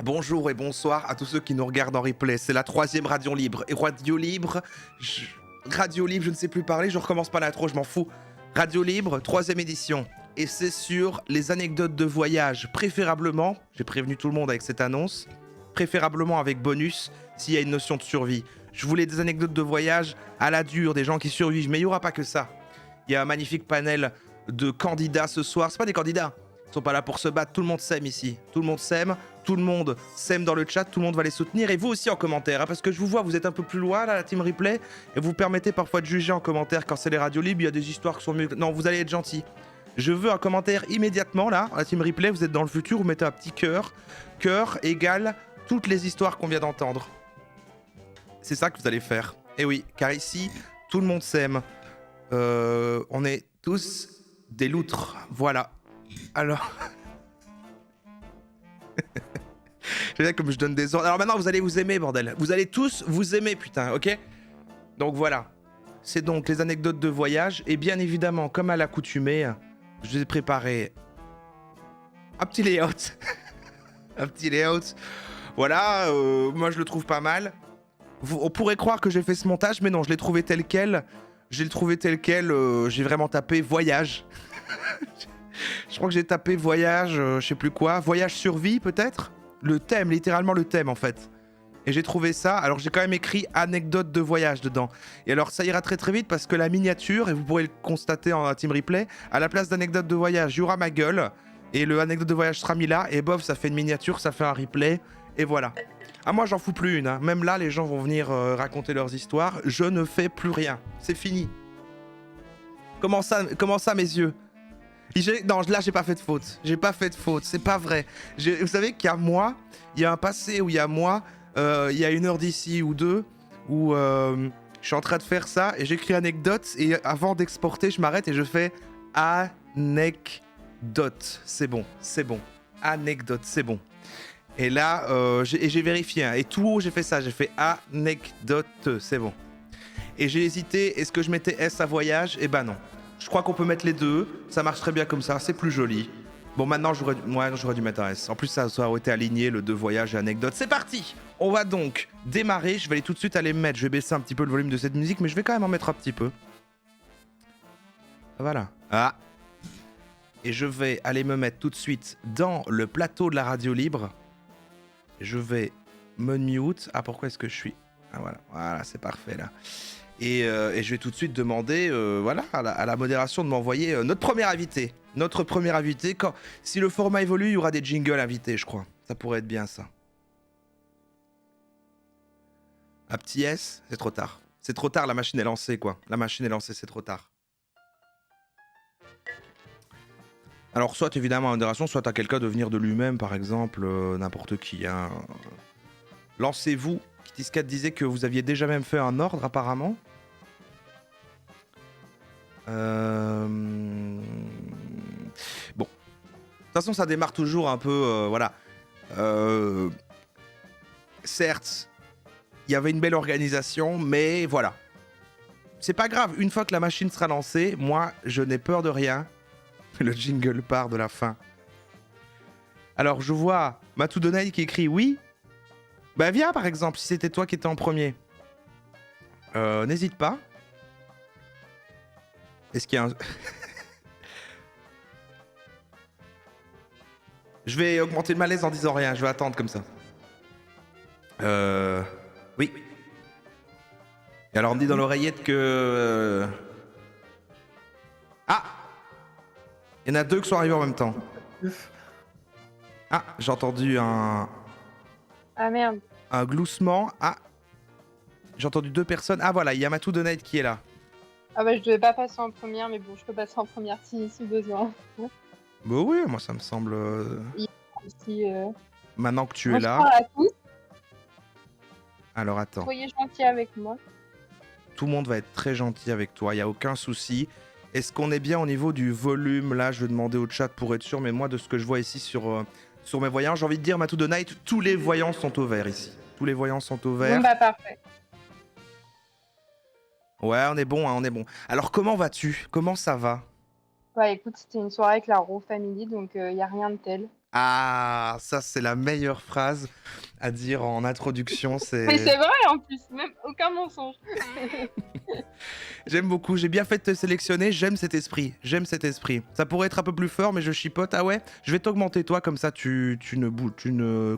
Bonjour et bonsoir à tous ceux qui nous regardent en replay. C'est la troisième Radio Libre. Et Radio Libre, je ne sais plus parler, je recommence pas l'intro, je m'en fous. Radio Libre, troisième édition. Et c'est sur les anecdotes de voyage, préférablement, j'ai prévenu tout le monde avec cette annonce, préférablement avec bonus, s'il y a une notion de survie. Je voulais des anecdotes de voyage à la dure, des gens qui survivent, mais il n'y aura pas que ça. Il y a un magnifique panel de candidats ce soir. C'est pas des candidats, ils sont pas là pour se battre, tout le monde s'aime ici. Tout le monde s'aime dans le chat, tout le monde va les soutenir. Et vous aussi en commentaire, hein, parce que je vous vois, vous êtes un peu plus loin là, la team replay, et vous permettez parfois de juger en commentaire quand c'est les radios libres, il y a des histoires qui sont mieux. Non, vous allez être gentils. Je veux un commentaire immédiatement là, la team replay, vous êtes dans le futur, vous mettez un petit cœur. Cœur égale toutes les histoires qu'on vient d'entendre. C'est ça que vous allez faire. Et oui, car ici, tout le monde s'aime. On est tous des loutres. Voilà. Alors... Je veux dire, comme je donne des ordres. Alors maintenant, vous allez vous aimer, bordel. Vous allez tous vous aimer, putain, ok? Donc voilà. C'est donc les anecdotes de voyage. Et bien évidemment, comme à l'accoutumée, je vous ai préparé un petit layout. Un petit layout. Voilà, moi je le trouve pas mal. On pourrait croire que j'ai fait ce montage, mais non, je l'ai trouvé tel quel. J'ai vraiment tapé voyage. Je crois que j'ai tapé voyage, je sais plus quoi. Voyage survie, peut-être? Le thème, littéralement le thème, en fait. Et j'ai trouvé ça. Alors, j'ai quand même écrit anecdote de voyage dedans. Et alors, ça ira très très vite parce que la miniature, et vous pourrez le constater en team replay, à la place d'anecdote de voyage, il y aura ma gueule. Et le anecdote de voyage sera mis là. Et bof, ça fait une miniature, ça fait un replay. Et voilà. Ah, moi, j'en fous plus une. Hein. Même là, les gens vont venir raconter leurs histoires. Je ne fais plus rien. C'est fini. Comment ça, mes yeux? Non, là, j'ai pas fait de faute. J'ai pas fait de faute. C'est pas vrai. Vous savez qu'il y a moi, il y a un passé où il y a moi, il y a 1 heure d'ici ou 2, où je suis en train de faire ça et j'écris anecdote et avant d'exporter, je m'arrête et je fais anecdote. C'est bon, c'est bon. Anecdote, c'est bon. Et là, j'ai vérifié. Hein, et tout haut, j'ai fait ça. J'ai fait anecdote, c'est bon. Et j'ai hésité, est-ce que je mettais S à voyage? Eh ben non. Je crois qu'on peut mettre les deux, ça marche très bien comme ça, c'est plus joli. Bon, maintenant, j'aurais dû mettre un S. En plus, ça aurait été aligné, le 2 voyage et anecdote. C'est parti! On va donc démarrer, je vais aller tout de suite aller me mettre, je vais baisser un petit peu le volume de cette musique, mais je vais quand même en mettre un petit peu. Voilà. Ah! Et je vais aller me mettre tout de suite dans le plateau de la radio libre. Je vais me mute. Ah, pourquoi est-ce que je suis... Ah, voilà, c'est parfait, là. Et je vais tout de suite demander voilà, à la modération de m'envoyer notre premier invité. Notre premier invité. Si le format évolue, il y aura des jingles invités, je crois. Ça pourrait être bien, ça. Un petit S, c'est trop tard. C'est trop tard, la machine est lancée, quoi. La machine est lancée, c'est trop tard. Alors, soit évidemment, modération, soit à quelqu'un de venir de lui-même, par exemple, n'importe qui. Hein. Lancez-vous. Kitiscat disait que vous aviez déjà même fait un ordre, apparemment. Bon. De toute façon, ça démarre toujours un peu... voilà. Certes, il y avait une belle organisation, mais voilà. C'est pas grave. Une fois que la machine sera lancée, moi, je n'ai peur de rien. Le jingle part de la fin. Alors, je vois Matou Donai qui écrit oui. Bah, viens, par exemple, si c'était toi qui étais en premier. N'hésite pas. Est-ce qu'il y a un... Je vais augmenter le malaise en disant rien, je vais attendre comme ça. Oui. Et alors on me dit dans l'oreillette que... Ah! Il y en a 2 qui sont arrivés en même temps. Ah, j'ai entendu un... Ah merde. Un gloussement. Ah! J'ai entendu 2 personnes. Ah voilà, il y a Matou Donate qui est là. Ah bah je devais pas passer en première, mais bon, je peux passer en première si besoin. Bah oui, moi ça me semble... Ici, Maintenant que tu es là... Bonsoir à tous. Alors attends. Soyez gentils avec moi. Tout le monde va être très gentil avec toi, il n'y a aucun souci. Est-ce qu'on est bien au niveau du volume? Là, je vais demander au chat pour être sûr, mais moi, de ce que je vois ici sur mes voyants, j'ai envie de dire, Matou de Night, tous les voyants sont au vert ici. Tous les voyants sont au vert. Bon bah parfait. Ouais, on est bon, hein, on est bon. Alors, comment vas-tu? Comment ça va? Bah écoute, c'était une soirée avec la Raw Family, donc y a rien de tel. Ah, ça c'est la meilleure phrase à dire en introduction. Mais C'est c'est vrai en plus, même aucun mensonge. J'aime beaucoup. J'ai bien fait de te sélectionner. J'aime cet esprit. J'aime cet esprit. Ça pourrait être un peu plus fort, mais je chipote. Ah ouais. Je vais t'augmenter toi comme ça. Tu ne bouges.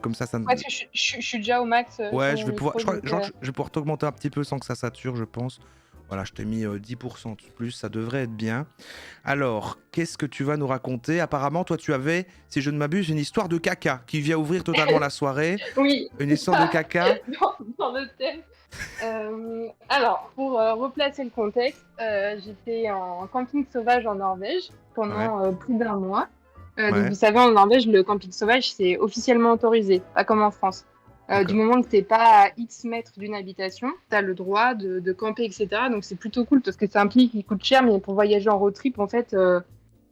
Comme ça. Parce que je suis déjà au max Ouais, sur je mon vais pouvoir. micro, Je crois, donc genre, je vais pouvoir t'augmenter un petit peu sans que ça sature, je pense. Voilà, je t'ai mis 10% de plus. Ça devrait être bien. Alors, qu'est-ce que tu vas nous raconter? Apparemment, toi, tu avais, si je ne m'abuse, une histoire de caca qui vient ouvrir totalement la soirée. oui, Une c'est histoire de ça, caca. dans le thème. Alors, pour replacer le contexte, j'étais en camping sauvage en Norvège Ouais. pendant plus d'un mois. Donc, Ouais. vous savez, en Norvège, le camping sauvage, c'est officiellement autorisé, pas comme en France. Du D'accord. moment que t'es pas à X mètres d'une habitation, t'as le droit de camper, etc. Donc, c'est plutôt cool parce que c'est un prix qui coûte cher, mais pour voyager en road trip, en fait,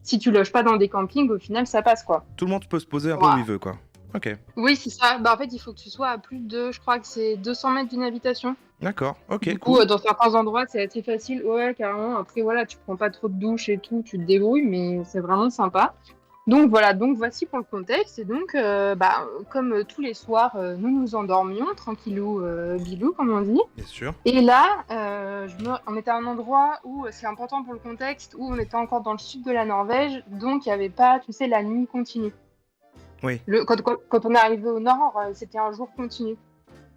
si tu loges pas dans des campings, au final, ça passe, quoi. Tout le monde peut se poser un peu où il Voilà. veut, quoi. Ok. Oui, c'est ça. Bah, en fait, il faut que tu sois à plus de, je crois que c'est 200 mètres d'une habitation. D'accord. Ok, Du coup, cool. dans certains endroits, c'est assez facile. Ouais, carrément. Après, voilà, tu prends pas trop de douche et tout, tu te débrouilles, mais c'est vraiment sympa. Donc voilà, donc voici pour le contexte. Et donc, comme tous les soirs, nous nous endormions, tranquillou, bilou, comme on dit. Bien sûr. Et là, on était à un endroit où, c'est important pour le contexte, où on était encore dans le sud de la Norvège, donc il n'y avait pas, tu sais, la nuit continue. Oui. Quand on est arrivé au nord, c'était un jour continu.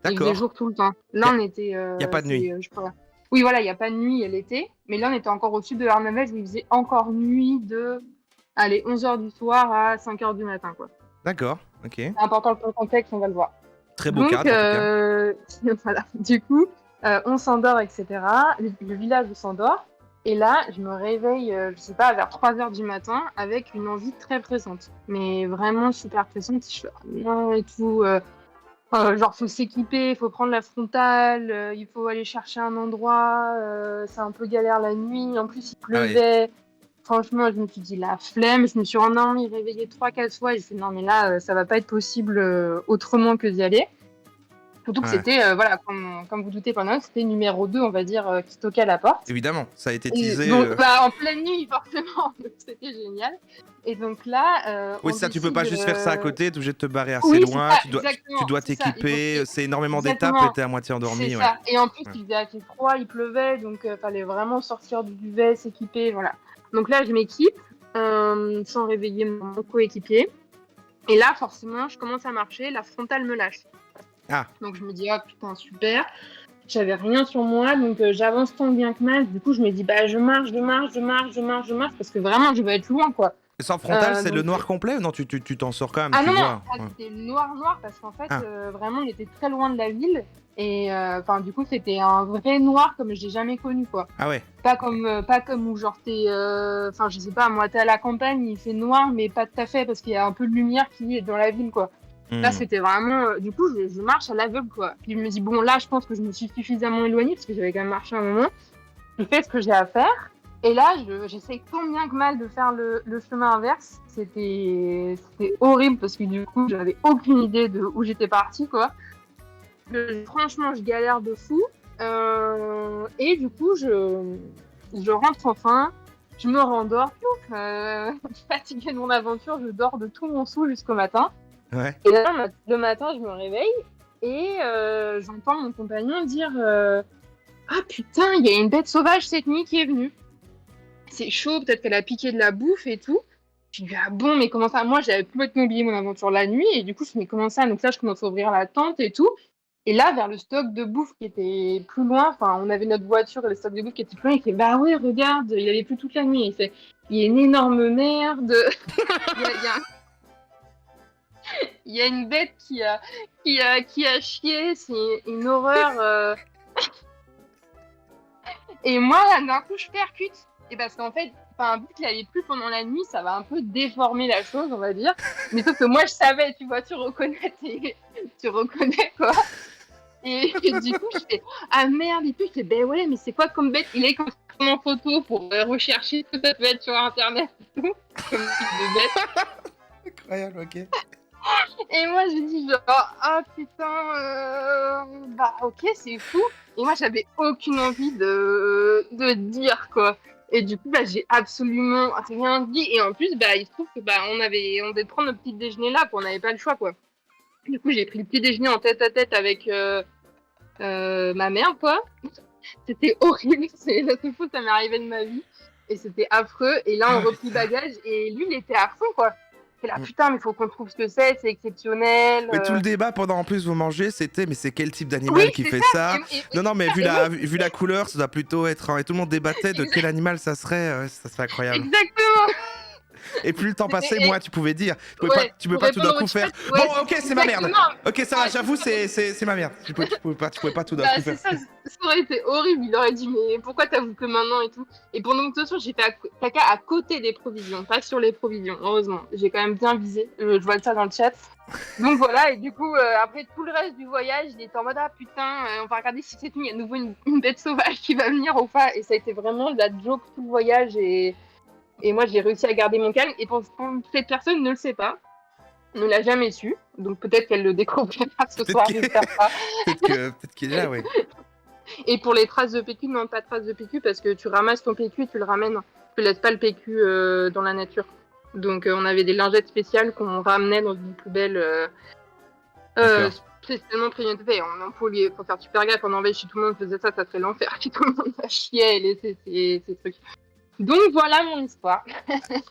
Il faisait D'accord. jour tout le temps. Y Là, a, on était. y a pas de nuit. Je crois. Oui, voilà, il n'y a pas de nuit l'été. Mais là, on était encore au sud de la Norvège où il faisait encore nuit de, allez, 11h du soir à 5h du matin, quoi. D'accord. Ok. C'est important pour le contexte, on va le voir. Très beau Donc, cadre, en tout cas. voilà. Du coup, on s'endort, etc. Le village s'endort. Et là, je me réveille, je sais pas, vers 3h du matin avec une envie très présente. Mais vraiment super présente. Je fais ah non et tout. Genre, faut s'équiper, faut prendre la frontale, il faut aller chercher un endroit, c'est un peu galère la nuit, en plus il Ah oui. pleuvait. Franchement, je me suis dit la flemme, je me suis endormie, réveillée 3-4 fois, et j'ai fait non mais là, ça va pas être possible autrement que d'y aller. Surtout que Ouais. c'était, voilà, comme vous doutez, pendant c'était numéro 2, on va dire, qui toquait à la porte. Évidemment, ça a été Et teasé. donc, en pleine nuit, forcément, donc c'était génial. Et donc là, Oui, on ça, tu peux pas décide. juste faire ça à côté, t'es obligé de te barrer assez Oui, c'est loin, ça, tu exactement, dois c'est ça. t'équiper, c'est énormément d'étapes et Exactement. t'es à moitié C'est endormi, ouais. ça. Et en plus, Ouais. il faisait assez froid, il pleuvait, donc fallait vraiment sortir du duvet, s'équiper, voilà. Donc là, je m'équipe sans réveiller mon coéquipier. Et là, forcément, je commence à marcher, la frontale me lâche. Ah, Donc je me dis, oh putain, super. J'avais rien sur moi, donc j'avance tant bien que mal. Du coup, je me dis, bah, je marche, parce que vraiment, je veux être loin, quoi. sans frontal, c'est le Donc, noir complet ou non, tu t'en sors quand même, ah tu non, non, vois. ça, Ouais. c'était noir, parce qu'en fait, Ah, vraiment, on était très loin de la ville. Et enfin, du coup, c'était un vrai noir comme j'ai jamais connu, quoi. ah ouais. Pas comme où, genre, t'es. Enfin, je sais pas, moi, t'es à la campagne, il fait noir, mais pas tout à fait, parce qu'il y a un peu de lumière qui est dans la ville, quoi. Là, Hmm. c'était vraiment. Du coup, je marche à l'aveugle, quoi. Puis je me dis, bon, là, je pense que je me suis suffisamment éloignée, parce que j'avais quand même marché un moment. Je fais ce que j'ai à faire. Et là, j'essaye tant bien que mal de faire le chemin inverse. C'était horrible parce que du coup, j'avais aucune idée de où j'étais partie, quoi. Franchement, je galère de fou. Et du coup, je rentre enfin. Je me rendors. Fatiguée de mon aventure, je dors de tout mon sou jusqu'au matin. Ouais. Et là, le matin, je me réveille et j'entends mon compagnon dire ah putain, il y a une bête sauvage cette nuit qui est venue. C'est chaud, peut-être qu'elle a piqué de la bouffe et tout. Je dis ah bon, mais comment ça? Moi, j'avais complètement oublié mon aventure la nuit et du coup, je me comment ça? Donc là, je commence à ouvrir la tente et tout. Et là, vers le stock de bouffe qui était plus loin, enfin, on avait notre voiture et le stock de bouffe qui était plus loin. Il fait bah ouais, regarde, il avait plu toute la nuit. Il fait il y a une énorme merde. Il y a une bête qui a chié, c'est une horreur. Et moi, là, d'un coup, je percute. Et parce qu'en fait, vu qu'il avait plu pendant la nuit, ça va un peu déformer la chose, on va dire. Mais sauf que moi, je savais, tu vois, tu reconnais, quoi. Et du coup, je fais ah merde, et puis je fais ben ouais, mais c'est quoi comme bête? Il est comme en photo pour rechercher tout ça peut être sur internet et tout, comme type de bête. Incroyable, ok. Et moi, je dis genre, ah putain, bah ok, c'est fou. Et moi, j'avais aucune envie de dire, quoi. Et du coup, bah, j'ai absolument rien dit. Et en plus, bah, il se trouve que bah, on devait prendre notre petit déjeuner là, qu'on n'avait pas le choix, quoi. Du coup, j'ai pris le petit déjeuner en tête à tête avec ma mère, quoi. C'était horrible. C'est la seule fois que ça m'est arrivé de ma vie. Et c'était affreux. Et là, on replie bagage. Et lui, il était à fond, quoi. C'est là, putain, mais il faut qu'on trouve ce que c'est exceptionnel. Mais tout le débat pendant en plus vous mangez, c'était mais c'est quel type d'animal Oui, qui c'est fait ça. ça? Non, non, mais vu la couleur, ça doit plutôt être. Et tout le monde débattait de quel animal ça serait. Ça serait incroyable. Exactement. Et plus le temps passait, Et- moi, tu pouvais dire. Ouais, Tu peux pour pas tout d'un répondre coup au faire. chat, ouais, Bon, ok, c'est ma merde. exactement. Ok, ça va, j'avoue, c'est ma merde. Tu pouvais pas tout d'un Bah, coup c'est faire. ça, ça aurait été horrible. Il aurait dit, mais pourquoi t'avoues que maintenant et tout. Et pendant que de toute façon, j'ai fait caca à côté des provisions, pas sur les provisions, heureusement. J'ai quand même bien visé. Je vois ça dans le chat. Donc voilà, et du coup, après tout le reste du voyage, il était en mode, ah putain, on va regarder si cette nuit, il y a de nouveau une bête sauvage qui va venir ou pas. Et ça a été vraiment de la joke tout le voyage. Et moi, j'ai réussi à garder mon calme. Et pour cette personne ne le sait pas, ne l'a jamais su. Donc peut-être qu'elle le découvrira ce soir, j'espère pas. Peut-être qu'il est là, ouais. Et pour les traces de PQ, non, pas de traces de PQ parce que tu ramasses ton PQ et tu le ramènes. Tu laisses pas le PQ dans la nature. Donc on avait des lingettes spéciales qu'on ramenait dans une poubelle spécialement prévenue. Faut faire super gaffe. En Norvège, si tout le monde faisait ça, ça serait l'enfer. Si tout le monde chiait et laissait ces trucs. Donc voilà mon histoire.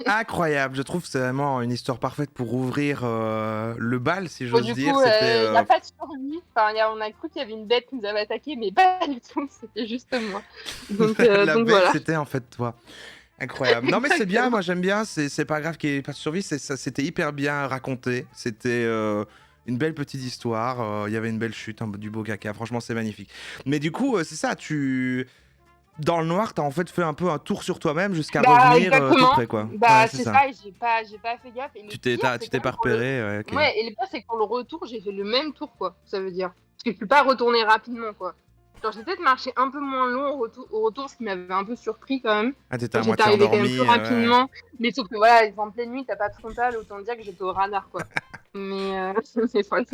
Incroyable, je trouve que c'est vraiment une histoire parfaite pour ouvrir le bal, si j'ose Du dire. coup, il n'y a pas de survie. Enfin, on a cru qu'il y avait une bête qui nous avait attaqué, mais pas du tout. C'était juste moi. Donc, La donc bête, voilà. c'était en fait toi. Incroyable. Non, mais c'est bien, moi j'aime bien. C'est pas grave qu'il n'y ait pas de survie. C'était hyper bien raconté. C'était une belle petite histoire. Il y avait une belle chute, du beau caca. Franchement, c'est magnifique. Mais du coup, c'est ça, dans le noir, t'as en fait fait un peu un tour sur toi-même jusqu'à revenir tout près, quoi. Bah, Ouais, c'est ça, et j'ai pas fait gaffe. Et tu t'es pas repéré, ouais, ok. Ouais, et le pire, c'est que pour le retour, j'ai fait le même tour, quoi, ça veut dire. Parce que je suis pas retournée rapidement, quoi. Genre, j'ai peut-être marché un peu moins long au retour, ce qui m'avait un peu surpris quand même. Ah, t'étais à J'étais moitié arrivée quand même endormi. plus rapidement. Mais sauf que voilà, en pleine nuit, t'as pas de frontal, autant dire que j'étais au radar, quoi. Mais c'est folle.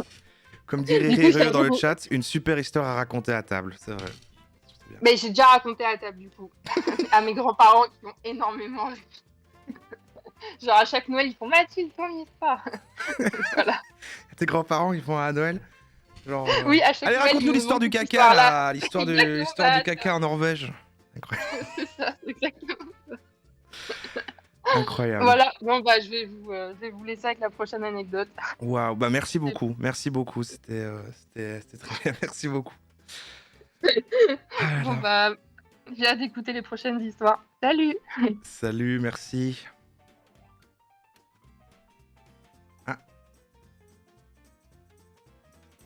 Comme dirait Réreux dans le chat, une super histoire à raconter à table, c'est vrai. Mais j'ai déjà raconté à table du coup, à mes grands-parents qui ont énormément ri. Genre à chaque Noël, ils font Mathilde, ton histoire. Voilà. Tes grands-parents, ils font à Noël genre, Oui, à chaque allez, Noël. raconte-nous l'histoire du caca, là. L'histoire du caca en Norvège. Incroyable. C'est ça, exactement. Incroyable. Voilà, bon bah je vais vous laisser avec la prochaine anecdote. Waouh, bah merci beaucoup, c'était très bien, merci beaucoup. Bon bah, j'ai hâte d'écouter les prochaines histoires. Salut. Salut, merci. Ah.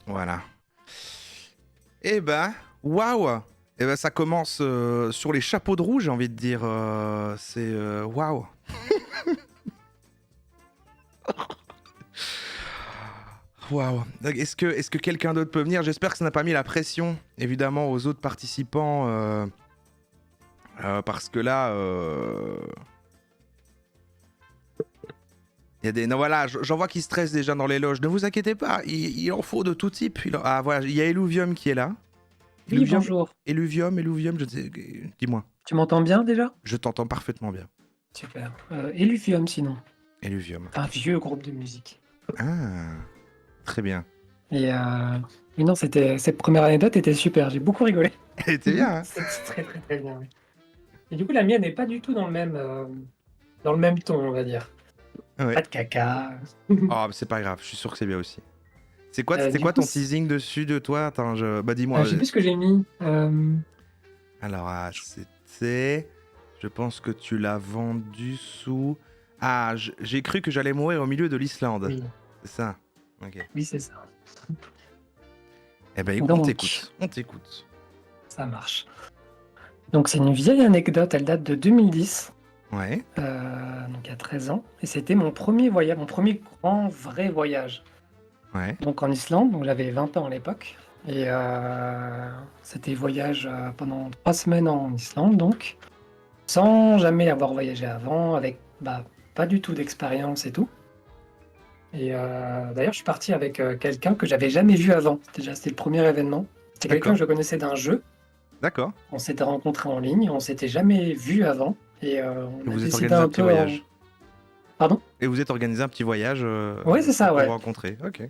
Voilà. Eh ben, waouh. Eh ben, ça commence sur les chapeaux de roue, j'ai envie de dire. C'est waouh. Waouh. Est-ce que quelqu'un d'autre peut venir? J'espère que ça n'a pas mis la pression, évidemment, aux autres participants. Parce que là... Il y a des... Non, voilà, j'en vois qui stressent déjà dans les loges. Ne vous inquiétez pas, il en faut de tout type. Ah, voilà, il y a Eluvium qui est là. Oui, Eluvium, bonjour. Eluvium, je sais... Dis-moi. Tu m'entends bien déjà? Je t'entends parfaitement bien. Super. Eluvium sinon. Eluvium. Un vieux groupe de musique. Ah, très bien. Et mais non, cette première anecdote était super, j'ai beaucoup rigolé. Elle était bien, hein. C'est très très très bien, oui. Et du coup, la mienne n'est pas du tout dans le même ton, on va dire. Ouais. Pas de caca. Oh, c'est pas grave, je suis sûr que c'est bien aussi. C'était quoi ton teasing dessus de toi? Attends, bah dis-moi. Je sais plus ce que j'ai mis. Alors, c'était... Je pense que tu l'as vendu sous... Ah, j'ai cru que j'allais mourir au milieu de l'Islande. Oui, C'est ça. Ok. oui c'est ça. Eh ben, écoute, Donc. on t'écoute. Ça marche. Donc c'est une vieille anecdote, elle date de 2010, Ouais. donc il y a 13 ans. Et c'était mon premier voyage, mon premier grand vrai voyage. Ouais. Donc en Islande, donc j'avais 20 ans à l'époque. Et c'était voyage pendant 3 semaines en Islande, donc sans jamais avoir voyagé avant, avec pas du tout d'expérience et tout. Et d'ailleurs, je suis parti avec quelqu'un que j'avais jamais vu avant. C'était le premier événement. C'était quelqu'un D'accord. que je connaissais d'un jeu. D'accord. On s'était rencontrés en ligne, on s'était jamais vu avant. Et on Et a vous êtes décidé organisé un un petit peu voyage. Pardon? Et vous êtes organisé un petit voyage Ouais, c'est ça, pour ouais, vous rencontrer. Ok.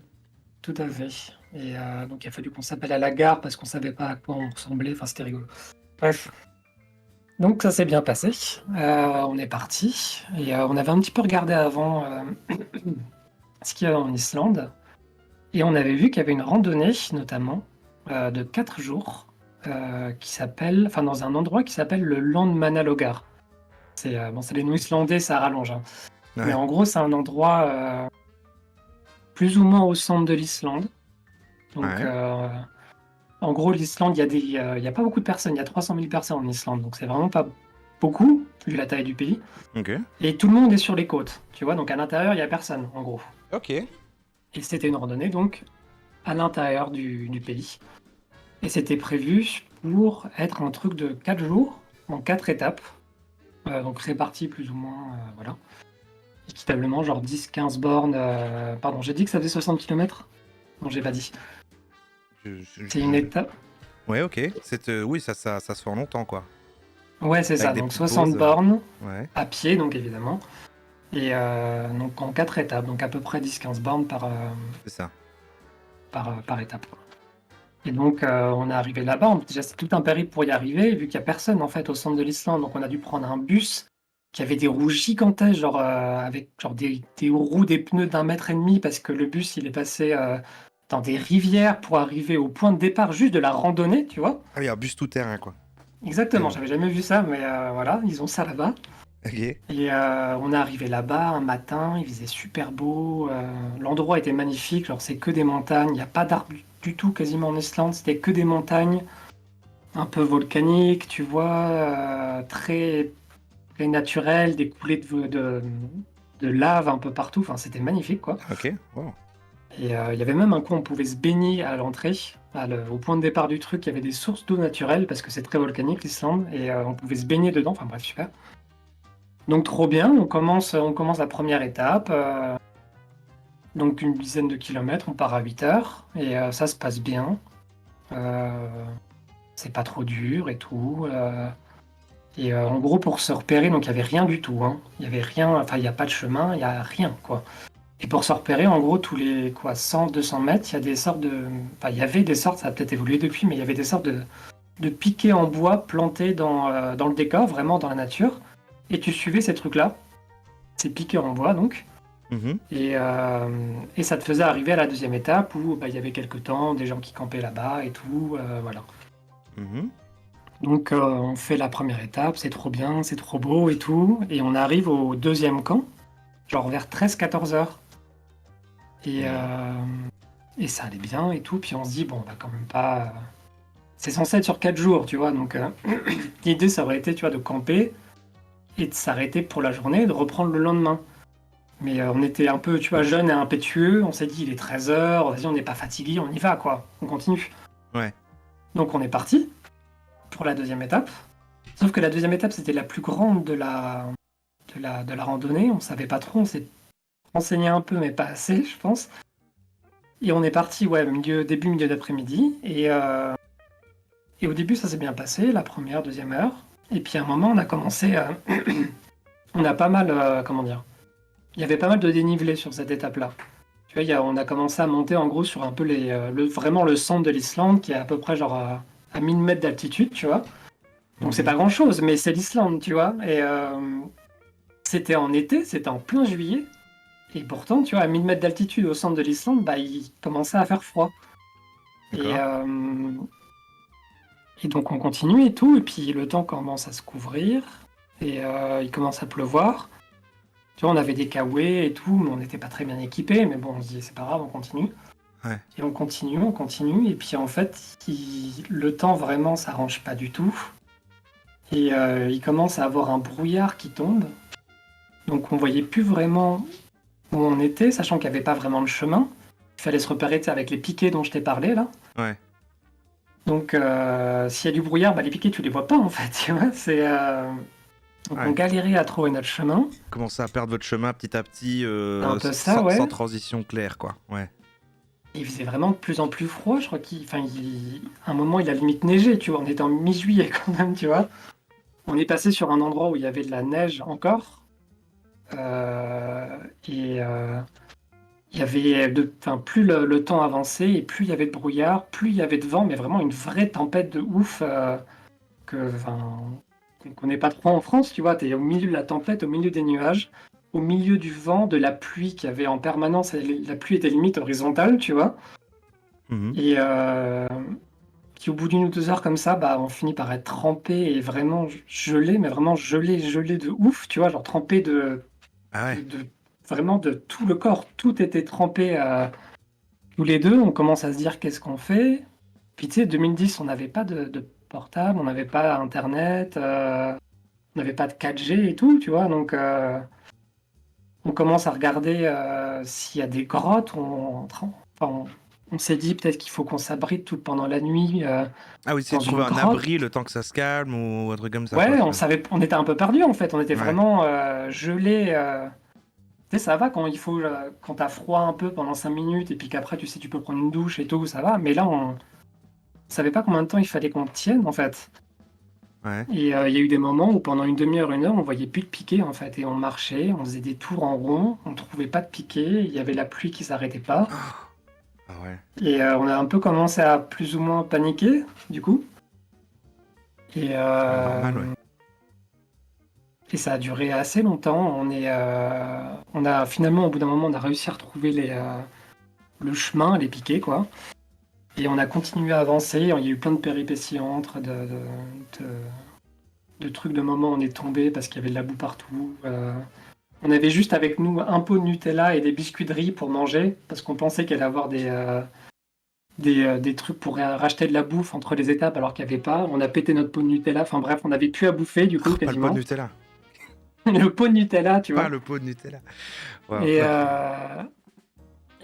tout à fait. Et donc il a fallu qu'on s'appelle à la gare parce qu'on savait pas à quoi on ressemblait. Enfin, c'était rigolo. Bref, donc ça s'est bien passé. On est parti et on avait un petit peu regardé avant ce qu'il y avait en Islande et on avait vu qu'il y avait une randonnée, notamment, de 4 jours, qui s'appelle, enfin dans un endroit qui s'appelle le Landmannalaugar. C'est bon, c'est les noms islandais, ça rallonge, hein. Mais Ouais. en gros, c'est un endroit plus ou moins au centre de l'Islande. Donc, Ouais. en gros, l'Islande, il y a pas beaucoup de personnes. Il y a 300 000 personnes en Islande, donc c'est vraiment pas beaucoup vu la taille du pays. Ok. Et tout le monde est sur les côtes, tu vois. Donc à l'intérieur, il y a personne, en gros. Ok. Et c'était une randonnée donc à l'intérieur du pays. Et c'était prévu pour être un truc de 4 jours en 4 étapes, donc réparties plus ou moins, voilà. Équitablement, genre 10-15 bornes. Pardon, j'ai dit que ça faisait 60 km? Non, j'ai pas dit. C'est une étape. Ouais, ok. Oui, ça se fait en longtemps, quoi. Ouais, c'est Avec ça. des Donc petites 60 pauses. bornes Ouais, à pied, donc évidemment. Et donc en 4 étapes, donc à peu près 10-15 bornes c'est ça. par étape. Et donc on est arrivé là-bas. Déjà, c'est tout un périple pour y arriver, vu qu'il n'y a personne en fait au centre de l'Islande. Donc on a dû prendre un bus qui avait des roues gigantesques, genre avec genre des roues, des pneus d'1,5 m, parce que le bus il est passé dans des rivières pour arriver au point de départ juste de la randonnée, tu vois. Ah oui, un bus tout-terrain, quoi. Exactement, j'avais jamais vu ça, mais voilà, ils ont ça là-bas. Ok. Et on est arrivé là-bas un matin, il faisait super beau, l'endroit était magnifique, genre c'est que des montagnes, il n'y a pas d'arbres du tout quasiment en Islande, c'était que des montagnes, un peu volcaniques, tu vois, très, très naturelles, des coulées de lave un peu partout, enfin c'était magnifique quoi. Ok. Wow. Et il y avait même un coin où on pouvait se baigner à l'entrée, au point de départ du truc, il y avait des sources d'eau naturelle parce que c'est très volcanique l'Islande, et on pouvait se baigner dedans, enfin bref, super. Donc trop bien, on commence la première étape, donc une dizaine de kilomètres, on part à 8 heures, et ça se passe bien. Euh, c'est pas trop dur et tout. Et en gros, pour se repérer, donc il y avait rien du tout, hein. Il y avait rien, enfin il n'y a pas de chemin, il y a rien, quoi. Et pour se repérer, en gros, tous les 100-200 mètres, il y a des sortes de... Enfin, il y avait des sortes, ça a peut-être évolué depuis, mais il y avait des sortes de piquets en bois plantés dans le décor, vraiment dans la nature. Et tu suivais ces trucs-là, ces piquets en bois, donc. Mhm. Et ça te faisait arriver à la deuxième étape où bah, il y avait quelques temps, des gens qui campaient là-bas et tout, voilà. Mhm. Donc on fait la première étape, c'est trop bien, c'est trop beau et tout, et on arrive au deuxième camp, genre vers 13-14 heures. Et, et ça allait bien et tout, puis on se dit, bon, on va quand même pas... C'est censé être sur 4 jours, tu vois, donc l'idée ça aurait été, tu vois, de camper et de s'arrêter pour la journée et de reprendre le lendemain. Mais on était un peu, tu vois, jeunes et impétueux. On s'est dit, il est 13 heures, vas-y, on n'est pas fatigué, on y va, quoi. On continue. Ouais. Donc on est parti pour la deuxième étape. Sauf que la deuxième étape, c'était la plus grande de la randonnée. On savait pas trop, on s'est renseigné un peu, mais pas assez, je pense. Et on est parti, ouais, milieu d'après-midi. Et au début, ça s'est bien passé, la première, deuxième heure. Et puis à un moment, on a commencé... on a pas mal, comment dire... Il y avait pas mal de dénivelé sur cette étape-là. Tu vois, on a commencé à monter en gros sur un peu vraiment le centre de l'Islande, qui est à peu près genre à 1000 mètres d'altitude, tu vois. Donc c'est pas grand-chose, mais c'est l'Islande, tu vois. Et c'était en été, c'était en plein juillet. Et pourtant, tu vois, à 1000 mètres d'altitude au centre de l'Islande, bah, il commençait à faire froid. Et, et donc on continue et tout, et puis le temps commence à se couvrir, et il commence à pleuvoir. Tu vois, on avait des kawaii et tout, mais on n'était pas très bien équipés. Mais bon, on se dit, c'est pas grave, on continue. Ouais. Et on continue. Et puis en fait, le temps vraiment s'arrange pas du tout. Et il commence à avoir un brouillard qui tombe. Donc on voyait plus vraiment où on était, sachant qu'il n'y avait pas vraiment de chemin. Il fallait se repérer avec les piquets dont je t'ai parlé là. Ouais. Donc s'il y a du brouillard, bah, les piquets tu les vois pas en fait. Tu vois, donc Ouais. on galérait à trouver notre chemin. Commencez à perdre votre chemin petit à petit, Un peu ça, sans, ouais. sans transition claire, quoi. Ouais. Il faisait vraiment de plus en plus froid, je crois à un moment il a limite neigé, tu vois, on était en mi-juillet quand même, tu vois. On est passé sur un endroit où il y avait de la neige encore. Et il y avait plus le temps avançait et plus il y avait de brouillard, plus il y avait de vent, mais vraiment une vraie tempête de ouf qu'on connaît pas trop en France, tu vois. T'es au milieu de la tempête, au milieu des nuages, au milieu du vent, de la pluie qu'il y avait en permanence. La pluie était limite horizontale, tu vois. Mhm. Et qui au bout d'une ou 2 heures comme ça, bah, on finit par être trempé et vraiment gelé, mais vraiment gelé de ouf, tu vois, genre trempé Ah ouais. vraiment de tout le corps. Tout était trempé tous les deux. On commence à se dire qu'est-ce qu'on fait. Puis tu sais, 2010, on n'avait pas de portable, on n'avait pas Internet, on n'avait pas de 4G et tout, tu vois. Donc on commence à regarder s'il y a des grottes. On s'est dit peut-être qu'il faut qu'on s'abrite tout pendant la nuit Ah oui, essayer dans de une trouver un grotte. abri le temps que ça se calme ou un truc comme ça, quoi. Ouais, on était un peu perdus en fait. On était Ouais. vraiment gelés. Tu sais, ça va quand quand t'as froid un peu pendant 5 minutes et puis qu'après tu sais tu peux prendre une douche et tout, ça va. Mais là, on savait pas combien de temps il fallait qu'on tienne en fait. Ouais. Et il y a eu des moments où pendant une demi-heure, 1 heure, on voyait plus de piquet en fait. Et on marchait, on faisait des tours en rond, on trouvait pas de piquet, il y avait la pluie qui s'arrêtait pas. Ah ouais. Et on a un peu commencé à plus ou moins paniquer du coup. Et, Ouais, normal, ouais. et ça a duré assez longtemps. On a finalement, au bout d'un moment, on a réussi à retrouver le chemin, les piquets quoi. Et on a continué à avancer. Il y a eu plein de péripéties entre, de trucs de moments où on est tombé parce qu'il y avait de la boue partout. On avait juste avec nous un pot de Nutella et des biscuits de riz pour manger parce qu'on pensait qu'il allait avoir des trucs pour racheter de la bouffe entre les étapes alors qu'il n'y avait pas. On a pété notre pot de Nutella. Enfin bref, on n'avait plus à bouffer du coup Oh, pas le pot de quasiment. Nutella. Le pot de Nutella, tu Pas vois. le pot de Nutella. Wow. Et,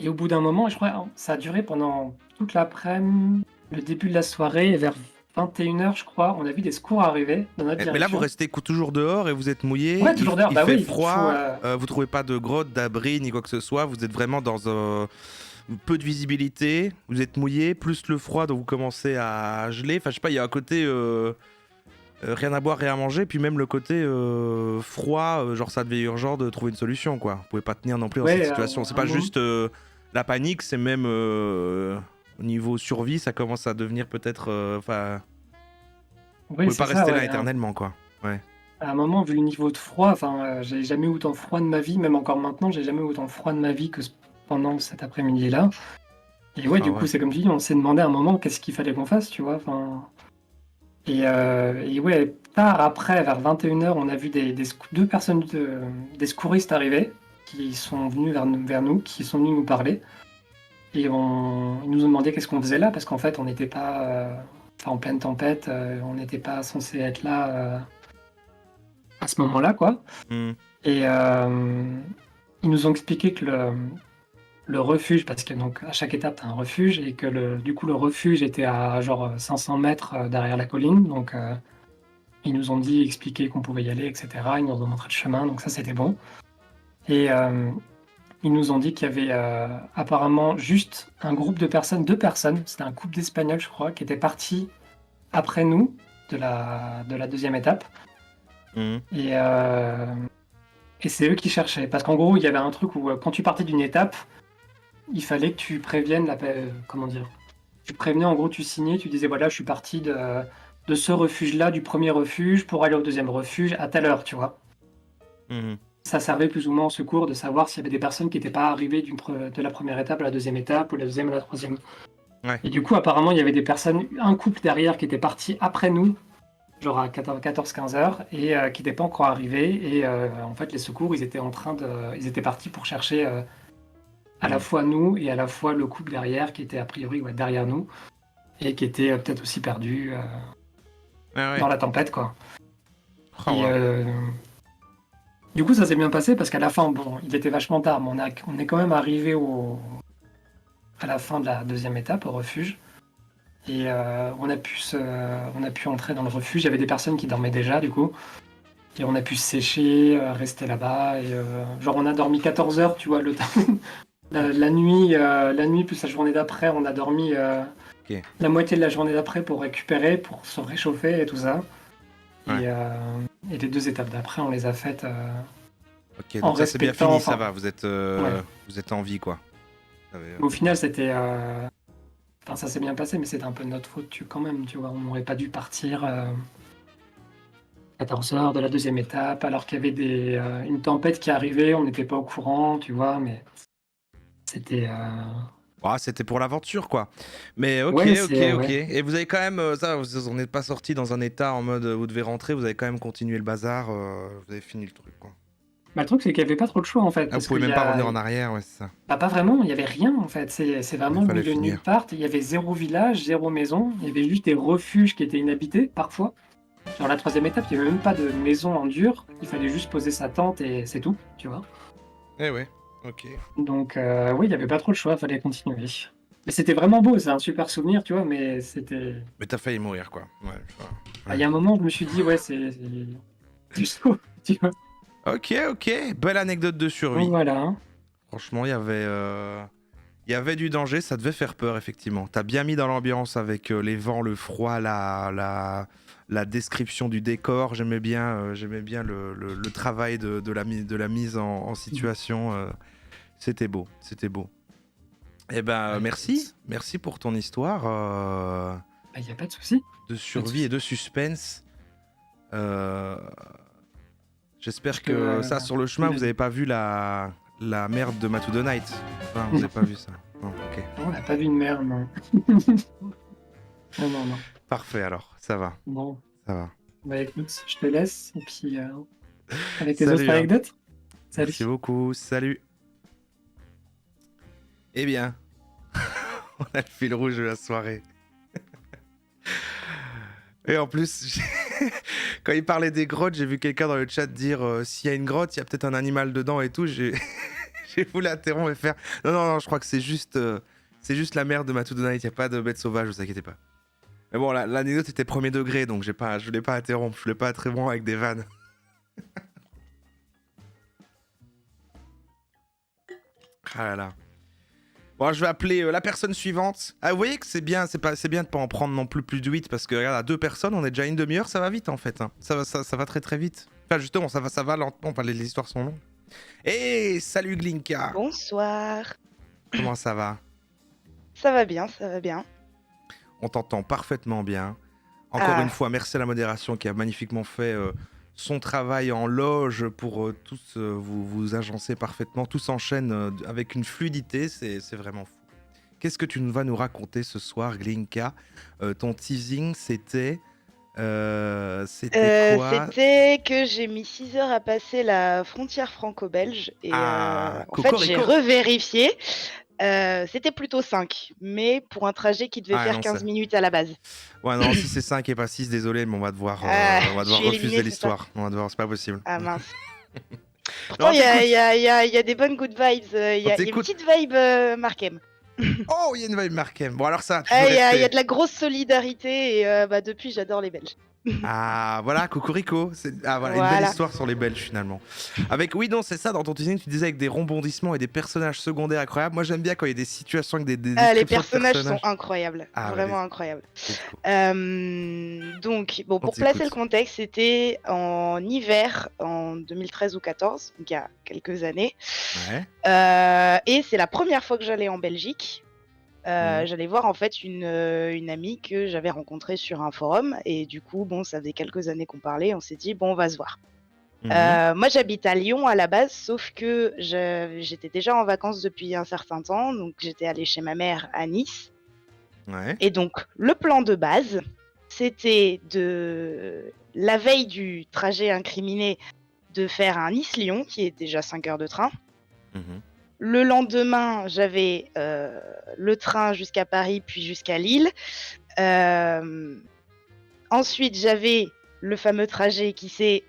et au bout d'un moment, je crois, ça a duré pendant toute l'après-midi, le début de la soirée, et vers 21 h, je crois, on a vu des secours arriver dans notre Mais là, vous direction. restez toujours dehors et vous êtes mouillé. Ouais, toujours dehors. Il Bah fait oui, il faut. froid. Vous trouvez pas de grotte, d'abri, ni quoi que ce soit. Vous êtes vraiment dans peu de visibilité. Vous êtes mouillé, plus le froid, donc vous commencez à geler. Enfin, je sais pas, il y a un côté rien à boire, rien à manger. Puis même le côté froid, genre ça devient urgent de trouver une solution, quoi. Vous pouvez pas tenir non plus dans cette Ouais, situation. C'est un pas moment. juste la panique, c'est même au niveau survie, ça commence à devenir peut-être. Enfin. Vous Oui, pouvez c'est pas ça, rester là ouais. éternellement, quoi. Ouais. À un moment, vu le niveau de froid, j'ai jamais eu autant froid de ma vie, même encore maintenant, j'ai jamais eu autant froid de ma vie que pendant cet après-midi-là. Et ouais, Ah du coup, ouais. c'est comme tu dis, on s'est demandé à un moment qu'est-ce qu'il fallait qu'on fasse, tu vois. Et ouais, tard après, vers 21 h, on a vu deux personnes, des secouristes arriver, qui sont venus vers nous, qui sont venus nous parler. Et ils nous ont demandé qu'est-ce qu'on faisait là, parce qu'en fait, on n'était pas en pleine tempête, on n'était pas censé être là à ce moment-là, quoi. Hmm. Et ils nous ont expliqué que le refuge, parce que donc à chaque étape, tu as un refuge, et que du coup, le refuge était à genre 500 mètres derrière la colline. Donc, ils nous ont dit, expliqué qu'on pouvait y aller, etc. Ils nous ont montré le chemin, donc ça, c'était bon. Et ils nous ont dit qu'il y avait apparemment juste un groupe de personnes, 2 personnes, c'était un couple d'Espagnols, je crois, qui étaient partis après nous de la deuxième étape. Hmm. Et c'est eux qui cherchaient. Parce qu'en gros, il y avait un truc où quand tu partais d'une étape, il fallait que tu préviennes comment dire? Tu prévenais, en gros, tu signais, tu disais voilà, je suis parti de ce refuge-là, du premier refuge, pour aller au deuxième refuge à telle heure, tu vois. Hmm. Ça servait plus ou moins au secours de savoir s'il y avait des personnes qui n'étaient pas arrivées de la première étape à la deuxième étape, ou la deuxième à la troisième. Ouais. Et du coup, apparemment, il y avait des personnes, un couple derrière qui était parti après nous, genre à 14-15 heures, et qui n'étaient pas encore arrivés. Et en fait, les secours, ils étaient partis pour chercher à la fois nous et à la fois le couple derrière, qui était a priori derrière nous, et qui était peut-être aussi perdu Ah ouais. dans la tempête, quoi. Oh, Et wow. du coup, ça s'est bien passé parce qu'à la fin, bon, il était vachement tard, mais on est quand même arrivé à la fin de la deuxième étape, au refuge. Et on a pu entrer dans le refuge. Il y avait des personnes qui dormaient déjà, du coup. Et on a pu se sécher, rester là-bas. Et genre, on a dormi 14 heures, tu vois, le temps. La nuit plus la journée d'après, on a dormi Ok. la moitié de la journée d'après pour récupérer, pour se réchauffer et tout ça. Ouais. Et les 2 étapes d'après, on les a faites Ok, en donc ça c'est bien respectant. fini, ça Enfin, va, ouais. vous êtes en vie, quoi. Au final, c'était. Enfin, ça s'est bien passé, mais c'était un peu de notre faute quand même, tu vois. On n'aurait pas dû partir 14 heures de la 2e étape, alors qu'il y avait une tempête qui arrivait, on n'était pas au courant, tu vois, mais c'était. Ah, c'était pour l'aventure, quoi. Mais ok, Ouais, ok, c'est. ok. Ouais. Et vous avez quand même, vous n'êtes pas sorti dans un état en mode vous devez rentrer, vous avez quand même continué le bazar, vous avez fini le truc, quoi. Bah, le truc, c'est qu'il n'y avait pas trop de choix, en fait, Ah, vous parce pouvez qu'il y même pas a. revenir en arrière, ouais, c'est ça. Bah, pas vraiment, il n'y avait rien, en fait. C'est Il vraiment le fallait milieu de nulle finir. part. Il y avait 0 village, 0 maison. Il y avait juste des refuges qui étaient inhabités, parfois. Genre la 3e étape, il n'y avait même pas de maison en dur. Il fallait juste poser sa tente et c'est tout, tu vois. Eh ouais, ok. Donc, oui, il n'y avait pas trop le choix, il fallait continuer. Mais c'était vraiment beau, c'est un super souvenir, tu vois, mais c'était. Mais t'as failli mourir, quoi. Ouais, je vois. Ah, il y a un moment, je me suis dit, ouais, c'est chaud, tu vois. Ok, ok. Belle anecdote de Donc survie. voilà. Hein. Franchement, il y avait du danger, ça devait faire peur, effectivement. T'as bien mis dans l'ambiance avec les vents, le froid, la description du décor. J'aimais bien le travail de la mise en situation. C'était beau, c'était beau. Eh ben, Bah, merci. écoute, Merci pour ton histoire il n'y a pas de souci. de Pas de survie et souci. de suspense. Euh, J'espère Je te, que ça, sur le chemin, te vous laisse. avez pas vu la merde de Matu the Night. Enfin, vous avez pas vu ça. Non, ok. On n'a pas vu une merde, non. Non, non, non. Parfait alors, ça va, Bon, ça va. bah écoute, je te laisse, et puis avec les autres Salut, hein. anecdotes. Merci Salut. beaucoup, salut. Eh bien, on a le fil rouge de la soirée. Et en plus, quand il parlait des grottes, j'ai vu quelqu'un dans le chat dire s'il y a une grotte, il y a peut-être un animal dedans et tout. J'ai j'ai voulu interrompre et faire non, non, non, je crois que c'est juste la merde de Matu the Night, il n'y a pas de bête sauvage, vous inquiétez pas. Mais bon, l'anecdote était premier degré, donc je voulais pas interrompre, je voulais pas être bon avec des vannes. Ah là là. Bon, je vais appeler la personne suivante. Ah, vous voyez que c'est bien, c'est bien de pas en prendre non plus de 8 parce que regarde, à 2 personnes, on est déjà une demi-heure, ça va vite en fait. Hein. Ça va très très vite. Enfin, justement, ça va lentement, enfin, les histoires sont longues. Et salut Glinka. Bonsoir. Comment ça va? Ça va bien, ça va bien. On t'entend parfaitement bien. Encore une Ah, fois, merci à la modération qui a magnifiquement fait son travail en loge pour tous vous agencer parfaitement. Tout s'enchaîne avec une fluidité, c'est vraiment fou. Qu'est-ce que tu vas nous raconter ce soir, Glinka? Ton teasing, c'était quoi? c'était que j'ai mis 6 heures à passer la frontière franco-belge et Ah, en fait j'ai Cocorico. revérifié. C'était plutôt 5, mais pour un trajet qui devait Ah faire non, 15 minutes à la base. ouais, non, si c'est 5 et pas 6, désolé, mais on va devoir Je suis refuser éliminée, c'est ça? l'histoire. On va devoir, c'est pas possible. Ah mince. Non, Pourtant, il y t'écoutes. a des bonnes good vibes. Il y On a une t'écoute. petite vibe Markem. Oh, il y a une vibe Markham. Bon, alors ça a toujours Il y a resté. de la grosse solidarité et depuis, j'adore les Belges. Ah, voilà, Cocorico. Ah, voilà, une belle Voilà. histoire sur les Belges finalement. Avec, oui, non, c'est ça, dans ton teasing, tu disais avec des rebondissements et des personnages secondaires incroyables. Moi, j'aime bien quand il y a des situations avec des Les descriptions de personnages sont personnages. incroyables, Ah, ouais, vraiment incroyables. let's go. Donc, bon, On pour placer le t'écoute. contexte, c'était en hiver, en 2013 ou 14, donc il y a quelques années. Ouais. Et c'est la première fois que j'allais en Belgique. Mhm. J'allais voir en fait une amie que j'avais rencontrée sur un forum. Et du coup, bon, ça faisait quelques années qu'on parlait. On s'est dit, bon, on va se voir. Mhm. Moi, j'habite à Lyon à la base, sauf que j'étais déjà en vacances depuis un certain temps. Donc, j'étais allée chez ma mère à Nice. Ouais. Et donc, le plan de base, c'était la veille du trajet incriminé, de faire un Nice-Lyon, qui est déjà 5 heures de train. Mhm. Le lendemain, j'avais le train jusqu'à Paris, puis jusqu'à Lille. Ensuite, j'avais le fameux trajet qui s'est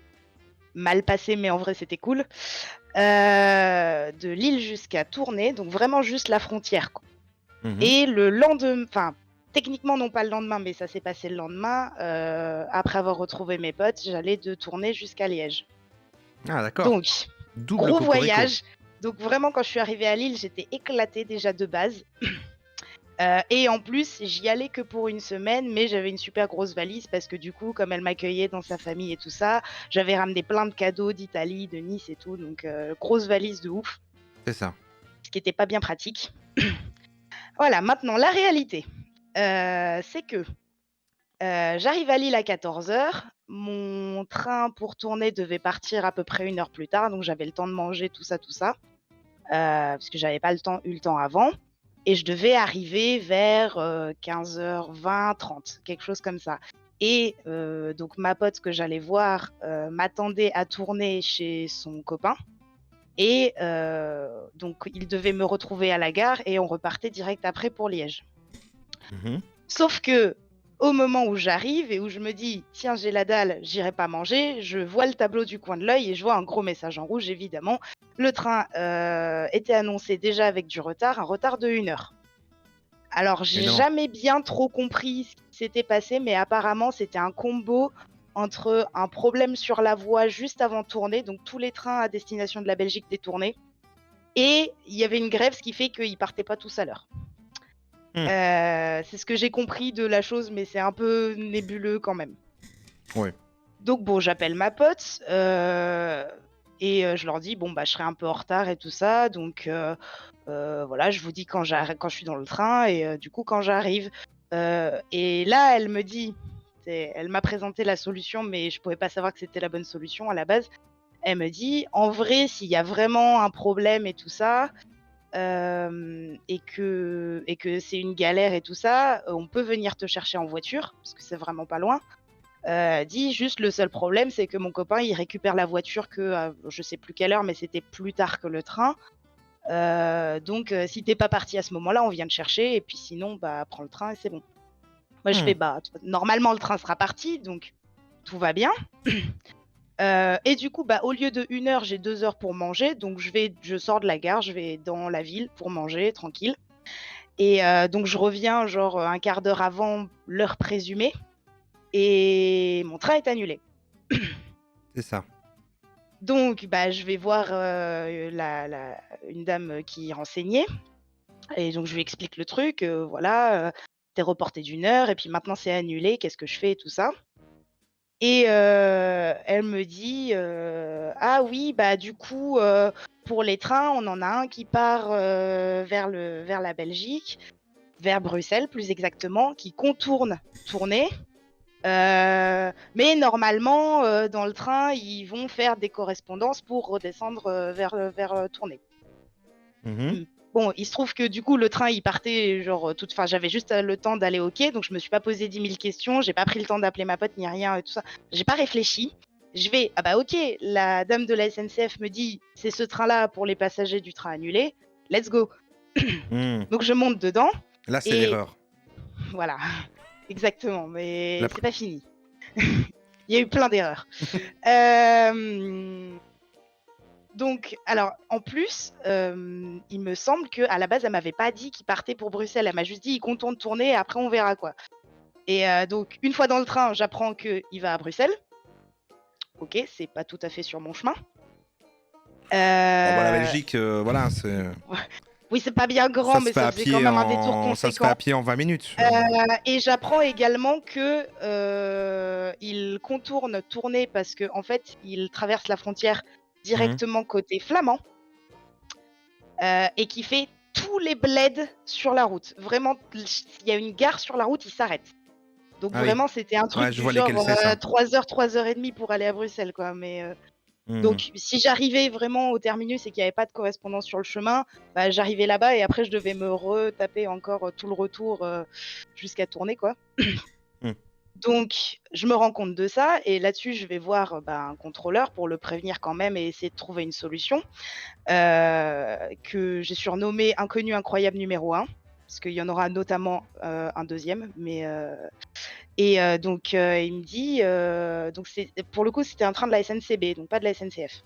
mal passé, mais en vrai, c'était cool. De Lille jusqu'à Tournai, donc vraiment juste la frontière, quoi. Mhm. Et le lendemain, enfin, techniquement, non pas le lendemain, mais ça s'est passé le lendemain. Après avoir retrouvé mes potes, j'allais de Tournai jusqu'à Liège. Ah, d'accord. Donc, Double gros Cocorico. voyage. Donc, vraiment, quand je suis arrivée à Lille, j'étais éclatée déjà de base. Et en plus, j'y allais que pour une semaine, mais j'avais une super grosse valise parce que du coup, comme elle m'accueillait dans sa famille et tout ça, j'avais ramené plein de cadeaux d'Italie, de Nice et tout, donc grosse valise de ouf, C'est ça. ce qui était pas bien pratique. Voilà, maintenant la réalité, c'est que j'arrive à Lille à 14h. Mon train pour tourner devait partir à peu près 1 heure plus tard, donc j'avais le temps de manger, tout ça, parce que j'avais pas eu le temps avant. Et je devais arriver vers 15h20, 30, quelque chose comme ça. Et donc ma pote que j'allais voir m'attendait à tourner chez son copain. Et donc il devait me retrouver à la gare et on repartait direct après pour Liège. Mhm. Sauf que au moment où j'arrive et où je me dis tiens j'ai la dalle, j'irai pas manger, je vois le tableau du coin de l'œil et je vois un gros message en rouge évidemment. Le train était annoncé déjà avec du retard, un retard de 1 heure. Alors Mais j'ai non. jamais bien trop compris ce qui s'était passé, mais apparemment c'était un combo entre un problème sur la voie juste avant de tourner, donc tous les trains à destination de la Belgique détournaient, et il y avait une grève, ce qui fait qu'ils partaient pas tous à l'heure. C'est ce que j'ai compris de la chose, mais c'est un peu nébuleux quand même. Ouais. Donc bon, j'appelle ma pote et je leur dis bon bah je serai un peu en retard et tout ça, donc voilà, je vous dis quand je suis dans le train et du coup quand j'arrive. Et là, elle me dit, elle m'a présenté la solution, mais je pouvais pas savoir que c'était la bonne solution à la base. Elle me dit en vrai, s'il y a vraiment un problème et tout ça, et que c'est une galère et tout ça, on peut venir te chercher en voiture parce que c'est vraiment pas loin. Dit juste le seul problème, c'est que mon copain il récupère la voiture que je sais plus quelle heure, mais c'était plus tard que le train. Donc si t'es pas parti à ce moment-là, on vient te chercher et puis sinon bah prends le train et c'est bon. Moi je fais bah normalement le train sera parti donc tout va bien. Et du coup bah au lieu de 1 heure, j'ai 2 heures pour manger, donc je sors de la gare, je vais dans la ville pour manger tranquille. Et donc je reviens genre un quart d'heure avant l'heure présumée et mon train est annulé. C'est ça. Donc, bah, je vais voir une dame qui renseignait. Et donc, je lui explique le truc. Voilà, t'es reporté d'1 heure et puis maintenant c'est annulé. Qu'est-ce que je fais et tout ça. Et elle me dit ah oui, bah du coup, pour les trains, on en a un qui part vers la Belgique, vers Bruxelles plus exactement, qui contourne Tournai. Mais normalement, dans le train, ils vont faire des correspondances pour redescendre vers Tournai. Bon, il se trouve que du coup, le train, il partait genre enfin, j'avais juste le temps d'aller au quai, donc je me suis pas posé 10 000 questions, j'ai pas pris le temps d'appeler ma pote ni rien et tout ça. J'ai pas réfléchi. Je vais, ah bah ok, la dame de la SNCF me dit, c'est ce train-là pour les passagers du train annulé, let's go. Donc je monte dedans. Là, c'est et l'erreur. voilà, exactement, mais La c'est pas fini. Il y a eu plein d'erreurs. Donc, alors, en plus, il me semble qu'à la base, elle m'avait pas dit qu'il partait pour Bruxelles. Elle m'a juste dit, il contourne tourner et après, on verra quoi. Et donc, une fois dans le train, j'apprends qu'il va à Bruxelles. Ok, c'est pas tout à fait sur mon chemin. La Belgique, voilà, c'est... Oui, c'est pas bien grand, mais ça faisait quand même un détour conséquent. Ça se fait à pied en 20 minutes. Et j'apprends également que il contourne Tournai parce que en fait, il traverse la frontière directement côté flamand et qui fait tous les bleds sur la route. Vraiment, il y a une gare sur la route, il s'arrête. Donc vraiment, c'était un truc du genre 3 heures, 3 heures et demie pour aller à Bruxelles, quoi. Mais donc, si j'arrivais vraiment au terminus et qu'il n'y avait pas de correspondance sur le chemin, bah, j'arrivais là-bas et après, je devais me retaper encore tout le retour jusqu'à Tournai, quoi. Donc, je me rends compte de ça et là-dessus, je vais voir un contrôleur pour le prévenir quand même et essayer de trouver une solution que j'ai surnommé Inconnu incroyable numéro 1, parce qu'il y en aura notamment un deuxième, mais... donc, il me dit, donc pour le coup, c'était un train de la SNCB, donc pas de la SNCF.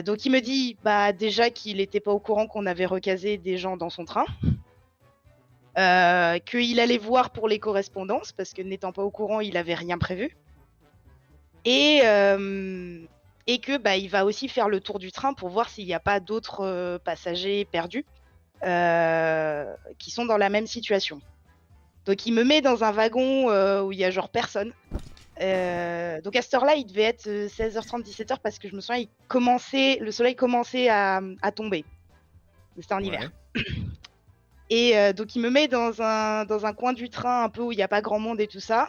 Donc, il me dit déjà qu'il n'était pas au courant qu'on avait recasé des gens dans son train, qu'il allait voir pour les correspondances, parce que n'étant pas au courant, il n'avait rien prévu. Et que il va aussi faire le tour du train pour voir s'il n'y a pas d'autres passagers perdus. qui sont dans la même situation. Donc il me met dans un wagon où il y a genre personne. Donc à cette heure-là, il devait être 16h30, 17h parce que je me souviens, le soleil commençait à tomber. C'était en hiver. Ouais. Et donc il me met dans un coin du train un peu où il n'y a pas grand monde et tout ça.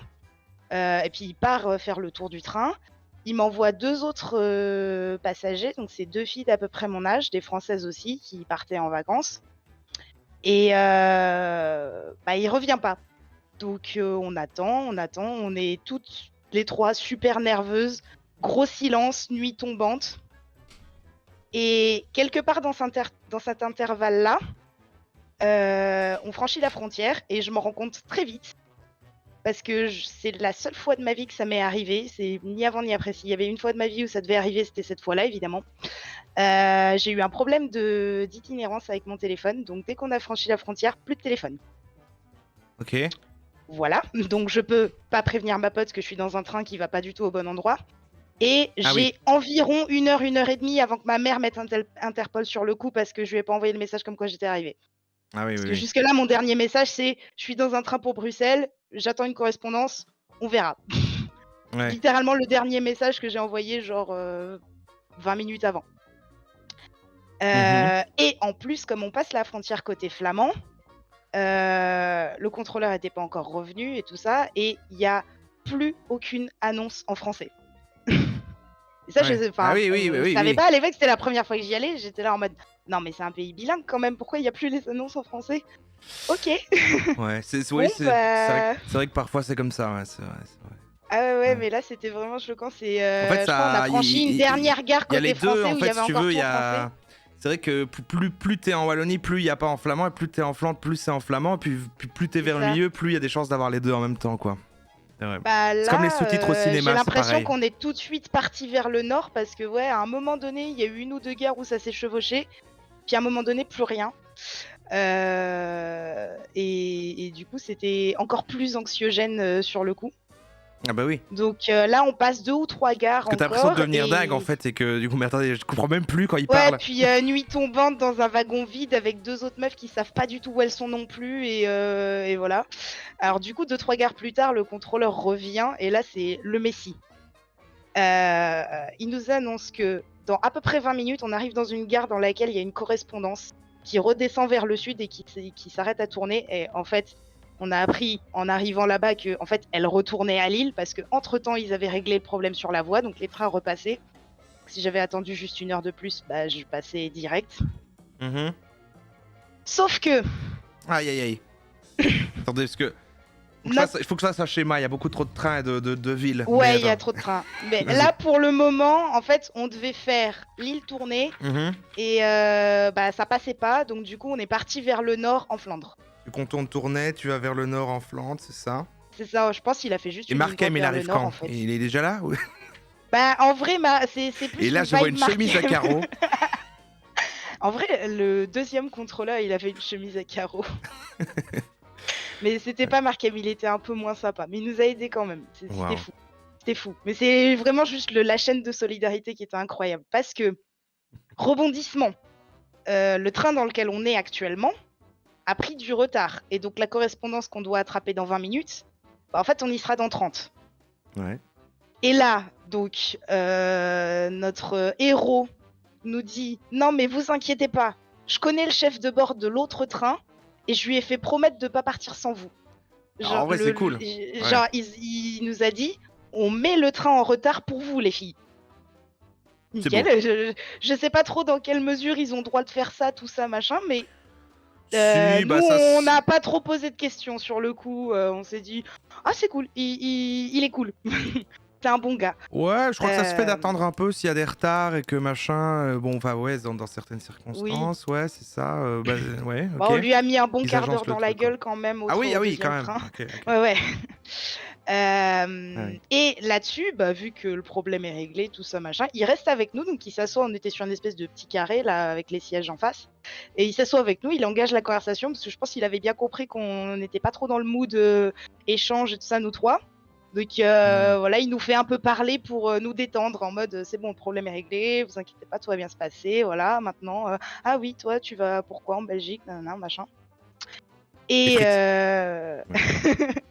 Et puis il part faire le tour du train. Il m'envoie 2 autres passagers, donc c'est 2 filles d'à peu près mon âge, des Françaises aussi, qui partaient en vacances. Et il revient pas. Donc on attend, on est toutes les 3 super nerveuses, gros silence, nuit tombante. Et quelque part dans cet intervalle-là, on franchit la frontière et je m'en rends compte très vite. Parce que c'est la seule fois de ma vie que ça m'est arrivé. C'est ni avant ni après. S'il y avait une fois de ma vie où ça devait arriver, c'était cette fois-là, évidemment. J'ai eu un problème d'itinérance avec mon téléphone. Donc, dès qu'on a franchi la frontière, plus de téléphone. Ok. Voilà. Donc, je peux pas prévenir ma pote que je suis dans un train qui va pas du tout au bon endroit. Et Ah j'ai environ 1 heure et demie avant que ma mère mette Interpol sur le coup parce que je lui ai pas envoyé le message comme quoi j'étais arrivée. Ah oui, Parce oui, que oui. jusque-là, mon dernier message, c'est « Je suis dans un train pour Bruxelles, j'attends une correspondance, on verra. » Ouais. Littéralement le dernier message que j'ai envoyé genre 20 minutes avant. Et en plus, comme on passe la frontière côté flamand, le contrôleur n'était pas encore revenu et tout ça, et il n'y a plus aucune annonce en français. Et ça, Ouais. je savais pas à l'époque, c'était la première fois que j'y allais, j'étais là en mode non mais c'est un pays bilingue quand même, pourquoi il n'y a plus les annonces en français? Ok. Ouais, c'est Bon, bah... c'est vrai que parfois c'est comme ça, ouais, c'est vrai. Ah ouais, Ouais. mais là c'était vraiment choquant. C'est, En fait, je crois on a ça, franchi une dernière gare il y a côté les deux, français en où il y fait, avait si tu encore veux, tout il y en français. a... C'est vrai que plus t'es en Wallonie, plus il n'y a pas en flamand, et plus t'es en Flandre, plus c'est en flamand, et puis plus t'es C'est vers le ça. milieu, plus il y a des chances d'avoir les deux en même temps, quoi. C'est vrai. Bah C'est comme les là, sous-titres au cinéma, j'ai c'est l'impression pareil. qu'on est tout de suite parti vers le nord parce que ouais, à un moment donné, il y a eu 1 ou 2 gares où ça s'est chevauché, puis à un moment donné, plus rien. Et du coup, c'était encore plus anxiogène sur le coup. Ah bah oui. Donc là, on passe 2 ou 3 gares Parce que t'as l'impression de encore. devenir Et... dingue, en fait, et que du coup, mais attendez, je comprends même plus quand il Ouais, parle. puis nuit tombante dans un wagon vide avec 2 autres meufs qui savent pas du tout où elles sont non plus, et voilà. Alors du coup, 2-3 gares plus tard, le contrôleur revient, et là, c'est le messie. Il nous annonce que dans à peu près 20 minutes, on arrive dans une gare dans laquelle il y a une correspondance qui redescend vers le sud et qui s'arrête à tourner. Et en fait, on a appris en arrivant là-bas que en fait, elle retournait à Lille parce que entre-temps, ils avaient réglé le problème sur la voie, donc les trains repassaient. Si j'avais attendu juste 1 heure de plus, bah, je passais direct. Mhm. Sauf que... Aïe, aïe, aïe. Attendez, parce que... Il faut que je fasse un schéma, il y a beaucoup trop de trains et de villes. Ouais, Mais il y a attends. trop de trains. Mais Vas-y. là, pour le moment, en fait, on devait faire Lille tournée Mhm. et ça passait pas. Donc du coup, on est parti vers le nord en Flandre. Tu contournes Tournai, tu vas vers le nord en Flandre, c'est ça? C'est ça, je pense qu'il a fait juste Et une ligne droite Markham, il vers le arrive nord, quand? en fait. Et il est déjà là? ou- Bah, en vrai, c'est plus Et là, une je vois vibe une chemise à Markham. carreaux. En vrai, le deuxième contrôleur, il avait une chemise à carreaux. Mais c'était pas Markham, il était un peu moins sympa. Mais il nous a aidés quand même. C'était Wow. fou. C'était fou. Mais c'est vraiment juste la chaîne de solidarité qui était incroyable. Parce que, rebondissement, le train dans lequel on est actuellement a pris du retard. Et donc la correspondance qu'on doit attraper dans 20 minutes, bah, en fait, on y sera dans 30. Ouais. Et là, donc, notre héros nous dit « Non, mais vous inquiétez pas, je connais le chef de bord de l'autre train et je lui ai fait promettre de pas partir sans vous. » Alors, en vrai, c'est cool. Genre, il nous a dit « On met le train en retard pour vous, les filles. » Nickel. Je sais pas trop dans quelle mesure ils ont le droit de faire ça, tout ça, machin, mais Si, bah, nous, ça, on n'a pas trop posé de questions sur le coup. On s'est dit « Ah, c'est cool, il est cool. » C'est un bon gars. Ouais, je crois que ça se fait Euh, d'attendre un peu s'il y a des retards et que machin. Bon, enfin, ouais, dans certaines circonstances, ouais, c'est ça. Ouais, ok. Bah, on lui a mis un bon Ils quart agencent d'heure le dans la truc, quoi. gueule quand même Ah oui, au quand deuxième même. train. Ok, ok. Ouais, ouais. Ouais. Et là-dessus, bah, vu que le problème est réglé, tout ça, machin, il reste avec nous. Donc il s'assoit, on était sur une espèce de petit carré là avec les sièges en face. Et il s'assoit avec nous, il engage la conversation parce que je pense qu'il avait bien compris qu'on n'était pas trop dans le mood échange et tout ça, nous trois. Donc voilà, il nous fait un peu parler pour nous détendre en mode c'est bon, le problème est réglé, vous inquiétez pas, tout va bien se passer. Voilà, maintenant, ah oui, toi, tu vas pourquoi en Belgique, nanana, machin. Les Et frites.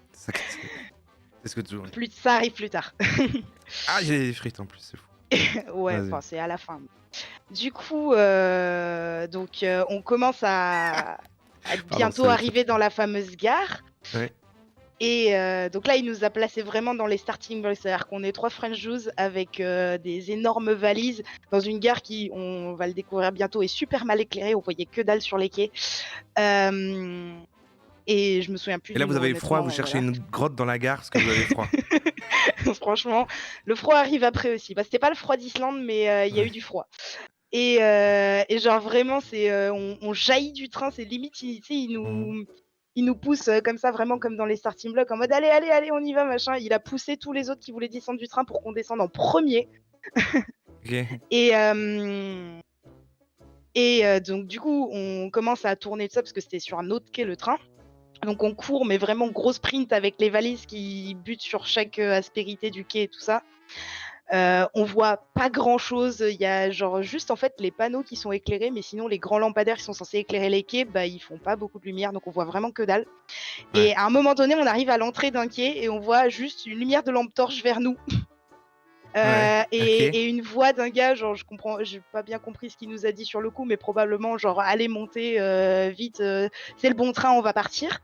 C'est ce que toujours. plus ça arrive plus tard. Ah, j'ai les frites en plus, c'est fou. Ouais, Vas-y. enfin, c'est à la fin. Du coup, donc on commence à bientôt ça- arriver dans la fameuse gare. Ouais. Et donc là, il nous a placés vraiment dans les starting blocks, c'est-à-dire qu'on est 3 French Jews avec des énormes valises dans une gare qui, on va le découvrir bientôt, est super mal éclairée. On voyait que dalle sur les quais. Et je me souviens plus. Et là, du vous nom, avez froid, vous honnêtement, cherchez voilà. une grotte dans la gare parce que vous avez froid. Franchement, le froid arrive après aussi. Bah, c'était pas le froid d'Islande, mais il y a eu du froid. Et genre vraiment, c'est on jaillit du train, c'est limite, tu sais, il nous pousse comme ça, vraiment comme dans les starting blocks, en mode allez, allez, allez, on y va, machin. Il a poussé tous les autres qui voulaient descendre du train pour qu'on descende en premier. Ok. Et donc du coup, on commence à tourner tout ça parce que c'était sur un autre quai le train. Donc on court, mais vraiment gros sprint avec les valises qui butent sur chaque aspérité du quai et tout ça. On voit pas grand chose, il y a genre juste en fait les panneaux qui sont éclairés, mais sinon les grands lampadaires qui sont censés éclairer les quais, bah ils font pas beaucoup de lumière, donc on voit vraiment que dalle. Ouais. Et à un moment donné, on arrive à l'entrée d'un quai et on voit juste une lumière de lampe torche vers nous. Ouais, ok. Et une voix d'un gars, genre j'ai pas bien compris ce qu'il nous a dit sur le coup, mais probablement genre allez monter vite, c'est le bon train, on va partir.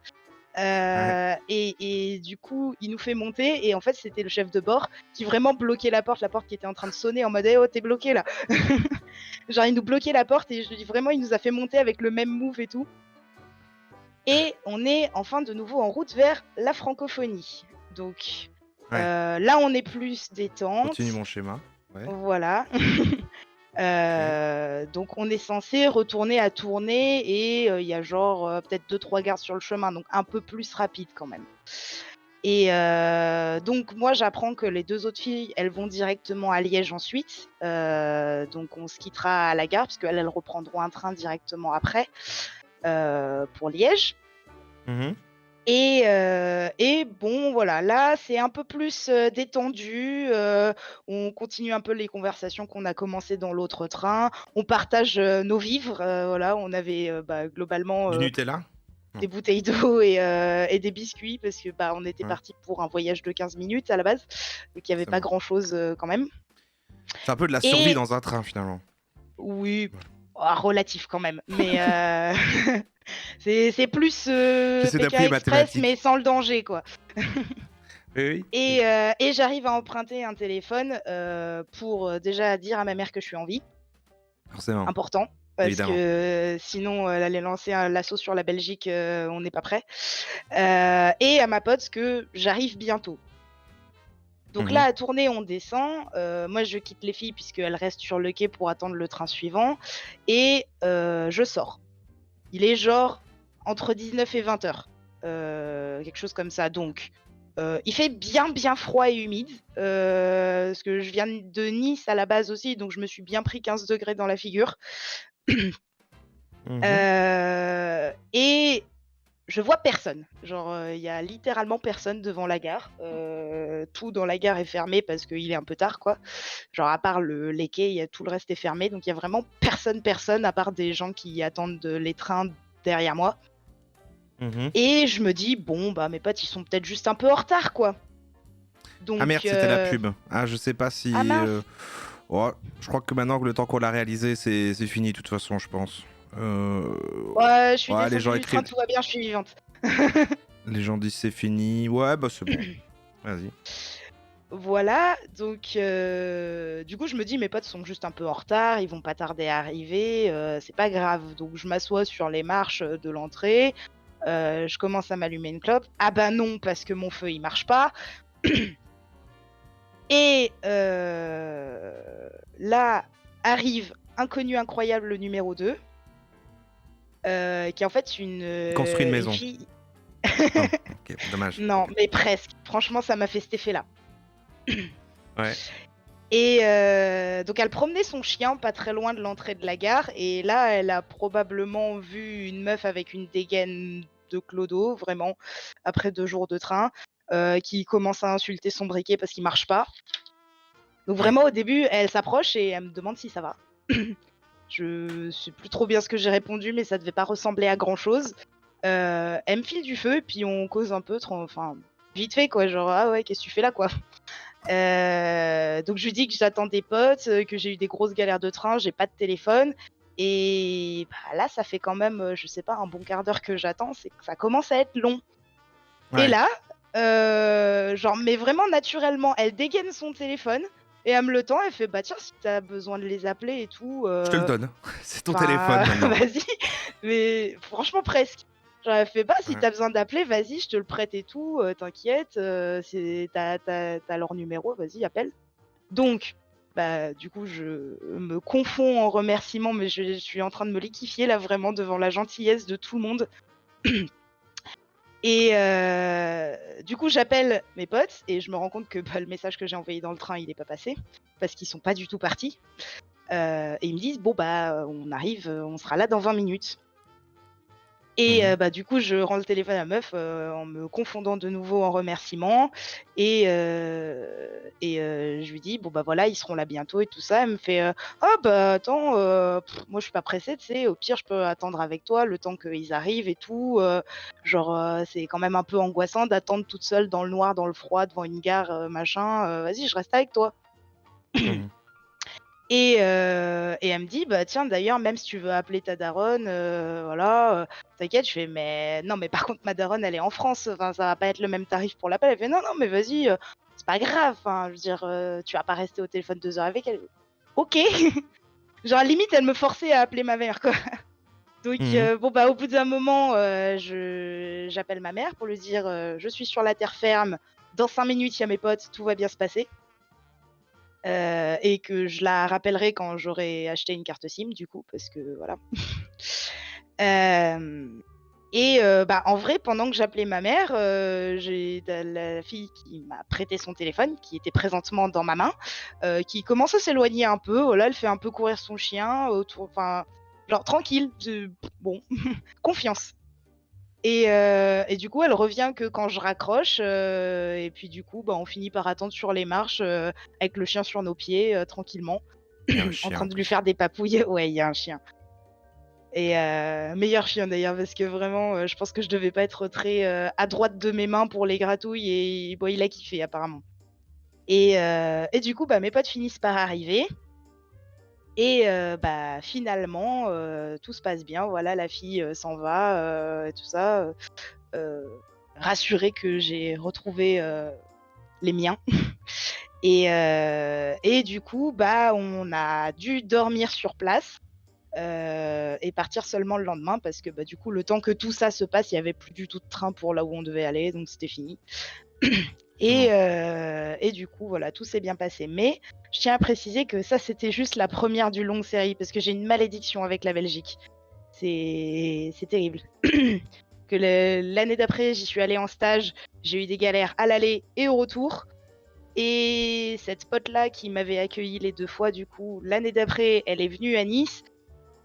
Ouais. Et du coup, il nous fait monter et en fait, c'était le chef de bord qui vraiment bloquait la porte qui était en train de sonner en mode oh, t'es bloqué là. Genre, il nous bloquait la porte et je dis vraiment, il nous a fait monter avec le même move et tout. Et on est enfin de nouveau en route vers la francophonie. Donc là, on est plus détente. Continue mon schéma. Ouais. Voilà. Donc on est censé retourner à Tournai et il y a genre peut-être 2-3 gares sur le chemin, donc un peu plus rapide quand même. Et donc moi j'apprends que les 2 autres filles, elles vont directement à Liège ensuite. Donc on se quittera à la gare parce qu'elles reprendront un train directement après pour Liège. Mhm. Et bon, voilà, là, c'est un peu plus détendu. On continue un peu les conversations qu'on a commencées dans l'autre train. On partage nos vivres. Voilà, on avait globalement Du Nutella? des bouteilles d'eau et des biscuits parce que on était Ouais. parti pour un voyage de 15 minutes à la base. Donc il n'y avait C'est pas bon. grand-chose quand même. C'est un peu de la survie Et dans un train finalement. oui, relatif quand même. Mais c'est plus J'essaie PK d'appeler les Express, mathématiques. mais sans le danger, quoi. Oui. Et j'arrive à emprunter un téléphone pour déjà dire à ma mère que je suis en vie. Forcément. Important. Parce Évidemment. que sinon, elle allait lancer l'assaut sur la Belgique, on n'est pas prêt. Et à ma pote que j'arrive bientôt. Donc là, à Tournai, on descend. Moi, je quitte les filles puisqu'elles restent sur le quai pour attendre le train suivant. Et je sors. Il est genre entre 19 et 20 heures. Quelque chose comme ça. Donc, il fait bien froid et humide. Parce que je viens de Nice à la base aussi. Donc, je me suis bien pris 15 degrés dans la figure. Et je vois personne. Genre, il y a littéralement personne devant la gare. Tout dans la gare est fermé parce qu'il est un peu tard, quoi. Genre, à part les quais, tout le reste est fermé. Donc, il y a vraiment personne à part des gens qui attendent les trains derrière moi. Et je me dis, bon, mes potes, ils sont peut-être juste un peu en retard, quoi. Donc, ah merde, c'était la pub. Ah, je sais pas si. Ah mince. Oh, je crois que maintenant que le temps qu'on l'a réalisé, c'est fini de toute façon, je pense. Ouais, je suis les descendue gens du train, écrivent. tout va bien, je suis vivante. Les gens disent c'est fini. Ouais, bah c'est bon. Vas-y. Voilà, donc du coup je me dis mes potes sont juste un peu en retard, ils vont pas tarder à arriver, c'est pas grave. Donc je m'assois sur les marches de l'entrée, je commence à m'allumer une clope. Ah bah non, parce que mon feu il marche pas. Et là arrive Inconnu Incroyable le numéro 2, qui est en fait une Construit une maison. fille... Non, ok, dommage. Non, mais presque. Franchement, ça m'a fait cet effet-là. Ouais. Et donc elle promenait son chien pas très loin de l'entrée de la gare et là elle a probablement vu une meuf avec une dégaine de clodo, vraiment, après 2 jours de train. qui commence à insulter son briquet parce qu'il marche pas. Donc vraiment au début, elle s'approche et elle me demande si ça va. Je sais plus trop bien ce que j'ai répondu, mais ça devait pas ressembler à grand chose. Elle me file du feu, puis on cause un peu, enfin vite fait quoi, genre ah ouais, qu'est-ce que tu fais là quoi. Donc je lui dis que j'attends des potes, que j'ai eu des grosses galères de train, j'ai pas de téléphone. Et bah, là, ça fait quand même, je sais pas, un bon quart d'heure que j'attends, c'est que ça commence à être long. Et Ouais. là, genre, mais vraiment naturellement, elle dégaine son téléphone et elle me le tend, elle fait bah tiens, si t'as besoin de les appeler et tout, Je te le donne. C'est ton enfin, téléphone maintenant. vas-y. Mais franchement, presque. Genre, elle fait bah si Ouais. t'as besoin d'appeler, vas-y, je te le prête et tout, t'inquiète, t'as leur numéro, vas-y, appelle. Donc, bah, du coup, je me confonds en remerciements, mais je suis en train de me liquéfier là vraiment devant la gentillesse de tout le monde. Et du coup, j'appelle mes potes et je me rends compte que bah, le message que j'ai envoyé dans le train, il n'est pas passé parce qu'ils sont pas du tout partis. Et ils me disent bon bah on arrive, on sera là dans 20 minutes. Et Mhm. bah, du coup, je rends le téléphone à la meuf, en me confondant de nouveau en remerciements et je lui dis: «Bon, bah, voilà, ils seront là bientôt» et tout ça. Elle me fait: «Ah bah, attends, moi je suis pas pressée, tu sais, au pire je peux attendre avec toi le temps qu'ils arrivent et tout, genre, c'est quand même un peu angoissant d'attendre toute seule dans le noir, dans le froid, devant une gare, machin, vas-y, je reste avec toi». Mhm. Et elle me dit: «Bah, tiens, d'ailleurs, même si tu veux appeler ta daronne, voilà, t'inquiète». Je fais: «Mais non, mais par contre, ma daronne, elle est en France, enfin, ça va pas être le même tarif pour l'appel». Elle fait: «Non, non, mais vas-y, c'est pas grave, enfin, je veux dire, tu vas pas rester au téléphone 2 heures avec elle». OK. Genre, à la limite, elle me forçait à appeler ma mère, quoi. Donc Mhm. bon, bah, au bout d'un moment, j'appelle ma mère pour lui dire, «Je suis sur la terre ferme, dans 5 minutes, il y a mes potes, tout va bien se passer». Et que je la rappellerai quand j'aurai acheté une carte SIM du coup, parce que voilà. Hem Bah, en vrai, pendant que j'appelais ma mère, j'ai la fille qui m'a prêté son téléphone, qui était présentement dans ma main, qui commence à s'éloigner un peu. Voilà, elle fait un peu courir son chien autour, enfin, genre tranquille, bon, confiance. Et du coup, elle revient que quand je raccroche, et puis du coup, bah, on finit par attendre sur les marches, avec le chien sur nos pieds, tranquillement, Il y a un en chien train en de lui plus. faire des papouilles. Ouais, il y a un chien. Et meilleur chien d'ailleurs, parce que vraiment, je pense que je devais pas être très, à droite de mes mains pour les gratouilles et bon, il a kiffé apparemment. Et du coup, bah, mes potes finissent par arriver et bah, finalement, tout se passe bien. Voilà, la fille, s'en va, et tout ça, rassurée que j'ai retrouvé, les miens. Et du coup, bah, on a dû dormir sur place, et partir seulement le lendemain parce que, bah, du coup, le temps que tout ça se passe, il y avait plus du tout de train pour là où on devait aller, donc c'était fini. Bon. Et du coup, voilà, tout s'est bien passé. Mais je tiens à préciser que ça, c'était juste la première du longue série parce que j'ai une malédiction avec la Belgique. C'est terrible. Que l'année d'après, j'y suis allée en stage, j'ai eu des galères à l'aller et au retour. Et cette pote-là qui m'avait accueilli les 2 fois, du coup, l'année d'après, elle est venue à Nice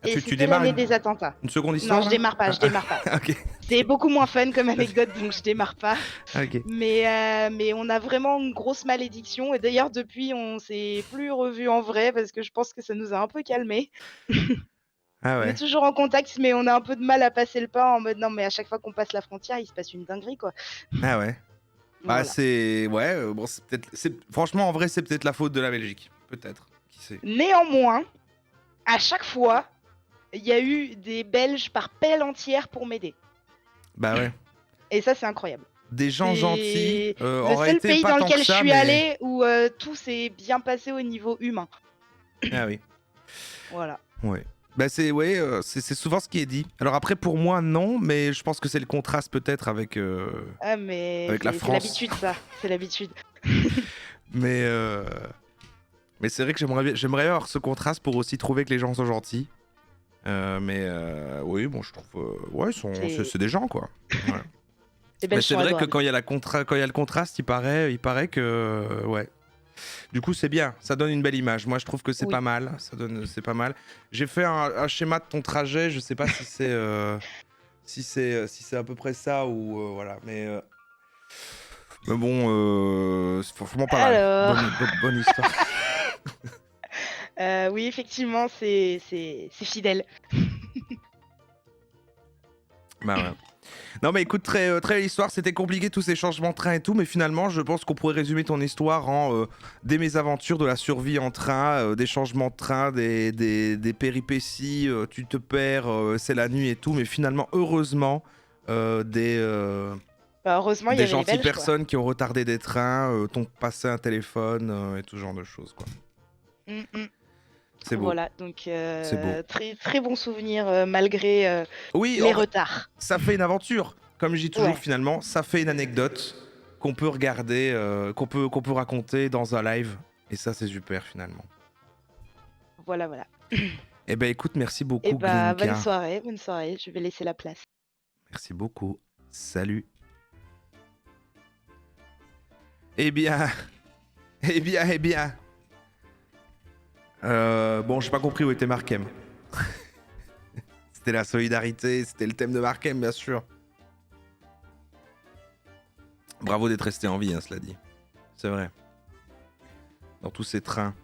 Ah, et tu c'était démarres l'année des attentats. une seconde Non, histoire je là? démarre pas, je démarre pas. Ok. C'est beaucoup moins fun comme anecdote, donc je démarre pas. Ok. Mais on a vraiment une grosse malédiction et d'ailleurs depuis, on s'est plus revus en vrai parce que je pense que ça nous a un peu calmés. Ah On est ouais. toujours en contact, mais on a un peu de mal à passer le pas en mode: «Non, mais à chaque fois qu'on passe la frontière, il se passe une dinguerie, quoi». Ah ouais. Bah Voilà. c'est ouais. Bon c'est peut-être. Franchement en vrai c'est peut-être la faute de la Belgique. Peut-être. Qui sait. Néanmoins, à chaque fois, il y a eu des Belges par pelle entière pour m'aider Bah ouais. et ça, c'est incroyable. Des gens gentils. C'est le Aurait seul été pays pas dans tant que lequel je ça suis mais. allée où, tout s'est bien passé au niveau humain. Ah oui. Voilà. Ouais. Bah c'est ouais, c'est souvent ce qui est dit. Alors après pour moi non, mais je pense que c'est le contraste peut-être Ah mais avec la c'est France. l'habitude ça, c'est l'habitude. Mais c'est vrai que j'aimerais avoir ce contraste pour aussi trouver que les gens sont gentils. Oui bon je trouve ouais C'est c'est des gens quoi. Ouais. les Mais Belges c'est sont vrai que adorables. quand il y a quand il y a le contraste, il paraît que ouais. Du coup, c'est bien, ça donne une belle image. Moi, je trouve que c'est pas Oui. mal. C'est pas mal. J'ai fait un schéma de ton trajet. Je sais pas si c'est si c'est à peu près ça ou voilà. Mais Mais bon, c'est franchement pas mal. Alors, Bonne histoire. oui, effectivement, c'est fidèle. Bah ouais. Non mais écoute, très belle histoire, c'était compliqué tous ces changements de train et tout, mais finalement je pense qu'on pourrait résumer ton histoire en des mésaventures, de la survie en train, des changements de train, des péripéties, tu te perds, c'est la nuit et tout, mais finalement heureusement Bah, heureusement, il y des avait les gentilles Belges, quoi. personnes qui ont retardé des trains, t'ont passé un téléphone et tout ce genre de choses quoi. Mm, mm. C'est beau, Voilà, donc c'est beau. très très bon souvenir malgré Oui, les retards. ça fait une aventure. Comme je dis toujours, Ouais. finalement, ça fait une anecdote qu'on peut regarder, qu'on peut raconter dans un live. Et ça, c'est super, finalement. Voilà, voilà. Eh ben, écoute, merci Et beaucoup, bah, Glinka. bonne soirée, je vais laisser la place. Merci beaucoup. Salut. Eh bien... Eh bien... Bon, j'ai pas compris où était Markem. C'était la solidarité, c'était le thème de Markem, bien sûr. Bravo d'être resté en vie, hein, cela dit. C'est vrai. Dans tous ces trains.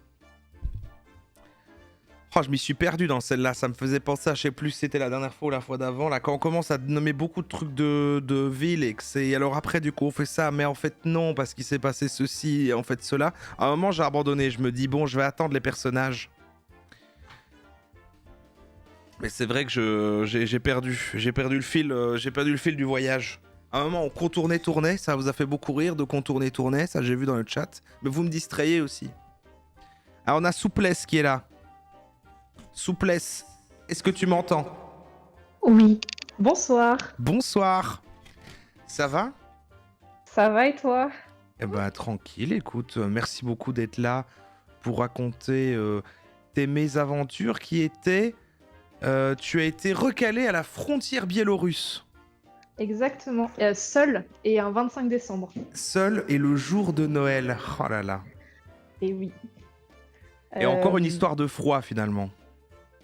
Oh, je m'y suis perdu dans celle-là. Ça me faisait penser à, je sais plus si c'était la dernière fois ou la fois d'avant, là, quand on commence à nommer beaucoup de trucs de villes et que c'est... Alors après, du coup, on fait ça, mais en fait, non, parce qu'il s'est passé ceci et en fait cela. À un moment, j'ai abandonné. Je me dis, bon, je vais attendre les personnages. Mais c'est vrai que j'ai perdu le fil, j'ai perdu le fil du voyage. À un moment, on contournait, tournait, ça vous a fait beaucoup rire de contourner, tourner, ça j'ai vu dans le chat. Mais vous me distrayez aussi. Ah, on a Souplesse qui est là. Souplesse, est-ce que tu m'entends? Oui. Bonsoir. Bonsoir. Ça va? Ça va et toi? Eh ben tranquille, écoute, merci beaucoup d'être là pour raconter tes mésaventures qui étaient... tu as été recalé à la frontière biélorusse. Exactement. Seul et un 25 décembre. Seul et le jour de Noël. Oh là là. Et oui. Et encore une Euh, histoire de froid finalement.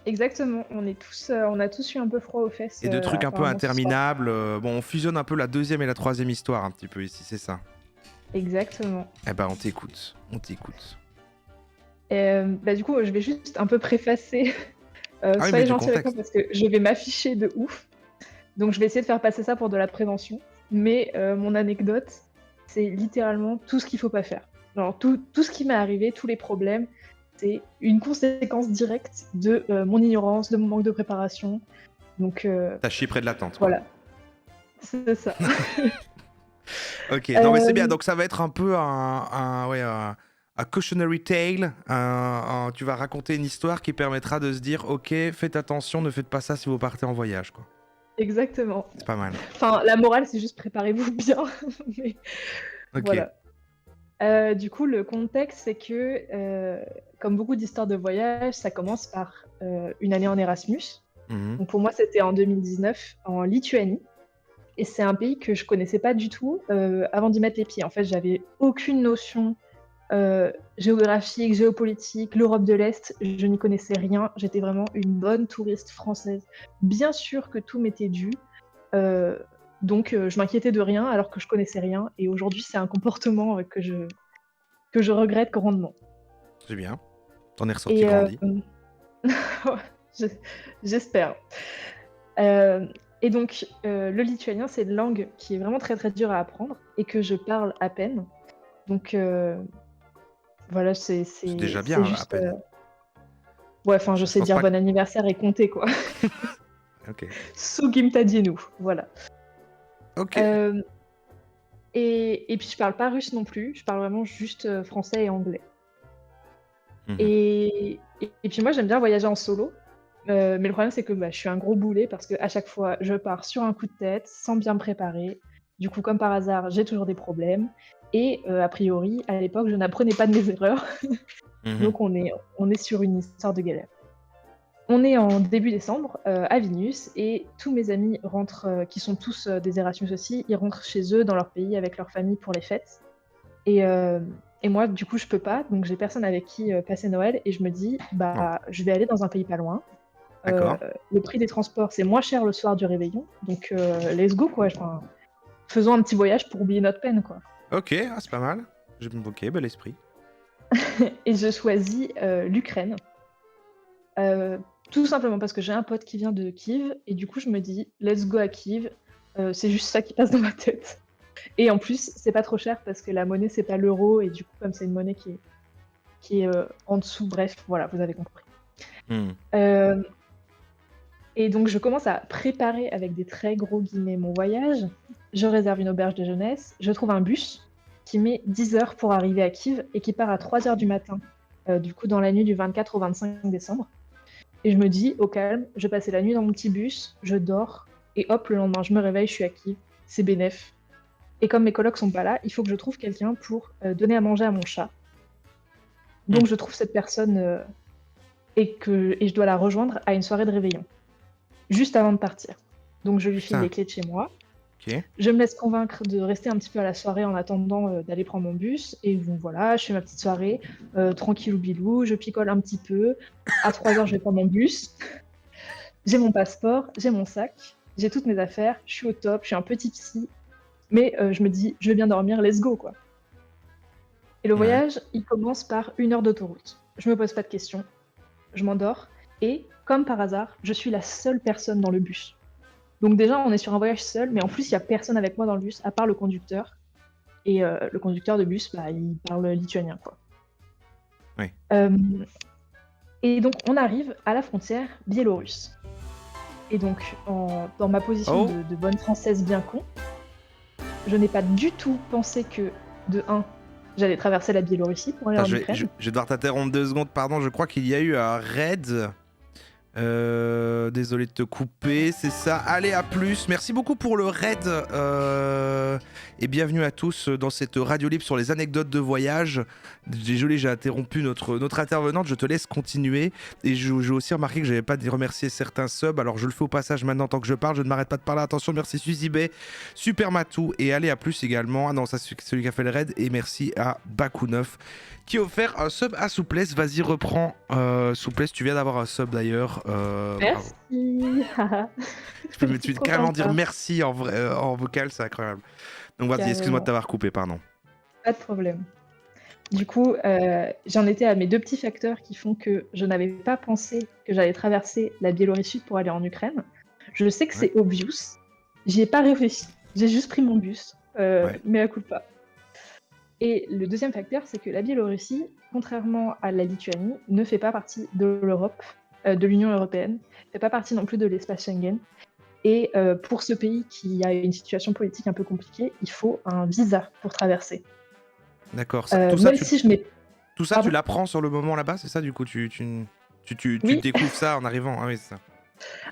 Exactement. On a tous eu un peu froid aux fesses. Et de trucs un peu apparemment, ce soir. interminables. Bon, on fusionne un peu la deuxième et la troisième histoire un petit peu ici, c'est ça. Exactement. Eh ben on t'écoute, on t'écoute. Bah, du coup, je vais juste un peu préfacer. Ah oui, mais Soyez du gentils avec moi contexte. parce que je vais m'afficher de ouf. Donc je vais essayer de faire passer ça pour de la prévention. Mais mon anecdote, c'est littéralement tout ce qu'il faut pas faire. Alors tout ce qui m'est arrivé, tous les problèmes, c'est une conséquence directe de mon ignorance, de mon manque de préparation. Donc T'as chié près de la tente. Quoi. voilà, c'est ça. Ok, non mais c'est bien. Euh, Donc ça va être un peu un cautionary tale. Tu vas raconter une histoire qui permettra de se dire, ok, faites attention, ne faites pas ça si vous partez en voyage. Quoi. Exactement. C'est pas mal. Enfin, la morale, c'est juste préparez-vous bien. Mais Ok. voilà. Du coup, le contexte, c'est que, comme beaucoup d'histoires de voyage, ça commence par une année en Erasmus. Mhm. Donc pour moi, c'était en 2019, en Lituanie. Et c'est un pays que je connaissais pas du tout avant d'y mettre les pieds. En fait, j'avais aucune notion géographique, géopolitique, l'Europe de l'Est, je n'y connaissais rien. J'étais vraiment une bonne touriste française. Bien sûr que tout m'était dû. Donc je m'inquiétais de rien alors que je connaissais rien. Et aujourd'hui, c'est un comportement que je regrette grandement. C'est bien. T'en es ressorti Et grandi. j'espère. Et donc, le lituanien, c'est une langue qui est vraiment très très dure à apprendre et que je parle à peine. Donc, voilà, c'est déjà bien, juste, à peine. ouais, enfin, je Je sais pense dire pas bon anniversaire et compter, quoi. Ok. Sugimtadienu, voilà. Ok. Et puis, je parle pas russe non plus, je parle vraiment juste français et anglais. Mhm. Et puis moi, j'aime bien voyager en solo. Mais le problème, c'est que je suis un gros boulet parce qu'à chaque fois, je pars sur un coup de tête, sans bien me préparer. Du coup, comme par hasard, j'ai toujours des problèmes. Et a priori, à l'époque, je n'apprenais pas de mes erreurs. Mhm. Donc, on est sur une histoire de galère. On est en début décembre à Vilnius et tous mes amis rentrent, qui sont tous des Erasmus aussi, ils rentrent chez eux, dans leur pays, avec leur famille pour les fêtes. Et moi, du coup, je peux pas, donc j'ai personne avec qui passer Noël et je me dis, je vais aller dans un pays pas loin. D'accord. Le prix des transports, c'est moins cher le soir du réveillon, donc let's go, quoi. Enfin, faisons un petit voyage pour oublier notre peine, quoi. Ok, ah, c'est pas mal. Ok, bel esprit. Et je choisis l'Ukraine. Tout simplement parce que j'ai un pote qui vient de Kiev, et du coup je me dis, let's go à Kiev, c'est juste ça qui passe dans ma tête. Et en plus, c'est pas trop cher parce que la monnaie, c'est pas l'euro, et du coup, comme c'est une monnaie qui est en dessous, bref, voilà, vous avez compris. Hmm. Et donc, je commence à préparer avec des très gros guillemets mon voyage. Je réserve une auberge de jeunesse. Je trouve un bus qui met 10 heures pour arriver à Kiev et qui part à 3 heures du matin, du coup, dans la nuit du 24 au 25 décembre. Et je me dis, au calme, je vais passer la nuit dans mon petit bus, je dors, et hop, le lendemain, je me réveille, je suis à Kiev, c'est bénef. Et comme mes colocs sont pas là, il faut que je trouve quelqu'un pour donner à manger à mon chat. Donc, je trouve cette personne et je dois la rejoindre à une soirée de réveillon, juste avant de partir. Donc je lui file Putain. les clés de chez moi. Ok. Je me laisse convaincre de rester un petit peu à la soirée en attendant d'aller prendre mon bus. Et bon, voilà, je fais ma petite soirée, tranquillou bilou, je picole un petit peu. À 3 heures, je vais prendre mon bus. J'ai mon passeport, j'ai mon sac, j'ai toutes mes affaires, je suis au top, je suis un peu tipsy. Mais je me dis, je vais bien dormir, let's go, quoi. Et le Ouais. voyage, il commence par 1 heure d'autoroute. Je me pose pas de questions, je m'endors. Et comme par hasard, je suis la seule personne dans le bus. Donc déjà, on est sur un voyage seul, mais en plus, il n'y a personne avec moi dans le bus, à part le conducteur. Et le conducteur de bus, bah, il parle lituanien, quoi. Oui. Et donc, on arrive à la frontière biélorusse. Et donc, dans ma position Oh. de bonne française bien con, je n'ai pas du tout pensé que, de 1, j'allais traverser la Biélorussie pour aller Attends, en je vais Ukraine. devoir t'interrompre 2 secondes, pardon. Je crois qu'il y a eu un raid. Désolé de te couper, c'est ça. Allez, à plus. Merci beaucoup pour le raid. Et bienvenue à tous dans cette radio libre sur les anecdotes de voyage. Désolé, j'ai interrompu notre intervenante. Je te laisse continuer. Et j'ai aussi remarqué que j'avais pas remercié certains subs. Alors je le fais au passage maintenant tant que je parle. Je ne m'arrête pas de parler. Attention, merci Suzibé, Super Matou et allez à plus également. Ah non, ça c'est celui qui a fait le raid. Et merci à Bakou9 qui a offert un sub à Souplesse. Vas-y, reprends. Souplesse, tu viens d'avoir un sub d'ailleurs. Bravo. Merci. Tu peux Je suis trop carrément dire contente. merci en, en vocal, c'est incroyable. Donc vas-y, excuse-moi de Carrément. t'avoir coupé, pardon. Pas de problème. Du coup, j'en étais à mes 2 petits facteurs qui font que je n'avais pas pensé que j'allais traverser la Biélorussie pour aller en Ukraine. Je sais que c'est obvious. J'y ai pas réfléchi. J'ai juste pris mon bus. Mea culpa. Et le deuxième facteur, c'est que la Biélorussie, contrairement à la Lituanie, ne fait pas partie de l'Europe, de l'Union européenne, ne fait pas partie non plus de l'espace Schengen. Et pour ce pays qui a une situation politique un peu compliquée, il faut un visa pour traverser. D'accord. Tout ça, Même si je mets... tout ça tu l'apprends sur le moment là-bas, c'est ça du coup tu Oui. découvres ça en arrivant. Ah oui, c'est ça.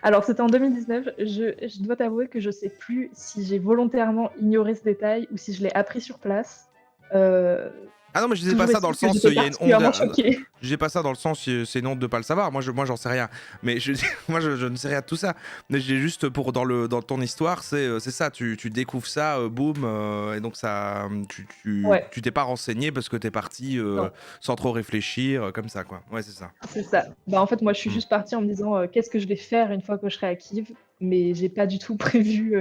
Alors, c'était en 2019. Je dois t'avouer que je sais plus si j'ai volontairement ignoré ce détail ou si je l'ai appris sur place. Ah non, mais je disais Toujours pas ça dans le est-il que sens j'étais il y a une particulièrement honte. choquée. Je disais pas ça dans le sens c'est une honte de pas le savoir. Moi j'en sais rien. Mais moi je ne sais rien de tout ça. Mais j'ai juste pour dans ton histoire, c'est ça. Tu découvres ça, boum, et donc ça, tu t'es pas renseigné parce que t'es parti sans trop réfléchir, comme ça quoi. Ouais, c'est ça. C'est ça. Bah en fait, moi, je suis juste partie en me disant qu'est-ce que je vais faire une fois que je serai à Kiev, mais j'ai pas du tout prévu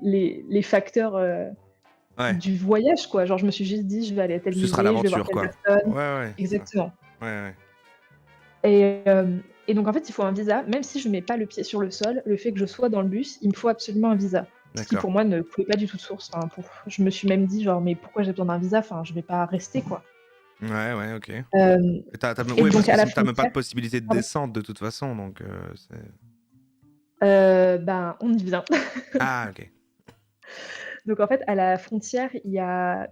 les facteurs du voyage, quoi. Genre, je me suis juste dit, je vais aller à tel musée, sera je vais voir l'aventure, telle quoi. personne. Ouais. Exactement. Ouais. Et donc, en fait, il faut un visa. Même si je mets pas le pied sur le sol, le fait que je sois dans le bus, il me faut absolument un visa. Ce qui, pour moi, ne coulait pas du tout de source. Enfin, je me suis même dit, genre, mais pourquoi j'ai besoin d'un visa? Enfin, je vais pas rester, quoi. Ouais, ok. Et parce donc, que à la t'as même pas de frontière... possibilité de descente de toute façon, donc c'est... Ben, on y vient. Ah, ok. Donc, en fait, à la frontière, il y a...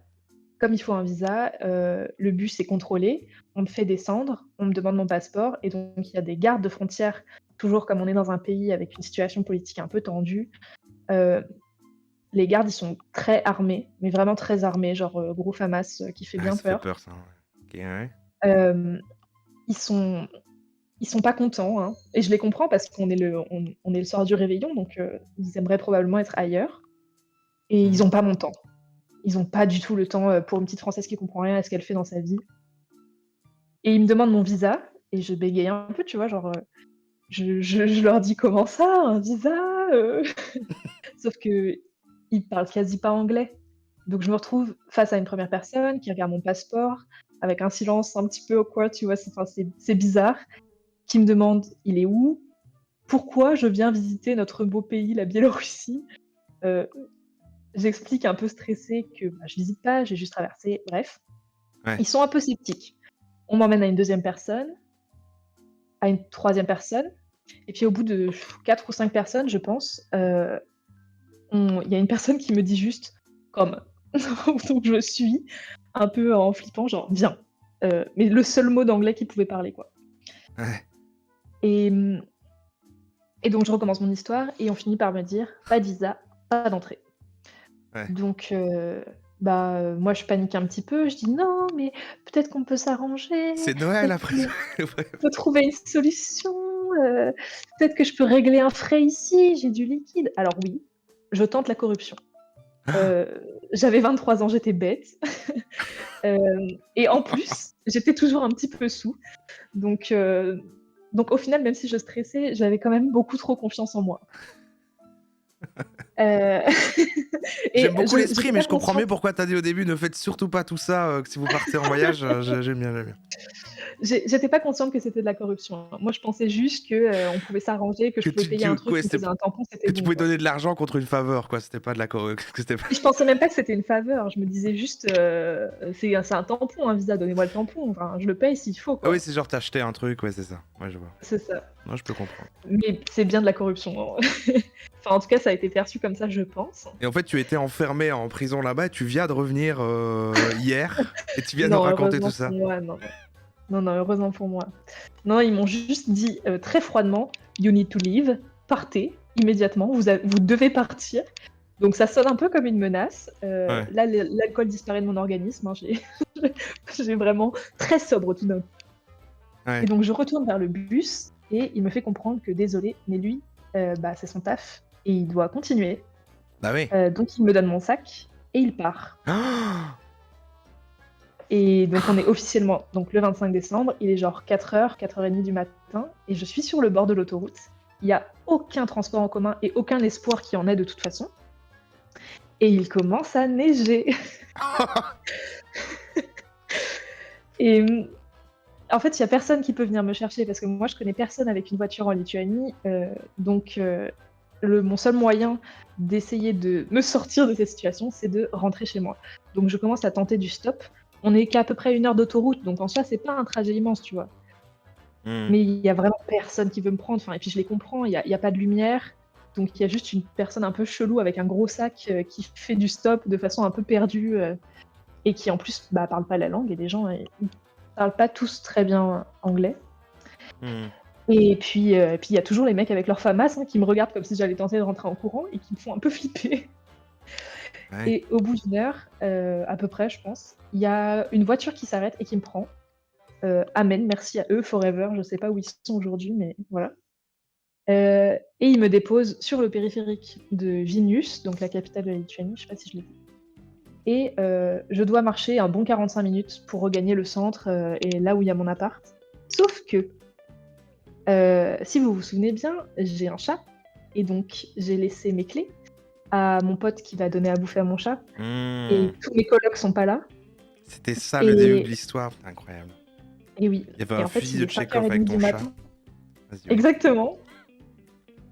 Comme il faut un visa, le bus est contrôlé, on me fait descendre, on me demande mon passeport, et donc il y a des gardes de frontières, toujours comme on est dans un pays avec une situation politique un peu tendue. Les gardes, ils sont très armés, mais vraiment très armés, genre gros FAMAS qui fait bien peur. Ça fait peur, ça. Ok, ouais. Ils sont pas contents, hein. Et je les comprends parce qu'on est le soir du réveillon, donc ils aimeraient probablement être ailleurs. Et ils ont pas mon temps. Ils ont pas du tout le temps pour une petite Française qui comprend rien à ce qu'elle fait dans sa vie. Et ils me demandent mon visa, et je bégaye un peu, tu vois, genre... Je leur dis comment ça, un visa Sauf que ils parlent quasi pas anglais. Donc je me retrouve face à une première personne qui regarde mon passeport avec un silence un petit peu awkward, tu vois, c'est bizarre, qui me demande: «Il est où? Pourquoi je viens visiter notre beau pays, la Biélorussie?» Heu, J'explique un peu stressée que, bah, je visite pas, j'ai juste traversé, bref. Ouais. Ils sont un peu sceptiques. On m'emmène à une deuxième personne, à une troisième personne, et puis au bout de 4 ou 5 personnes, je pense, il y a une personne qui me dit juste: «Come». Donc je suis un peu en flippant, genre: «Viens». Mais le seul mot d'anglais qu'il pouvait parler, quoi. Ouais. Et et donc je recommence mon histoire et on finit par me dire: «Pas de visa, pas d'entrée». Ouais. Donc moi je panique un petit peu, je dis: «Non, mais peut-être qu'on peut s'arranger, C'est Noël peut-être après qu'on ça. Ouais. peut trouver une solution, heu, peut-être que je peux régler un frais ici, j'ai du liquide». Alors oui, je tente la corruption. Heu, J'avais 23 ans, j'étais bête. Et en plus, j'étais toujours un petit peu saoul. Donc heu, donc au final, même si je stressais, j'avais quand même beaucoup trop confiance en moi. Heu et J'aime beaucoup l'esprit, j'étais mais pas je comprends mieux consciente. pourquoi t'as dit au début ne faites surtout pas tout ça que si vous partez en voyage. J'aime bien, j'aime bien. J'étais pas consciente que c'était de la corruption, hein. Moi, je pensais juste que, on pouvait s'arranger, que Que je pouvais payer un truc, ouais, on me faisait un tampon, c'était que tu bon, pouvais quoi. donner de l'argent contre une faveur, quoi. C'était pas de la que c'était pas. Et je pensais même pas que c'était une faveur. Je me disais juste, c'est un tampon, un visa, donnez-moi le tampon. Enfin, je le paye s'il faut, Ah oui, quoi. c'est genre t'as acheté un truc, ouais, c'est ça. Ouais, je vois. C'est ça. Non, je peux comprendre. Mais c'est bien de la corruption, hein. Enfin, en tout cas, ça a été perçu comme ça, je pense. Et en fait, tu étais enfermé en prison là-bas et tu viens de revenir hier et tu viens nous Non, raconter tout heureusement pour ça. moi, non, non. Non, non, heureusement pour moi. Non, ils m'ont juste dit, très froidement: «You need to leave, partez immédiatement, vous devez partir». Donc ça sonne un peu comme une menace. Ouais. Là, l'alcool disparaît de mon organisme, hein, j'ai j'ai vraiment très sobre tout d'un coup. Et Ouais. donc je retourne vers le bus et il me fait comprendre que désolé, mais lui, c'est son taf et il doit continuer. Bah oui. Donc il me donne mon sac et il part. Ah Et donc on est officiellement donc le 25 décembre, il est genre 4h, 4h30 du matin et je suis sur le bord de l'autoroute. Il y a aucun transport en commun et aucun espoir qu'il y en ait de toute façon et il commence à neiger. Et en fait, il y a personne qui peut venir me chercher parce que moi je connais personne avec une voiture en Lituanie, mon seul moyen d'essayer de me sortir de cette situation, c'est de rentrer chez moi. Donc je commence à tenter du stop. On est qu'à peu près 1 heure d'autoroute, donc en soi, c'est pas un trajet immense, tu vois? Hmm. Mais il y a vraiment personne qui veut me prendre, enfin et puis je les comprends, il y a pas de lumière, donc il y a juste une personne un peu chelou avec un gros sac, qui fait du stop de façon un peu perdue, et qui en plus, parle pas la langue et les gens, ils parlent pas tous très bien anglais. Hmm. Et puis il y a toujours les mecs avec leurs famas, hein, qui me regardent comme si j'allais tenter de rentrer en courant et qui me font un peu flipper. Ouais. Et au bout d'1 heure, à peu près, je pense, il y a une voiture qui s'arrête et qui me prend. Amen, merci à eux, forever. Je sais pas où ils sont aujourd'hui, mais voilà. Et ils me déposent sur le périphérique de Vilnius, donc la capitale de la Lituanie, je sais pas si je l'ai dit. Et je dois marcher un bon 45 minutes pour regagner le centre, et là où il y a mon appart. Sauf que, si vous vous souvenez bien, j'ai un chat et donc j'ai laissé mes clés à mon pote qui va donner à bouffer à mon chat et Hmm. tous mes colocs sont pas là. C'était ça le début de Et l'histoire. Putain, incroyable. et oui, Il y avait et un en fait, fusil il de est Tchekhov avec 5h30 du ton chat. matin. Vas-y, ouais. Exactement.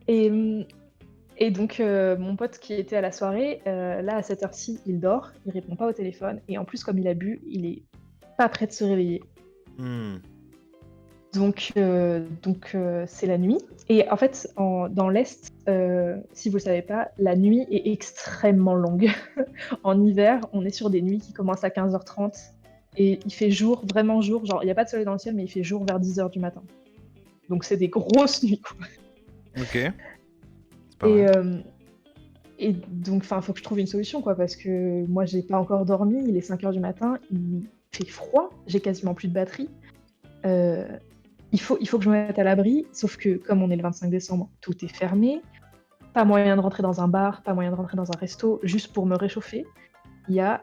Et donc mon pote qui était à la soirée, là, à cette heure-ci, il dort, il répond pas au téléphone et en plus, comme il a bu, il est pas prêt de se réveiller. Hmm. Donc c'est la nuit et en fait, dans l'Est, si vous le savez pas, la nuit est extrêmement longue. En hiver, on est sur des nuits qui commencent à 15h30 et il fait jour, vraiment jour, genre il y a pas de soleil dans le ciel, mais il fait jour vers 10h du matin. Donc c'est des grosses nuits, quoi. Ok. C'est pas Et, mal. et donc, enfin, faut que je trouve une solution, quoi, parce que moi, j'ai pas encore dormi, il est 5h du matin, il fait froid, j'ai quasiment plus de batterie. Euh, il faut que je me mette à l'abri, sauf que comme on est le 25 décembre, tout est fermé, pas moyen de rentrer dans un bar, pas moyen de rentrer dans un resto, juste pour me réchauffer. Il y a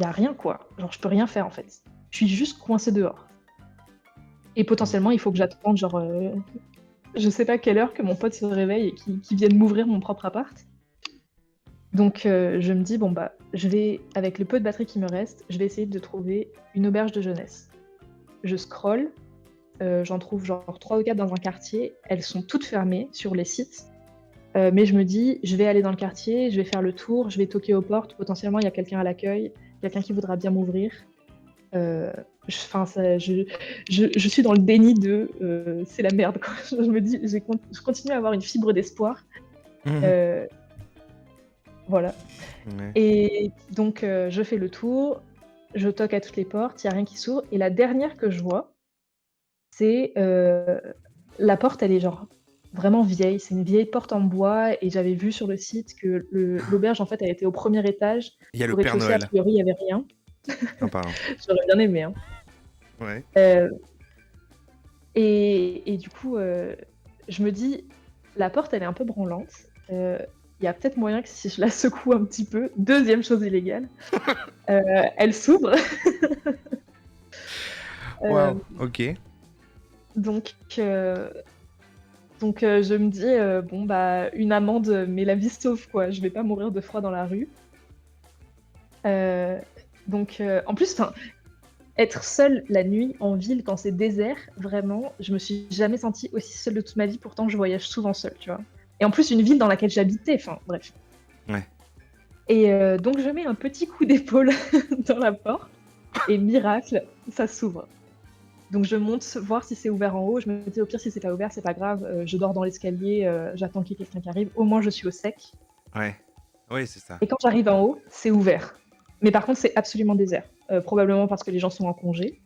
rien, quoi. Genre, je peux rien faire, en fait. Je suis juste coincée dehors. Et potentiellement, il faut que j'attende, genre, je sais pas quelle heure que mon pote se réveille et qu'il vienne m'ouvrir mon propre appart. Donc je me dis, bon bah, je vais, avec le peu de batterie qui me reste, je vais essayer de trouver une auberge de jeunesse. Je scrolle, j'en trouve genre 3 ou 4 dans un quartier, elles sont toutes fermées sur les sites. Mais je me dis, je vais aller dans le quartier, je vais faire le tour, je vais toquer aux portes, potentiellement il y a quelqu'un à l'accueil, quelqu'un qui voudra bien m'ouvrir. Je suis dans le déni de c'est la merde, quoi. Je me dis, je continue à avoir une fibre d'espoir. Euh, voilà. Ouais. Et donc, je fais le tour, je toque à toutes les portes, il n'y a rien qui s'ouvre. Et la dernière que je vois, c'est la porte, elle est genre vraiment vieille. C'est une vieille porte en bois. Et j'avais vu sur le site que l'auberge, en fait, elle était au premier étage. Il y a le Au Père rez-de-chaussée, a Noël. priori, il n'y avait rien. Non, pardon. J'aurais bien aimé, hein. Ouais. Et du coup, je me dis, la porte, elle est un peu branlante. Il y a peut-être moyen que si je la secoue un petit peu, deuxième chose illégale, elle s'ouvre. Waouh, ok. Donc, je me dis, bon, bah, une amende, mais la vie sauve, quoi. Je vais pas mourir de froid dans la rue. En plus, être seule la nuit en ville quand c'est désert, vraiment, je me suis jamais sentie aussi seule de toute ma vie. Pourtant, je voyage souvent seule, tu vois. Et en plus, une ville dans laquelle j'habitais, enfin, bref. Ouais. Et donc, je mets un petit coup d'épaule dans la porte, et miracle, ça s'ouvre. Donc, je monte voir si c'est ouvert en haut. Je me dis, au pire, si c'est pas ouvert, c'est pas grave. Je dors dans l'escalier, j'attends qu'il y ait quelqu'un qui arrive. Au moins, je suis au sec. Ouais. Oui, c'est ça. Et quand j'arrive en haut, c'est ouvert. Mais par contre, c'est absolument désert. Probablement parce que les gens sont en congé.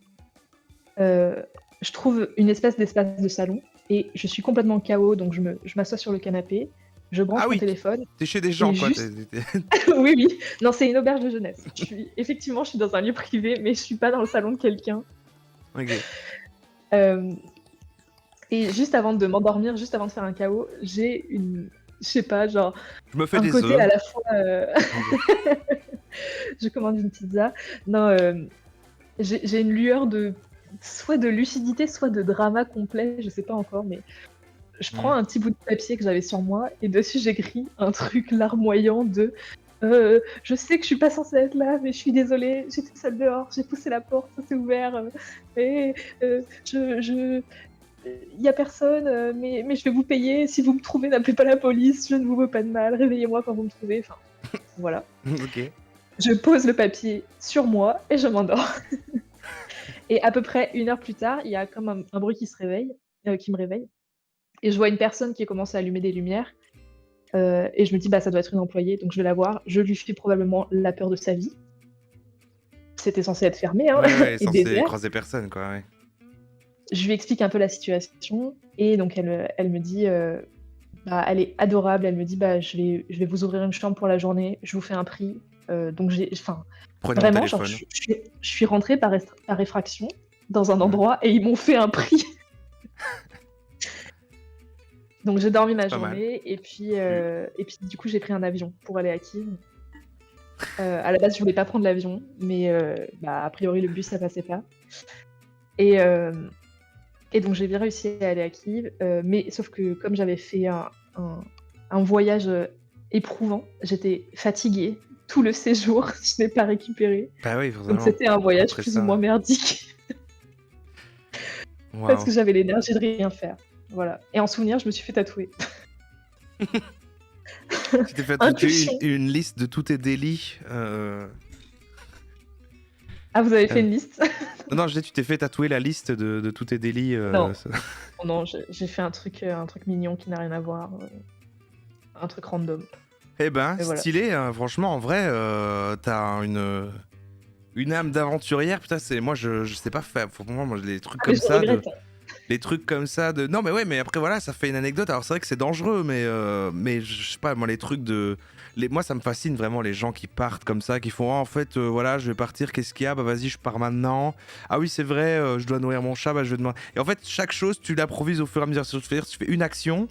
Je trouve une espèce d'espace de salon et je suis complètement KO, donc je m'assois sur le canapé, je branche Ah mon oui, téléphone. t'es chez des gens, Et quoi. juste- Oui, oui. Non, c'est une auberge de jeunesse. Effectivement, je suis dans un lieu privé, mais je suis pas dans le salon de quelqu'un. Ok. Euh, Et juste avant de m'endormir, juste avant de faire un KO, j'ai une... Je sais pas, genre, Je me fais un des côté œufs. à la fois... Je commande une pizza. Non, j'ai une lueur de... soit de lucidité, soit de drama complet, je sais pas encore, mais je prends un petit bout de papier que j'avais sur moi et dessus j'écris un truc larmoyant de je sais que je suis pas censée être là, mais je suis désolée, j'étais seule dehors, j'ai poussé la porte, ça s'est ouvert, et il y a personne, mais je vais vous payer, si vous me trouvez, n'appelez pas la police, je ne vous veux pas de mal, réveillez-moi quand vous me trouvez, enfin, voilà. Ok. Je pose le papier sur moi et je m'endors. Et à peu près 1 heure plus tard, il y a comme un bruit qui me réveille. Et je vois une personne qui commence à allumer des lumières. Et je me dis, bah, ça doit être une employée, donc je vais la voir. Je lui fais probablement la peur de sa vie. C'était censé être fermé, hein, Ouais, et censé désert. croiser personne, quoi. Ouais. Je lui explique un peu la situation. Et donc, elle me dit, bah, elle est adorable. Elle me dit, bah, je vais vous ouvrir une chambre pour la journée. Je vous fais un prix. Donc, Prenez mon vraiment, genre, téléphone. je suis rentrée par effraction dans un endroit et ils m'ont fait un prix. Donc j'ai dormi ma C'est pas mal. journée et puis du coup j'ai pris un avion pour aller à Kiev. À la base je voulais pas prendre l'avion, mais bah, a priori le bus ça passait pas. Et donc j'ai bien réussi à aller à Kiev, mais sauf que comme j'avais fait un voyage éprouvant, j'étais fatiguée tout le séjour, je n'ai pas récupéré. Bah oui, Donc forcément. c'était un voyage Après plus ça. ou moins merdique Waouh. parce que j'avais l'énergie de rien faire. Voilà. Et en souvenir, je me suis fait tatouer. Tu t'es fait Impulsion. tatouer une liste de tous tes délits. Ah, vous avez fait une liste? Non, je dis, tu t'es fait tatouer la liste de tous tes délits. Non. Non, j'ai fait un truc mignon qui n'a rien à voir. Un truc random. Eh ben, Et voilà. stylé, hein. Franchement, en vrai, t'as une âme d'aventurière. Putain, moi, je sais pas faire. Faut moi, les trucs Ah, comme mais je ça. regrette. Les trucs comme ça de. Non, mais ouais, mais après, voilà, ça fait une anecdote. Alors, c'est vrai que c'est dangereux, mais je sais pas, moi, les trucs de. Moi, ça me fascine vraiment les gens qui partent comme ça, qui font en fait, voilà, je vais partir, qu'est-ce qu'il y a? Bah, vas-y, je pars maintenant. Ah oui, c'est vrai, je dois nourrir mon chat, bah, je vais demander. Et en fait, chaque chose, tu l'improvises au fur et à mesure. C'est-à-dire, tu fais une action,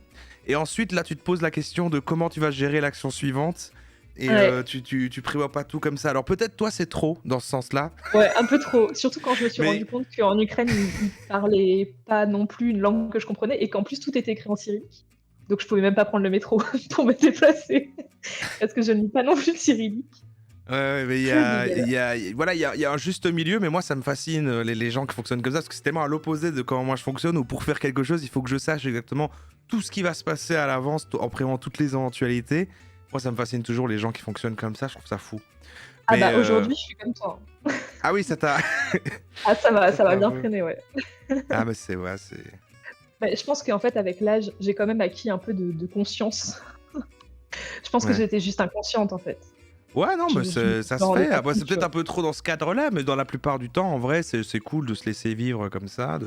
et ensuite, là, tu te poses la question de comment tu vas gérer l'action suivante. Et Ouais. tu prévois pas tout comme ça. Alors, peut-être, toi, c'est trop dans ce sens-là. Ouais, un peu trop. Surtout quand je me suis Mais- rendu compte qu'en Ukraine, ils parlaient pas non plus une langue que je comprenais et qu'en plus tout était écrit en syriaque. Donc je pouvais même pas prendre le métro pour me déplacer. Parce que je ne lis pas non plus le cyrillique. Ouais, mais voilà, il y a un juste milieu, mais moi ça me fascine les gens qui fonctionnent comme ça, parce que c'est tellement à l'opposé de comment moi je fonctionne, où pour faire quelque chose, il faut que je sache exactement tout ce qui va se passer à l'avance, en prévoyant toutes les éventualités. Moi ça me fascine toujours les gens qui fonctionnent comme ça, je trouve ça fou. Ah Mais, bah aujourd'hui, je suis comme toi. Ah oui, ça t'a... Ah ça va t'a bien un peu- traîner, ouais. Ah mais c'est... Ouais, c'est... Bah, je pense qu'en fait, avec l'âge, j'ai quand même acquis un peu de conscience. Je pense que Ouais. j'étais juste inconsciente, en fait. Ouais, non, mais ça me se rendais fait. pas Après, c'est compte, peut-être tu un peu trop dans ce cadre-là, mais dans la plupart du temps, en vrai, c'est cool de se laisser vivre comme ça.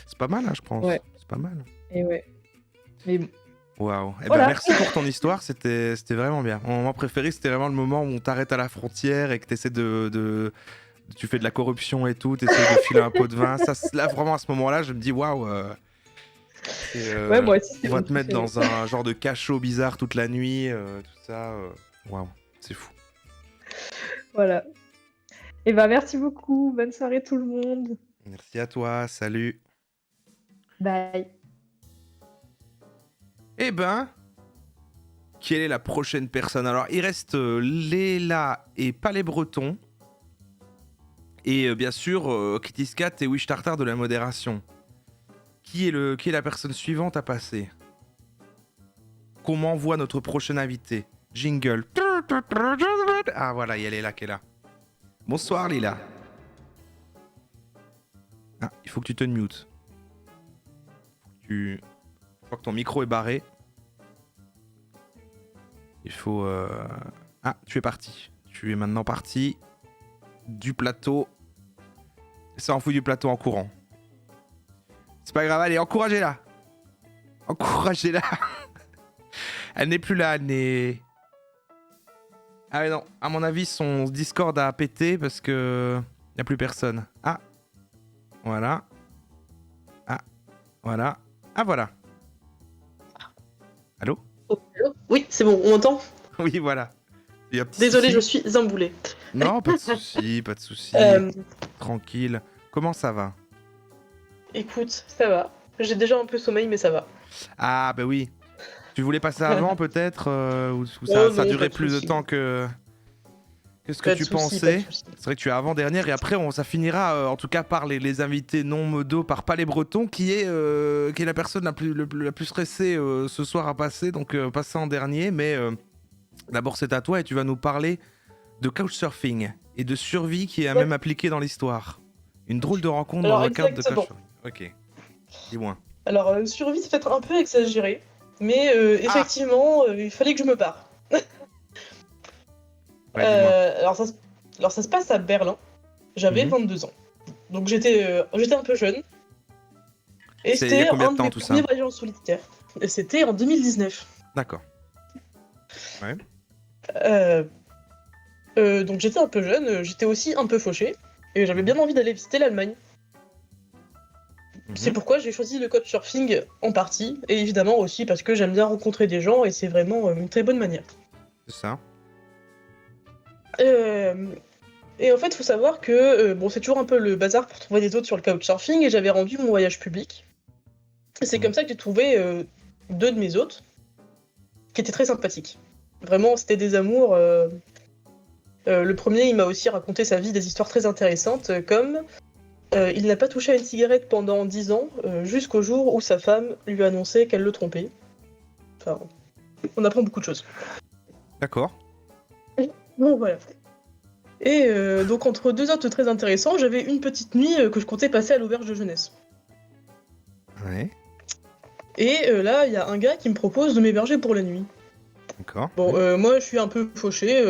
C'est pas mal, hein, je pense. Ouais. C'est pas mal. Et ouais. Mais bon. Waouh. Eh Voilà. ben, merci pour ton histoire, c'était vraiment bien. Mon moment préféré, c'était vraiment le moment où on t'arrête à la frontière et que t'essaies tu fais de la corruption et tout, t'essaies de filer un pot de vin. Ça, là, vraiment, à ce moment-là, je me dis, waouh. Ouais, moi aussi, c'est On va mon te mettre préféré. dans un genre de cachot bizarre toute la nuit, tout ça. Waouh, c'est fou. Voilà. Et bah, merci beaucoup. Bonne soirée, tout le monde. Merci à toi, salut. Bye. Eh ben, quelle est la prochaine personne? Alors, il reste Léla et Palais Breton. Et bien sûr, Kitiscat et Wish Tartar de la modération. Qui est la personne suivante à passer? Qu'on m'envoie notre prochain invité. Jingle. Ah voilà, il y a Léla qui est là. Bonsoir Léla. Ah, il faut que tu te mutes. Je crois que ton micro est barré. Il faut... Ah, tu es parti. Tu es maintenant parti du plateau. Ça en fout du plateau en courant. C'est pas grave, allez, encouragez-la. Encouragez-la. Elle n'est plus là, elle n'est... Ah mais non, à mon avis, son Discord a pété parce que... Il n'y a plus personne. Ah. Voilà. Ah. Voilà. Ah voilà. Allô? Oh, allô oui, c'est bon, on m'entend? Oui, voilà. Il y a un petit Désolé, je souci. suis emboulée. Non, pas de souci, pas de souci. Tranquille. Comment ça va? Écoute, ça va. J'ai déjà un peu sommeil, mais ça va. Ah, bah oui. Tu voulais passer avant, peut-être ou Oh ça non, durait pas de plus de souci. temps que ce que Pas de tu souci, pas de pensais? souci. C'est vrai que tu es avant-dernière et après ça finira en tout cas par les invités non modo, par Palais Breton qui est la personne la plus stressée ce soir à passer, donc passer en dernier. Mais d'abord c'est à toi et tu vas nous parler de couchsurfing et de survie qui est Ouais. même appliquée dans l'histoire. Une drôle de rencontre Alors, dans un cadre de exactement. couchsurfing. Ok, dis-moi. Alors, survie, c'est peut-être un peu exagéré, mais effectivement, il fallait que je me barre. Ouais, dis-moi. Alors, ça se passe à Berlin. J'avais Mhm. 22 ans. Donc, j'étais un peu jeune. Et C'est il y a c'était combien un de de temps, mes tout ça? premiers voyages en solitaire. Et c'était en 2019. D'accord. Donc j'étais un peu jeune, j'étais aussi un peu fauché, et j'avais bien envie d'aller visiter l'Allemagne. Mhm. C'est pourquoi j'ai choisi le couchsurfing en partie, et évidemment aussi parce que j'aime bien rencontrer des gens, et c'est vraiment une très bonne manière. C'est ça. Et en fait, il faut savoir que bon, c'est toujours un peu le bazar pour trouver des autres sur le couchsurfing, et j'avais rendu mon voyage public. Et c'est comme ça que j'ai trouvé deux de mes hôtes, qui étaient très sympathiques. Vraiment, c'était des amours. Le premier, il m'a aussi raconté sa vie, des histoires très intéressantes, comme il n'a pas touché à une cigarette pendant 10 ans, jusqu'au jour où sa femme lui a annoncé qu'elle le trompait. Enfin, on apprend beaucoup de choses. D'accord. Bon, voilà. Et donc, entre deux hôtes très intéressants, j'avais une petite nuit que je comptais passer à l'auberge de jeunesse. Ouais. Et là, il y a un gars qui me propose de m'héberger pour la nuit. D'accord. Bon, moi, je suis un peu fauché.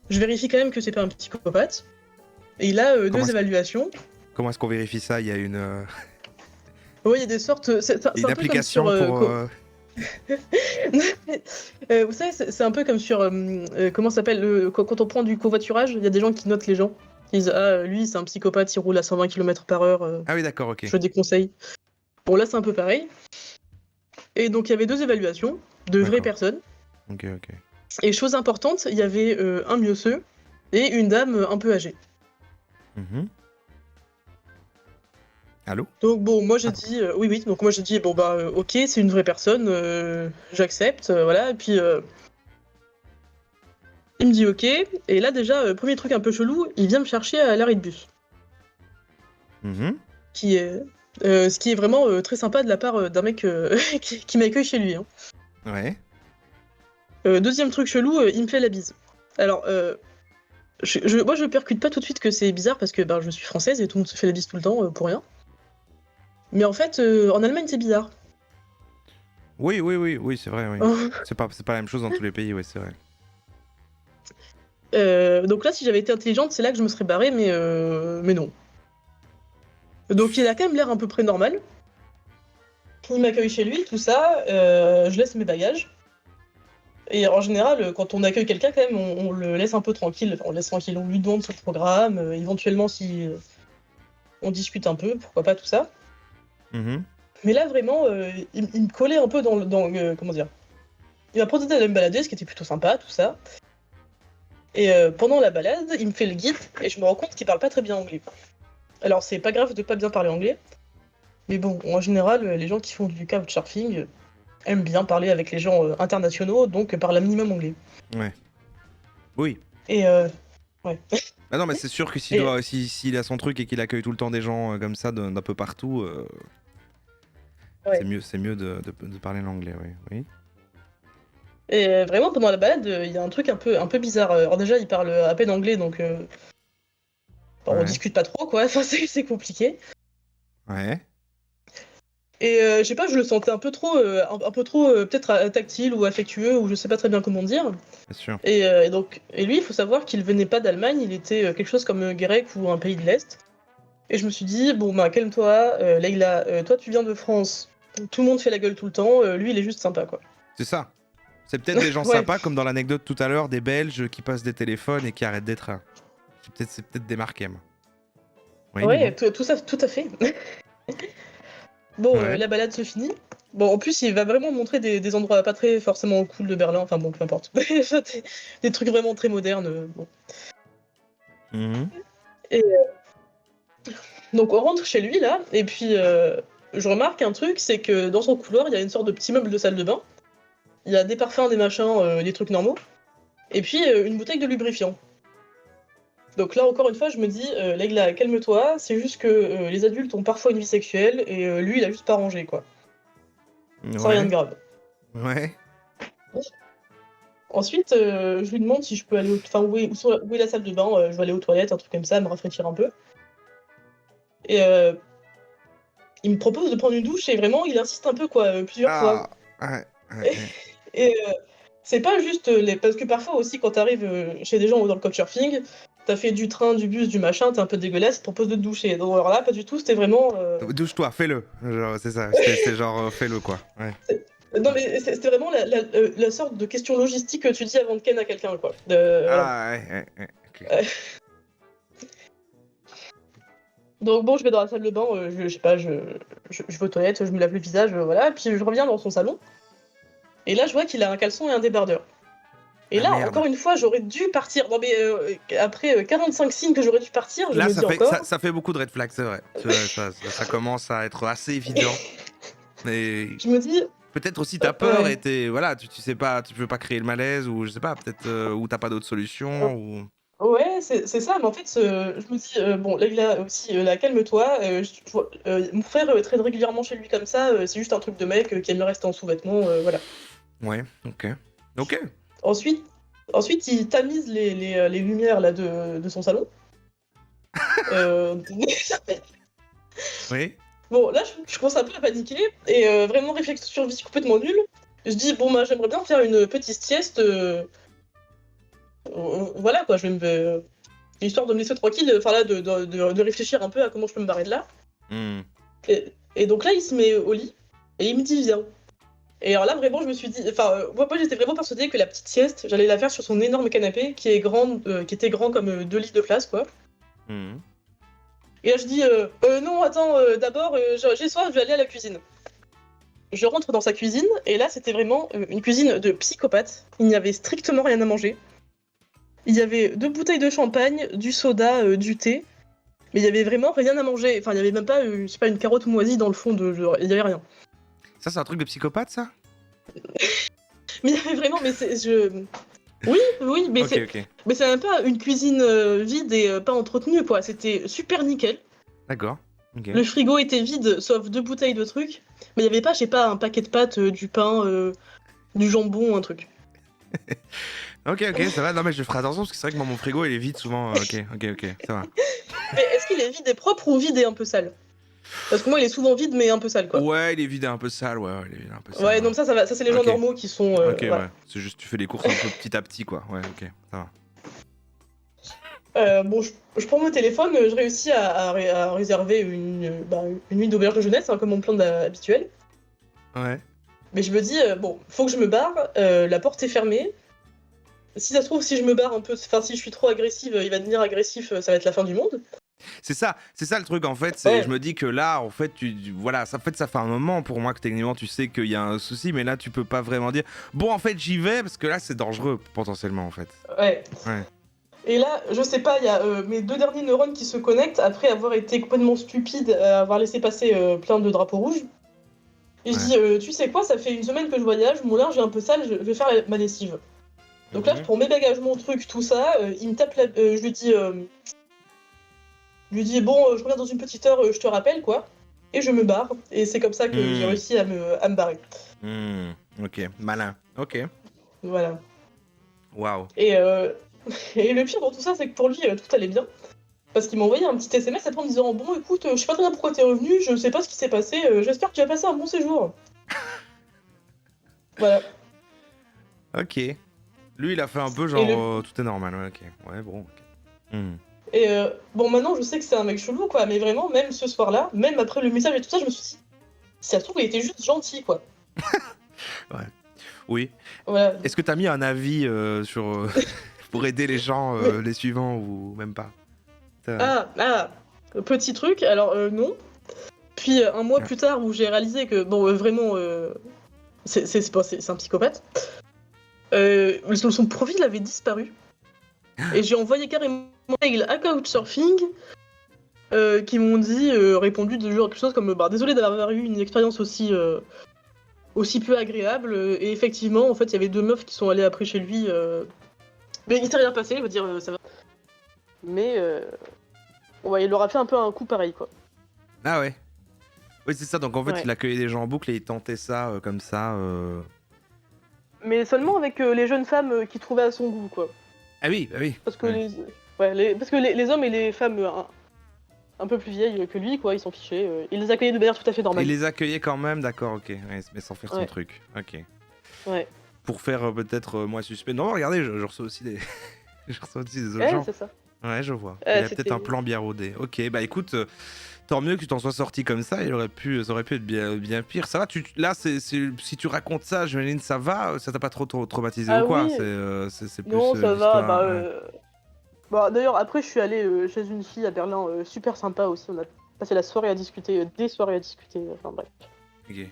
Je vérifie quand même que c'est pas un psychopathe. Et il a Comment deux est-ce- évaluations. Comment est-ce qu'on vérifie ça? Il y a une Oui, il y a des sortes. C'est un peu comme application sur, pour. vous savez, c'est un peu comme sur. Comment ça s'appelle quand on prend du covoiturage, il y a des gens qui notent les gens. Ils disent ah, lui, c'est un psychopathe, il roule à 120 km/h. Ah oui, d'accord, ok. Je le déconseille. Bon, là, c'est un peu pareil. Et donc, il y avait deux évaluations de vraies D'accord. personnes. Ok. Et chose importante, il y avait un miosseux et une dame un peu âgée. Mhm. Allô? Donc bon, moi j'ai dit oui, donc moi j'ai dit bon bah ok, c'est une vraie personne, j'accepte, voilà. Et puis il me dit ok, et là déjà premier truc un peu chelou, il vient me chercher à l'arrêt de bus, Mhm. qui est ce qui est vraiment très sympa de la part d'un mec qui m'accueille chez lui. Hein. Ouais. Deuxième truc chelou, il me fait la bise. Alors moi je percute pas tout de suite que c'est bizarre parce que ben, je suis française et tout le monde se fait la bise tout le temps pour rien. Mais en fait, en Allemagne c'est bizarre. Oui, c'est vrai, oui. C'est pas la même chose dans tous les pays, ouais, c'est vrai. Donc là, si j'avais été intelligente, c'est là que je me serais barrée, mais non. Donc il a quand même l'air à peu près normal. Il m'accueille chez lui, tout ça. Je laisse mes bagages. Et en général, quand on accueille quelqu'un, quand même, on le laisse un peu tranquille. Enfin, on le laisse tranquille. On lui demande son programme. Éventuellement, si on discute un peu, pourquoi pas tout ça. Mhm. Mais là, vraiment, il me collait un peu dans comment dire. Il m'a proposé d'aller me balader, ce qui était plutôt sympa, tout ça. Et pendant la balade, il me fait le guide et je me rends compte qu'il parle pas très bien anglais. Alors c'est pas grave de pas bien parler anglais, mais bon, en général, les gens qui font du couchsurfing aiment bien parler avec les gens internationaux, donc parlent un minimum anglais. Ouais. Oui. Et ouais. Ah non, mais c'est sûr que s'il a son truc et qu'il accueille tout le temps des gens comme ça d'un peu partout, Ouais. c'est mieux de parler l'anglais, oui. Oui. Et vraiment pendant la balade, il y a un truc un peu bizarre. Alors déjà, il parle à peine anglais, donc on Ouais. discute pas trop, quoi. Enfin, c'est compliqué. Ouais. Et je sais pas, je le sentais un peu trop peut-être tactile ou affectueux, ou je sais pas très bien comment dire. Bien sûr. Et lui, il faut savoir qu'il venait pas d'Allemagne, il était quelque chose comme grec ou un pays de l'Est. Et je me suis dit, bon bah calme-toi, Leïla, toi tu viens de France, tout le monde fait la gueule tout le temps, lui il est juste sympa quoi. C'est ça. C'est peut-être des gens Ouais. sympas, comme dans l'anecdote tout à l'heure, des Belges qui passent des téléphones et qui arrêtent des trains. C'est peut-être des Marquem. Oui, Ouais, dis-moi. tout ça, tout à fait. Bon, Ouais. la balade se finit. Bon, en plus, il va vraiment montrer des endroits pas très forcément cool de Berlin, enfin bon, peu importe. Des trucs vraiment très modernes. Bon. Mhm. Donc on rentre chez lui là, et puis je remarque un truc, c'est que dans son couloir, il y a une sorte de petit meuble de salle de bain. Il y a des parfums, des machins, des trucs normaux. Et puis une bouteille de lubrifiant. Donc là, encore une fois, je me dis, Leïla, calme-toi, c'est juste que les adultes ont parfois une vie sexuelle, et lui, il a juste pas rangé, quoi. Sans rien de grave. Ouais. Ensuite, je lui demande si je peux aller enfin, où est la salle de bain, je vais aller aux toilettes, un truc comme ça, me rafraîchir un peu. Et il me propose de prendre une douche, et vraiment, il insiste un peu, quoi, plusieurs fois. Ouais. Et c'est pas juste parce que parfois aussi quand t'arrives chez des gens dans le couchsurfing, t'as fait du train, du bus, du machin, t'es un peu dégueulasse, ils te proposent de te doucher. Donc alors là, pas du tout, c'était vraiment. Douche-toi, fais-le. Genre, c'est ça. C'est genre, fais-le quoi. Ouais. Non mais c'était vraiment la sorte de question logistique que tu dis avant de ken à quelqu'un quoi. Voilà. Ah, ouais. Ok. Donc bon, je vais dans la salle de bain, je sais pas, je vais aux toilettes, je me lave le visage, voilà, puis je reviens dans son salon. Et là, je vois qu'il a un caleçon et un débardeur. Et Ah, là, merde. encore une fois, j'aurais dû partir. Non mais après 45 signes que j'aurais dû partir, je Là, me dis encore. ça fait beaucoup de red flags, c'est vrai. Ça commence à être assez évident. Mais Je me dis, peut-être aussi t'as peur ouais. et voilà, tu sais pas, tu veux pas créer le malaise ou je sais pas, peut-être ou t'as pas d'autre solution ou. Ouais, c'est ça, mais en fait, je me dis, bon, Leïla aussi, là, calme-toi. Mon frère traîne régulièrement chez lui comme ça, c'est juste un truc de mec qui aime rester en sous-vêtements, voilà. Ouais, ok. Ensuite, il tamise les lumières là, de son salon. Oui. Bon, là, je commence un peu à paniquer, et vraiment, réflexe de survie complètement nul. Je dis, bon, bah, j'aimerais bien faire une petite sieste. Voilà, quoi, je vais me. Histoire de me laisser tranquille, enfin là, de réfléchir un peu à comment je peux me barrer de là. Hmm. Et donc là, il se met au lit, et il me dit, viens. Et alors là, vraiment, je me suis dit. Enfin, moi, j'étais vraiment persuadée que la petite sieste, j'allais la faire sur son énorme canapé, qui était grand comme 2 lits de place, quoi. Hmm. Et là, je dis, non, attends, d'abord, j'ai soif, je vais aller à la cuisine. Je rentre dans sa cuisine, et là, c'était vraiment une cuisine de psychopathe. Il n'y avait strictement rien à manger. Il y avait 2 bouteilles de champagne, du soda, du thé. Mais il y avait vraiment rien à manger. Enfin, il y avait même pas, je sais pas, une carotte moisie dans le fond de. Il y avait rien. Ça, c'est un truc de psychopathe, ça? Mais il y avait vraiment. Oui, mais Ok, ok. mais c'est même pas une cuisine vide et pas entretenue, quoi. C'était super nickel. D'accord. Ok. Le frigo était vide, sauf 2 bouteilles de trucs. Mais il y avait pas, je sais pas, un paquet de pâtes, du pain, du jambon, un truc. Ok, ça va. Non, mais je ferai attention parce que c'est vrai que moi, mon frigo, il est vide souvent. Ok, ça va. Mais est-ce qu'il est vide et propre ou vide et un peu sale? Parce que moi, il est souvent vide, mais un peu sale, quoi. Ouais, il est vide et un peu sale. Ouais, il est vide et un peu sale. Ouais, non, ça va. Ça, c'est les gens Ok. normaux qui sont. Ok, voilà. ouais. C'est juste tu fais les courses un peu petit à petit, quoi. Ouais, ok, ça va. Bon, je prends mon téléphone, je réussis à réserver une nuit d'auberge de jeunesse, hein, comme mon plan habituel. Ouais. Mais je me dis, bon, faut que je me barre, la porte est fermée. Si ça se trouve, si je me barre un peu, enfin, si je suis trop agressive, il va devenir agressif, ça va être la fin du monde. C'est ça le truc en fait. C'est, Ouais. je me dis que là, en fait, voilà, ça fait un moment pour moi que techniquement tu sais qu'il y a un souci, mais là tu peux pas vraiment dire. Bon, en fait, j'y vais parce que là c'est dangereux potentiellement en fait. Ouais. Ouais. Et là, je sais pas, il y a mes 2 derniers neurones qui se connectent après avoir été complètement stupide, avoir laissé passer plein de drapeaux rouges. Et je dis, tu sais quoi, ça fait une semaine que je voyage, mon linge est un peu sale, je vais faire ma lessive. Donc là, je prends mes bagages, mon truc, tout ça, il me tape je lui dis, bon, je reviens dans une petite heure, je te rappelle, quoi. Et je me barre, et c'est comme ça que j'ai réussi à me barrer. Ok, malin. Ok. Voilà. Waouh. Et le pire dans tout ça, c'est que pour lui, tout allait bien. Parce qu'il m'a envoyé un petit SMS après en me disant, bon, écoute, je sais pas très bien pourquoi t'es revenu, je sais pas ce qui s'est passé, j'espère que tu as passé un bon séjour. Voilà. Ok. Lui, il a fait un peu genre tout est normal. Ouais, ok. Ouais, bon. Ok. Et bon, maintenant, je sais que c'est un mec chelou, quoi, mais vraiment, même ce soir-là, même après le message et tout ça, je me suis dit, si ça se trouve, il était juste gentil, quoi. Oui. Voilà. Est-ce que t'as mis un avis sur pour aider les gens, les suivants ou même pas? Petit truc, alors non. Puis un mois plus tard, où j'ai réalisé que, bon, vraiment, c'est un psychopathe, son profil avait disparu. Et j'ai envoyé carrément un mail à Couchsurfing qui m'ont dit, répondu de genre quelque chose comme désolé d'avoir eu une expérience aussi peu agréable. Et effectivement, en fait, il y avait 2 meufs qui sont allées après chez lui. Mais il s'est rien passé, je veux dire, ça va. Mais ouais, il leur a fait un peu un coup pareil, quoi. Ah ouais. Oui, c'est ça. Donc en fait, Ouais. il accueillait des gens en boucle et il tentait ça comme ça. Mais seulement avec les jeunes femmes qu'il trouvait à son goût, quoi. Ah oui, bah oui. Parce que, Ouais. parce que les hommes et les femmes un peu plus vieilles que lui, quoi, ils s'en fichaient. Il les accueillait de manière tout à fait normale. Il les accueillait quand même, d'accord, ok. Ouais, mais sans faire son Ouais. truc. Ok. Ouais. Pour faire peut-être moins suspect. Non, regardez, je reçois aussi des. Je reçois aussi des autres gens. C'est ça. Ouais, je vois. Il y a peut-être c'était- un plan bien rodé. Ok, bah écoute, tant mieux que tu t'en sois sorti comme ça. Ça aurait pu être bien pire. Ça va, là, si tu racontes ça, j'imagine ça va. Ça t'a pas trop traumatisé Ah ou quoi? oui. C'est plus. Non, ça va. l'histoire, ouais. D'ailleurs, après, je suis allée chez une fille à Berlin, super sympa aussi. On a passé la soirée à discuter, des soirées à discuter. Enfin bref. Ok.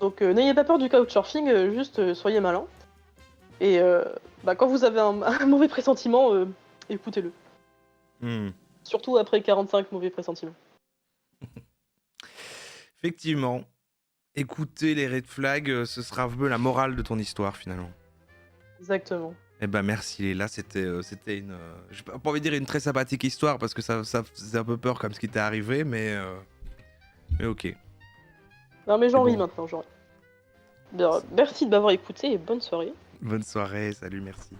Donc, n'ayez pas peur du couchsurfing, juste soyez malin. Et quand vous avez un mauvais pressentiment, écoutez-le. Surtout après 45 mauvais pressentiments. Effectivement. Écouter les red flags, ce sera un peu la morale de ton histoire finalement. Exactement. Eh ben merci Léla, c'était une, j'ai pas envie de dire une très sympathique histoire parce que ça faisait un peu peur comme ce qui t'est arrivé, mais ok. Non, mais j'en C'est ris bon. maintenant, j'en ris. Bien, merci de m'avoir écouté et bonne soirée. Bonne soirée, salut, merci.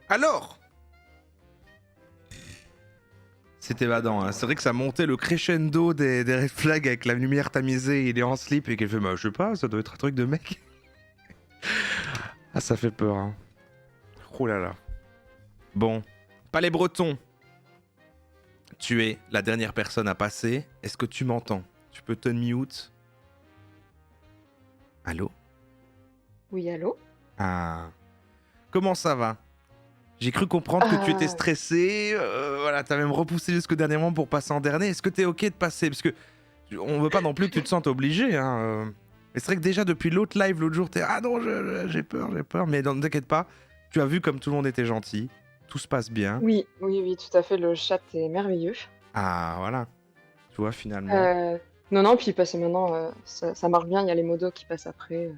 Alors, c'était badant, hein. C'est vrai que ça montait le crescendo des red flags avec la lumière tamisée, il est en slip et qu'elle fait, bah je sais pas, ça doit être un truc de mec. Ah, ça fait peur, hein. Oh là là. Bon, pas les Bretons. Tu es la dernière personne à passer. Est-ce que tu m'entends? Tu peux te mute? Allô? Oui, allô? Ah. Comment ça va? J'ai cru comprendre que tu étais stressé. Voilà, t'as même repoussé jusqu'au dernier moment pour passer en dernier. Est-ce que t'es ok de passer? Parce que on veut pas non plus que tu te sentes obligé, hein. Mais c'est vrai que déjà depuis l'autre live l'autre jour, t'es ah non, j'ai peur. Mais ne t'inquiète pas, tu as vu comme tout le monde était gentil. Tout se passe bien. Oui, oui, oui, tout à fait. Le chat est merveilleux. Ah, voilà. Tu vois, finalement. Non, non, puis parce que maintenant, ça marche bien. Il y a les modos qui passent après.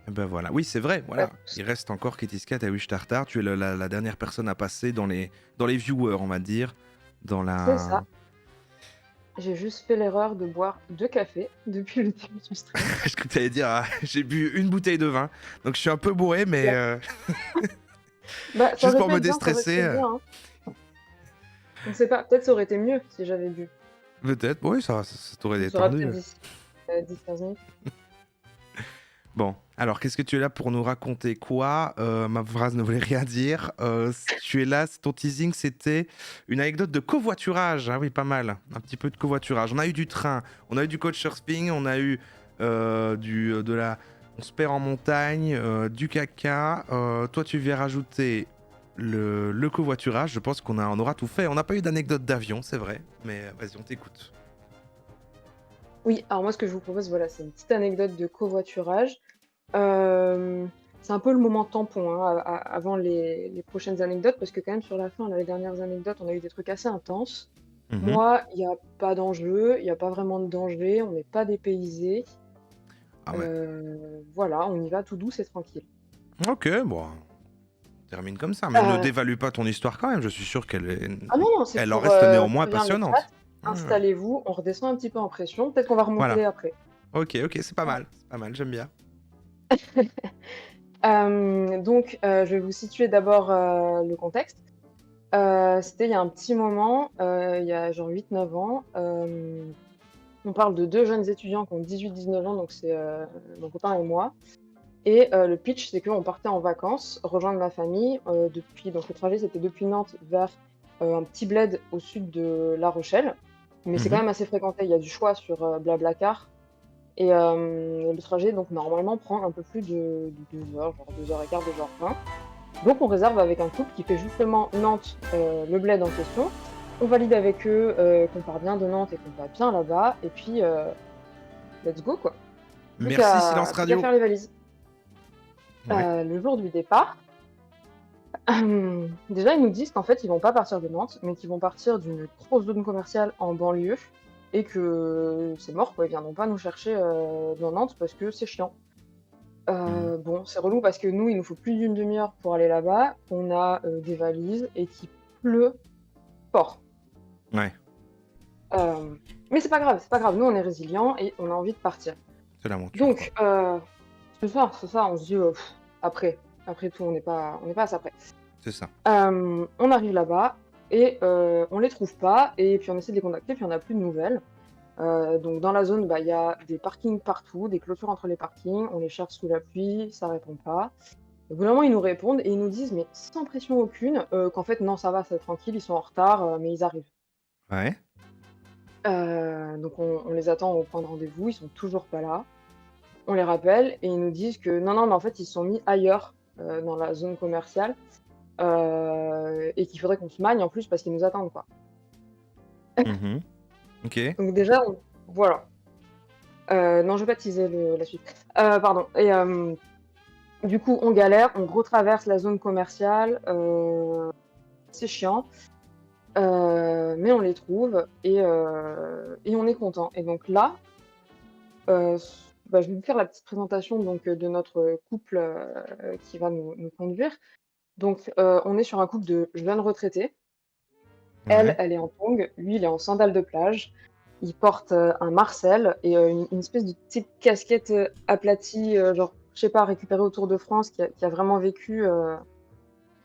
Eh ben voilà. Oui, c'est vrai, voilà. Ouais. Il reste encore Kitty Cat et Wish Tartar. Tu es la dernière personne à passer dans les viewers, on va dire. Dans la... C'est ça. J'ai juste fait l'erreur de boire 2 cafés depuis le début du stream. Je crois que t'allais dire, j'ai bu une bouteille de vin. Donc je suis un peu bourré, mais... Bah, ça Juste aurait pour pu me être bien, ça aurait déstresser, été bien, hein. On sait pas, peut-être ça aurait été mieux si j'avais bu. peut-être, oui, ça t'aurait On saura détendu. peut-être d'ici 10-15 minutes. Bon, alors qu'est-ce que tu es là pour nous raconter quoi? Ma phrase ne voulait rien dire. Tu es là, ton teasing, c'était une anecdote de covoiturage. Ah oui, pas mal. Un petit peu de covoiturage. On a eu du train, on a eu du couchsurfing, on a eu on se perd en montagne, du caca. Toi, tu viens rajouter le covoiturage. Je pense on aura tout fait. On n'a pas eu d'anecdote d'avion, c'est vrai. Mais vas-y, on t'écoute. Oui, alors moi ce que je vous propose, voilà, c'est une petite anecdote de covoiturage. C'est un peu le moment tampon hein, avant les prochaines anecdotes, parce que quand même sur la fin, là, les dernières anecdotes, on a eu des trucs assez intenses. Mhm. Moi, il n'y a pas d'enjeu, il n'y a pas vraiment de danger, on n'est pas dépaysé. Ah ouais. Voilà, on y va tout douce et tranquille. Ok, bon. On termine comme ça. Mais ne dévalue pas ton histoire quand même. Je suis sûr qu'elle est... Ah non, non, c'est Elle en pour reste néanmoins prévenir le passionnante. chat. Installez-vous, on redescend un petit peu en pression. Peut-être qu'on va remonter Voilà. après. Ok, c'est pas mal. C'est pas mal, j'aime bien. Donc, je vais vous situer d'abord le contexte. C'était il y a un petit moment, il y a genre 8-9 ans. On parle de 2 jeunes étudiants qui ont 18-19 ans, donc c'est mon copain et moi. Et le pitch, c'est qu'on partait en vacances, rejoindre ma famille. Donc le trajet, c'était depuis Nantes vers un petit bled au sud de La Rochelle. Mais c'est quand même assez fréquenté, il y a du choix sur Blablacar. Et le trajet, donc normalement, prend un peu plus de 2 heures, genre 2h15, 2h20. Donc on réserve avec un couple qui fait justement Nantes, le bled en question. On valide avec eux qu'on part bien de Nantes et qu'on va bien là-bas. Et puis, let's go quoi. Merci Silence Plus qu'à Radio. faire les valises. Ouais. Le jour du départ, déjà ils nous disent qu'en fait ils vont pas partir de Nantes, mais qu'ils vont partir d'une grosse zone commerciale en banlieue et que c'est mort quoi, ils viendront pas nous chercher dans Nantes parce que c'est chiant. Bon, c'est relou parce que nous il nous faut plus d'une demi-heure pour aller là-bas, on a des valises et qu'il pleut fort. Ouais, Mais c'est pas grave, nous on est résilients et on a envie de partir. c'est l'aventure. Donc, c'est ça, on se dit après tout, on n'est pas à ça près. C'est ça. On arrive là-bas et on les trouve pas, et puis on essaie de les contacter, puis on n'a plus de nouvelles. Donc dans la zone, il y a des parkings partout, des clôtures entre les parkings, on les cherche sous la pluie, ça répond pas. Au bout d'un moment, ils nous répondent et ils nous disent, mais sans pression aucune, qu'en fait non, ça va, c'est tranquille, ils sont en retard, mais ils arrivent. Ouais. Donc on les attend au point de rendez-vous, ils sont toujours pas là. On les rappelle et ils nous disent que non, mais en fait ils se sont mis ailleurs dans la zone commerciale et qu'il faudrait qu'on se magne en plus parce qu'ils nous attendent quoi. Ok. Donc déjà, voilà. Non, je vais pas teaser la suite. Pardon. Et du coup, on galère, on retraverse la zone commerciale. C'est chiant. Mais on les trouve et on est content. Et donc là, je vais vous faire la petite présentation donc, de notre couple qui va nous conduire. Donc, on est sur un couple de jeunes retraités. Ouais. Elle est en tongs, lui, il est en sandales de plage. Il porte un Marcel et une espèce de petite casquette aplatie, genre, je sais pas, récupérée au Tour de France, qui a vraiment vécu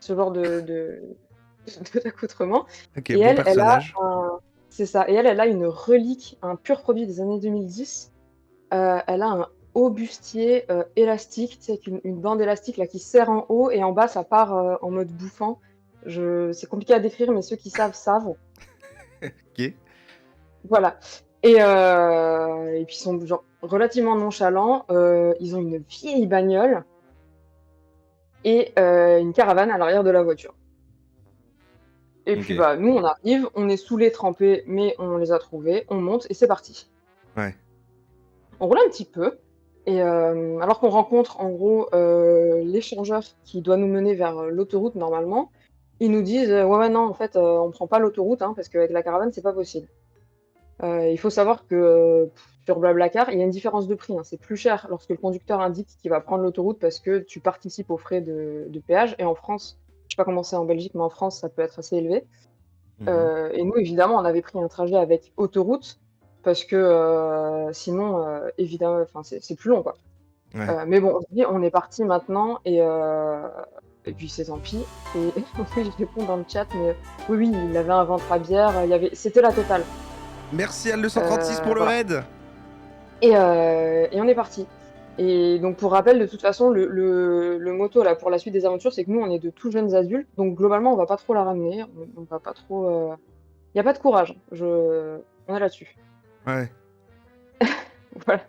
ce genre d'accoutrement. Ok, Et bon elle personnage. c'est ça. Et elle a une relique, un pur produit des années 2010. Elle a un haut bustier élastique, tu sais, avec une bande élastique là, qui serre en haut et en bas, ça part en mode bouffant. C'est compliqué à décrire, mais ceux qui savent. Ok. Voilà. Et puis ils sont genre relativement nonchalants. Ils ont une vieille bagnole et une caravane à l'arrière de la voiture. Et puis Ok. nous on arrive, on est saoulés, trempés, mais on les a trouvés, on monte et c'est parti. Ouais. On roule un petit peu et alors qu'on rencontre en gros l'échangeur qui doit nous mener vers l'autoroute normalement, ils nous disent ouais, non, en fait, on prend pas l'autoroute hein, parce qu'avec la caravane, c'est pas possible. Il faut savoir que sur Blablacar, il y a une différence de prix. Hein. C'est plus cher lorsque le conducteur indique qu'il va prendre l'autoroute parce que tu participes aux frais de péage. Et en France, je sais pas comment c'est en Belgique, mais en France, ça peut être assez élevé. Et nous, évidemment, on avait pris un trajet avec autoroute parce que sinon, évidemment, c'est plus long, quoi. Ouais. Mais bon, on se dit, on est parti maintenant et puis c'est tant pis. Et je réponds dans le chat, mais oui, il avait un ventre à bière, c'était la totale. Merci Al 236 pour le voilà. raid. Et on est parti. Et donc pour rappel, de toute façon, le moto là pour la suite des aventures, c'est que nous on est de tout jeunes adultes, donc globalement on va pas trop la ramener, on va pas trop. Y a pas de courage, on est là-dessus. Ouais. Voilà.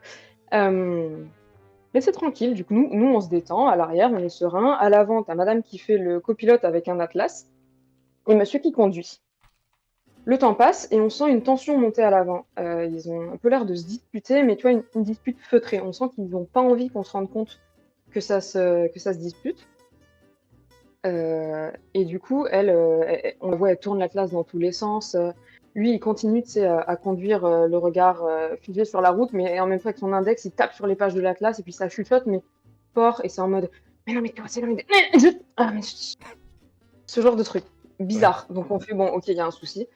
Mais c'est tranquille, du coup nous on se détend, à l'arrière on est serein, à l'avant t'as madame qui fait le copilote avec un atlas, et monsieur qui conduit. Le temps passe et on sent une tension monter à l'avant. Ils ont un peu l'air de se disputer, mais tu vois, une dispute feutrée. On sent qu'ils n'ont pas envie qu'on se rende compte que ça se dispute. Et du coup, on la voit, elle tourne l'atlas dans tous les sens. Lui, il continue à conduire le regard figé sur la route, mais en même temps, avec son index, il tape sur les pages de l'atlas et puis ça chuchote, mais fort. Et c'est en mode mais non, mais c'est là, mais ce genre de truc bizarre. Ouais. Donc on fait bon, ok, il y a un souci.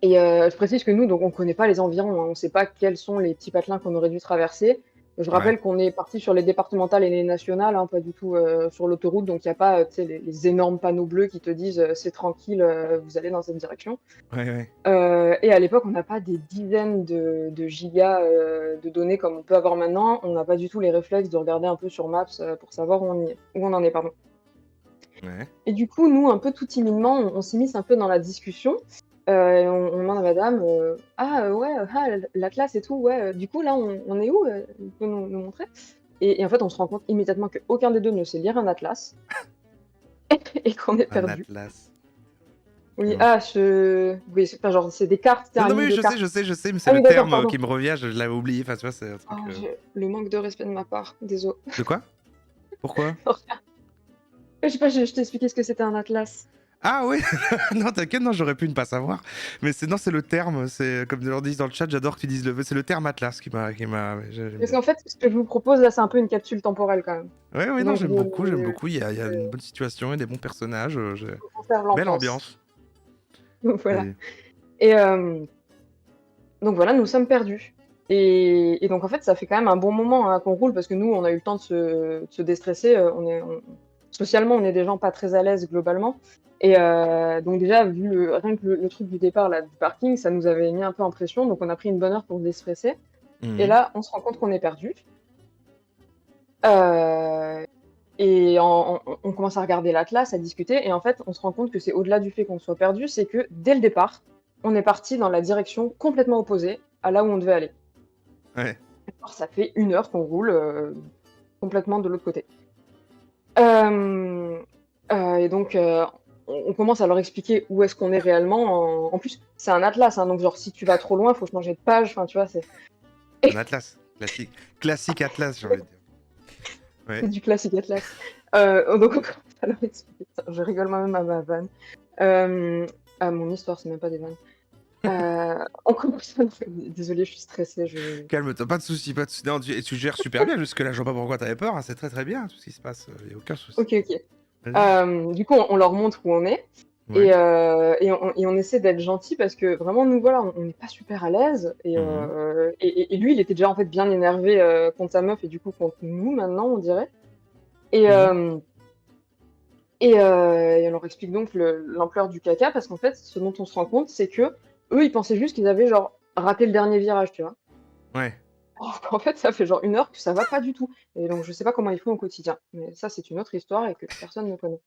Je précise que nous, donc, on connaît pas les environs, hein, on sait pas quels sont les petits patelins qu'on aurait dû traverser. Je rappelle qu'on est parti sur les départementales et les nationales, hein, pas du tout sur l'autoroute, donc il n'y a pas les énormes panneaux bleus qui te disent c'est tranquille, vous allez dans cette direction. Ouais. Et à l'époque, on n'a pas des dizaines de gigas de données comme on peut avoir maintenant. On n'a pas du tout les réflexes de regarder un peu sur Maps pour savoir où on en est. Pardon. Ouais. Et du coup, nous, un peu tout timidement, on s'immisce un peu dans la discussion. On demande à madame l'atlas et tout, ouais, du coup, là, on est où Vous pouvez nous montrer et en fait, on se rend compte immédiatement qu'aucun des deux ne sait lire un atlas et qu'on est perdu. Un atlas. Oui, oui, c'est pas genre, c'est des cartes. Non, mais je sais, mais c'est le terme qui me revient, je l'avais oublié, enfin, tu vois, c'est un truc... Le manque de respect de ma part, désolé. De quoi? Pourquoi? Je sais pas, je t'ai expliqué ce que c'était un atlas. Ah oui. Non, t'inquiète, non, j'aurais pu ne pas savoir. Mais c'est le terme, c'est comme ils leur disent dans le chat, j'adore que tu dises c'est le terme atlas qui m'a... Parce qu'en fait, ce que je vous propose là, c'est un peu une capsule temporelle quand même. Ouais, non, j'aime beaucoup, il y a une bonne situation et des bons personnages, belle ambiance. Donc voilà. Et donc voilà, nous sommes perdus. Et donc en fait, ça fait quand même un bon moment hein, qu'on roule parce que nous, on a eu le temps de se déstresser. Socialement, on est des gens pas très à l'aise globalement. Et donc déjà, vu rien que le truc du départ là, du parking, ça nous avait mis un peu en pression. Donc on a pris une bonne heure pour se déstresser. Et là, on se rend compte qu'on est perdu. Et on commence à regarder l'atlas, à discuter. Et en fait, on se rend compte que c'est au-delà du fait qu'on soit perdu, c'est que dès le départ, on est parti dans la direction complètement opposée à là où on devait aller. Ouais. Alors, ça fait 1 heure qu'on roule complètement de l'autre côté. Et donc, on commence à leur expliquer où est-ce qu'on est réellement. En plus, c'est un atlas, hein, donc genre si tu vas trop loin, il faut changer de page. Enfin, tu vois, c'est un atlas, classique atlas, j'ai envie de dire. Ouais. C'est du classique atlas. Donc, on commence à leur expliquer. Je rigole moi-même à ma vanne. Mon histoire, c'est même pas des vannes. On commence à... Désolée, je suis stressée. Calme-toi, pas de soucis. Non, tu gères super bien jusque-là. Je vois pas pourquoi t'avais peur. Hein. C'est très très bien tout ce qui se passe. Il n'y a aucun souci. Ok. Du coup, on leur montre où on est. Ouais. Et on essaie d'être gentil parce que vraiment, nous, voilà, on n'est pas super à l'aise. Et lui, il était déjà en fait bien énervé contre sa meuf et du coup contre nous maintenant, on dirait. Et on leur explique donc l'ampleur du caca parce qu'en fait, ce dont on se rend compte, c'est que eux, ils pensaient juste qu'ils avaient genre raté le dernier virage, tu vois. Ouais. En fait, ça fait genre 1 heure que ça va pas du tout. Et donc, je sais pas comment ils font au quotidien. Mais ça, c'est une autre histoire et que personne ne connaît.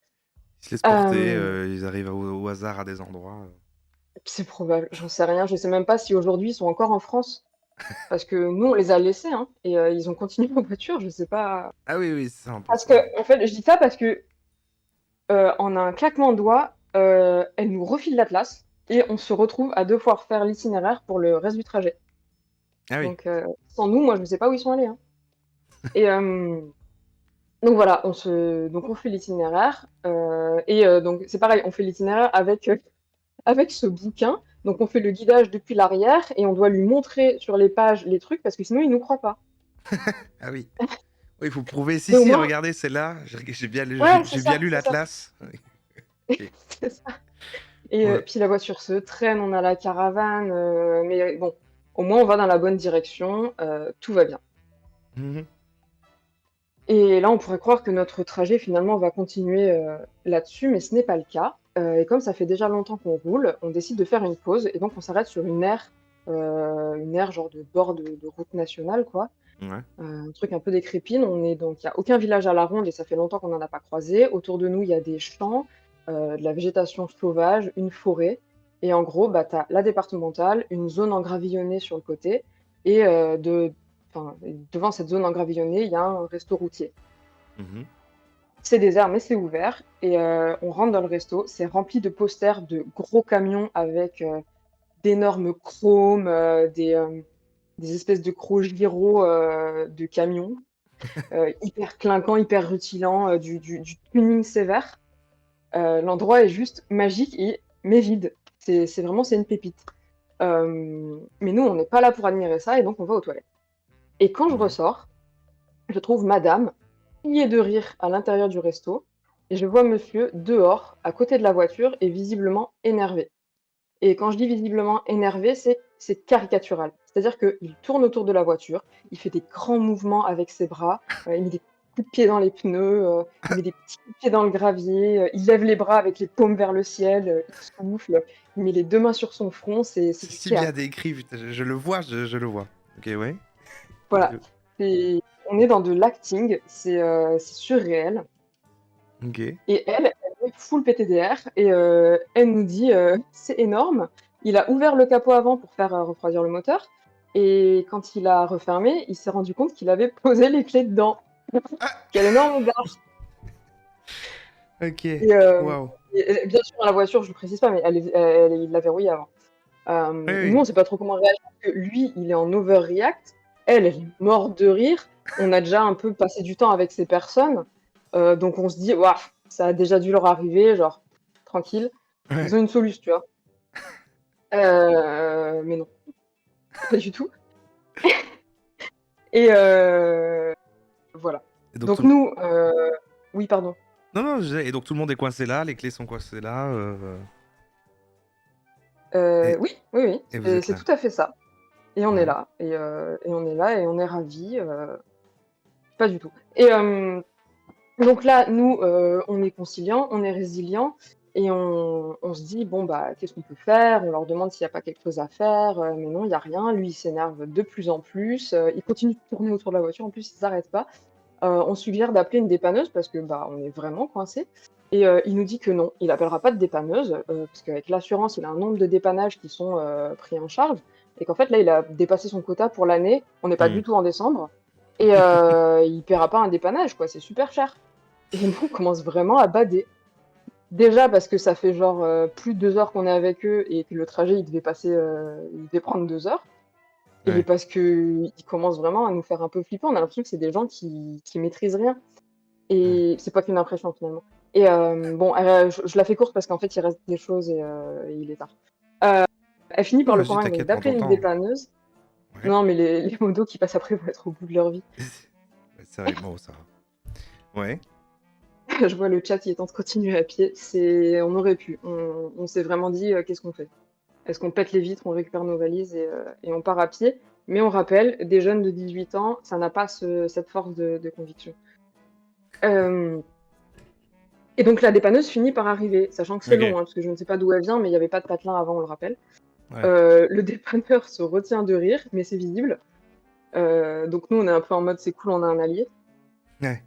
Ils se laissent porter, ils arrivent au hasard à des endroits. C'est probable, j'en sais rien. Je sais même pas si aujourd'hui ils sont encore en France. Parce que nous, on les a laissés, hein, et ils ont continué en voiture, je sais pas. Ah oui, c'est ça. Parce que, en fait, je dis ça parce que, en un claquement de doigts, elle nous refile l'atlas et on se retrouve à devoir faire l'itinéraire pour le reste du trajet. Ah oui. Donc, sans nous, moi, je ne sais pas où ils sont allés. Hein. Et Donc voilà, donc on fait l'itinéraire. Donc c'est pareil, on fait l'itinéraire avec ce bouquin. Donc on fait le guidage depuis l'arrière et on doit lui montrer sur les pages les trucs parce que sinon il nous croit pas. Ah oui. Oui, il faut prouver. Si, Mais au si, moins, regardez, c'est là. J'ai bien, ouais, j'ai bien lu c'est ça, l'atlas. Ok. c'est ça. Et Ouais. puis la voiture se traîne, on a la caravane, mais bon, au moins on va dans la bonne direction, tout va bien. Mhm. Et là, on pourrait croire que notre trajet finalement va continuer là-dessus, mais ce n'est pas le cas. Et comme ça fait déjà longtemps qu'on roule, on décide de faire une pause, et donc on s'arrête sur une aire genre de bord de route nationale, quoi. Ouais. Un truc un peu décrépine. Donc, il n'y a aucun village à la ronde, et ça fait longtemps qu'on n'en a pas croisé. Autour de nous, il y a des champs, de la végétation sauvage, une forêt. Et en gros, bah, tu as la départementale, une zone en gravillonné sur le côté, et devant cette zone en gravillonné, il y a un resto routier. Mhm. C'est désert, mais c'est ouvert. Et on rentre dans le resto. C'est rempli de posters de gros camions avec d'énormes chromes, des espèces de gros gyros de camions, hyper clinquants, hyper rutilants, du tuning sévère. L'endroit est juste magique mais vide. C'est une pépite. Mais nous, on n'est pas là pour admirer ça, et donc on va aux toilettes. Et quand je Mhm. ressors, je trouve madame pliée de rire à l'intérieur du resto, et je vois monsieur dehors, à côté de la voiture, et visiblement énervé. Et quand je dis visiblement énervé, c'est caricatural. C'est-à-dire qu'il tourne autour de la voiture, il fait des grands mouvements avec ses bras, il met des coups de pied dans les pneus, il met des petits coups de pied dans le gravier, il lève les bras avec les paumes vers le ciel, il souffle, il met les deux mains sur son front, c'est C'est du si bien théâtre. décrit, putain, je le vois, je le vois. Ok, ouais. Voilà. On est dans de l'acting, c'est surréel. Ok. Et elle est full PTDR, et elle nous dit c'est énorme. Il a ouvert le capot avant pour faire refroidir le moteur, et quand il a refermé, il s'est rendu compte qu'il avait posé les clés dedans. Ah, Quel énorme gars! ok. Et, Waouh. bien sûr, dans la voiture, je ne précise pas, mais il l'a verrouillé avant. Oui, Nous, oui. on ne sait pas trop comment réagir, parce que lui, il est en overreact. Elle est morte de rire. On a déjà un peu passé du temps avec ces personnes. Donc on se dit, waouh, ça a déjà dû leur arriver, genre, tranquille. Ouais. Ils ont une solution, tu vois. Mais non, pas du tout. Et voilà. Et donc Donc nous, oui, pardon. non, non, et donc tout le monde est coincé là, les clés sont coincées là, Oui, oui, oui, et vous êtes c'est là. tout à fait ça. Et on est Ouais. là, et on est là, et on est ravis. Pas du tout. Et donc là, nous, on est conciliants, on est résilients, et on se dit, bon, bah, qu'est-ce qu'on peut faire? On leur demande s'il n'y a pas quelque chose à faire, mais non, il n'y a rien. Lui, il s'énerve de plus en plus, il continue de tourner autour de la voiture, en plus, il s'arrête pas. On suggère d'appeler une dépanneuse parce que, bah, on est vraiment coincés, et il nous dit que non, il appellera pas de dépanneuse, parce qu'avec l'assurance, il a un nombre de dépannages qui sont pris en charge, et qu'en fait, là, il a dépassé son quota pour l'année. On n'est pas Hmm. du tout en décembre, et il paiera pas un dépannage, quoi, c'est super cher. Et nous, on commence vraiment à bader. Déjà parce que ça fait genre plus de 2 heures qu'on est avec eux, et que le trajet, il devait prendre 2 heures. Et Ouais. parce qu'ils commencent vraiment à nous faire un peu flipper. On a l'impression que c'est des gens qui maîtrisent rien. Ouais. Et c'est pas qu'une impression finalement. Et bon, je la fais courte parce qu'en fait, il reste des choses, et il est tard. Elle finit Non, par le vas-y, convaincre donc t'inquiète, prends d'appeler ton une temps, hein. dépanneuse. Ouais. Non, mais les modos qui passent après vont être au bout de leur vie. C'est vrai, bon, ça va. Ouais. Je vois le chat qui est en train de continuer à pied. On aurait pu. On s'est vraiment dit, qu'est-ce qu'on fait? Est-ce qu'on pète les vitres, on récupère nos valises, et on part à pied? Mais on rappelle, des jeunes de 18 ans, ça n'a pas cette force de conviction. Euh, et donc la dépanneuse finit par arriver, sachant que c'est Ok. long, hein, parce que je ne sais pas d'où elle vient, mais il n'y avait pas de patelin avant, on le rappelle. Ouais. Le dépanneur se retient de rire, mais c'est visible. Donc nous, on est un peu en mode, c'est cool, on a un allié. Ouais.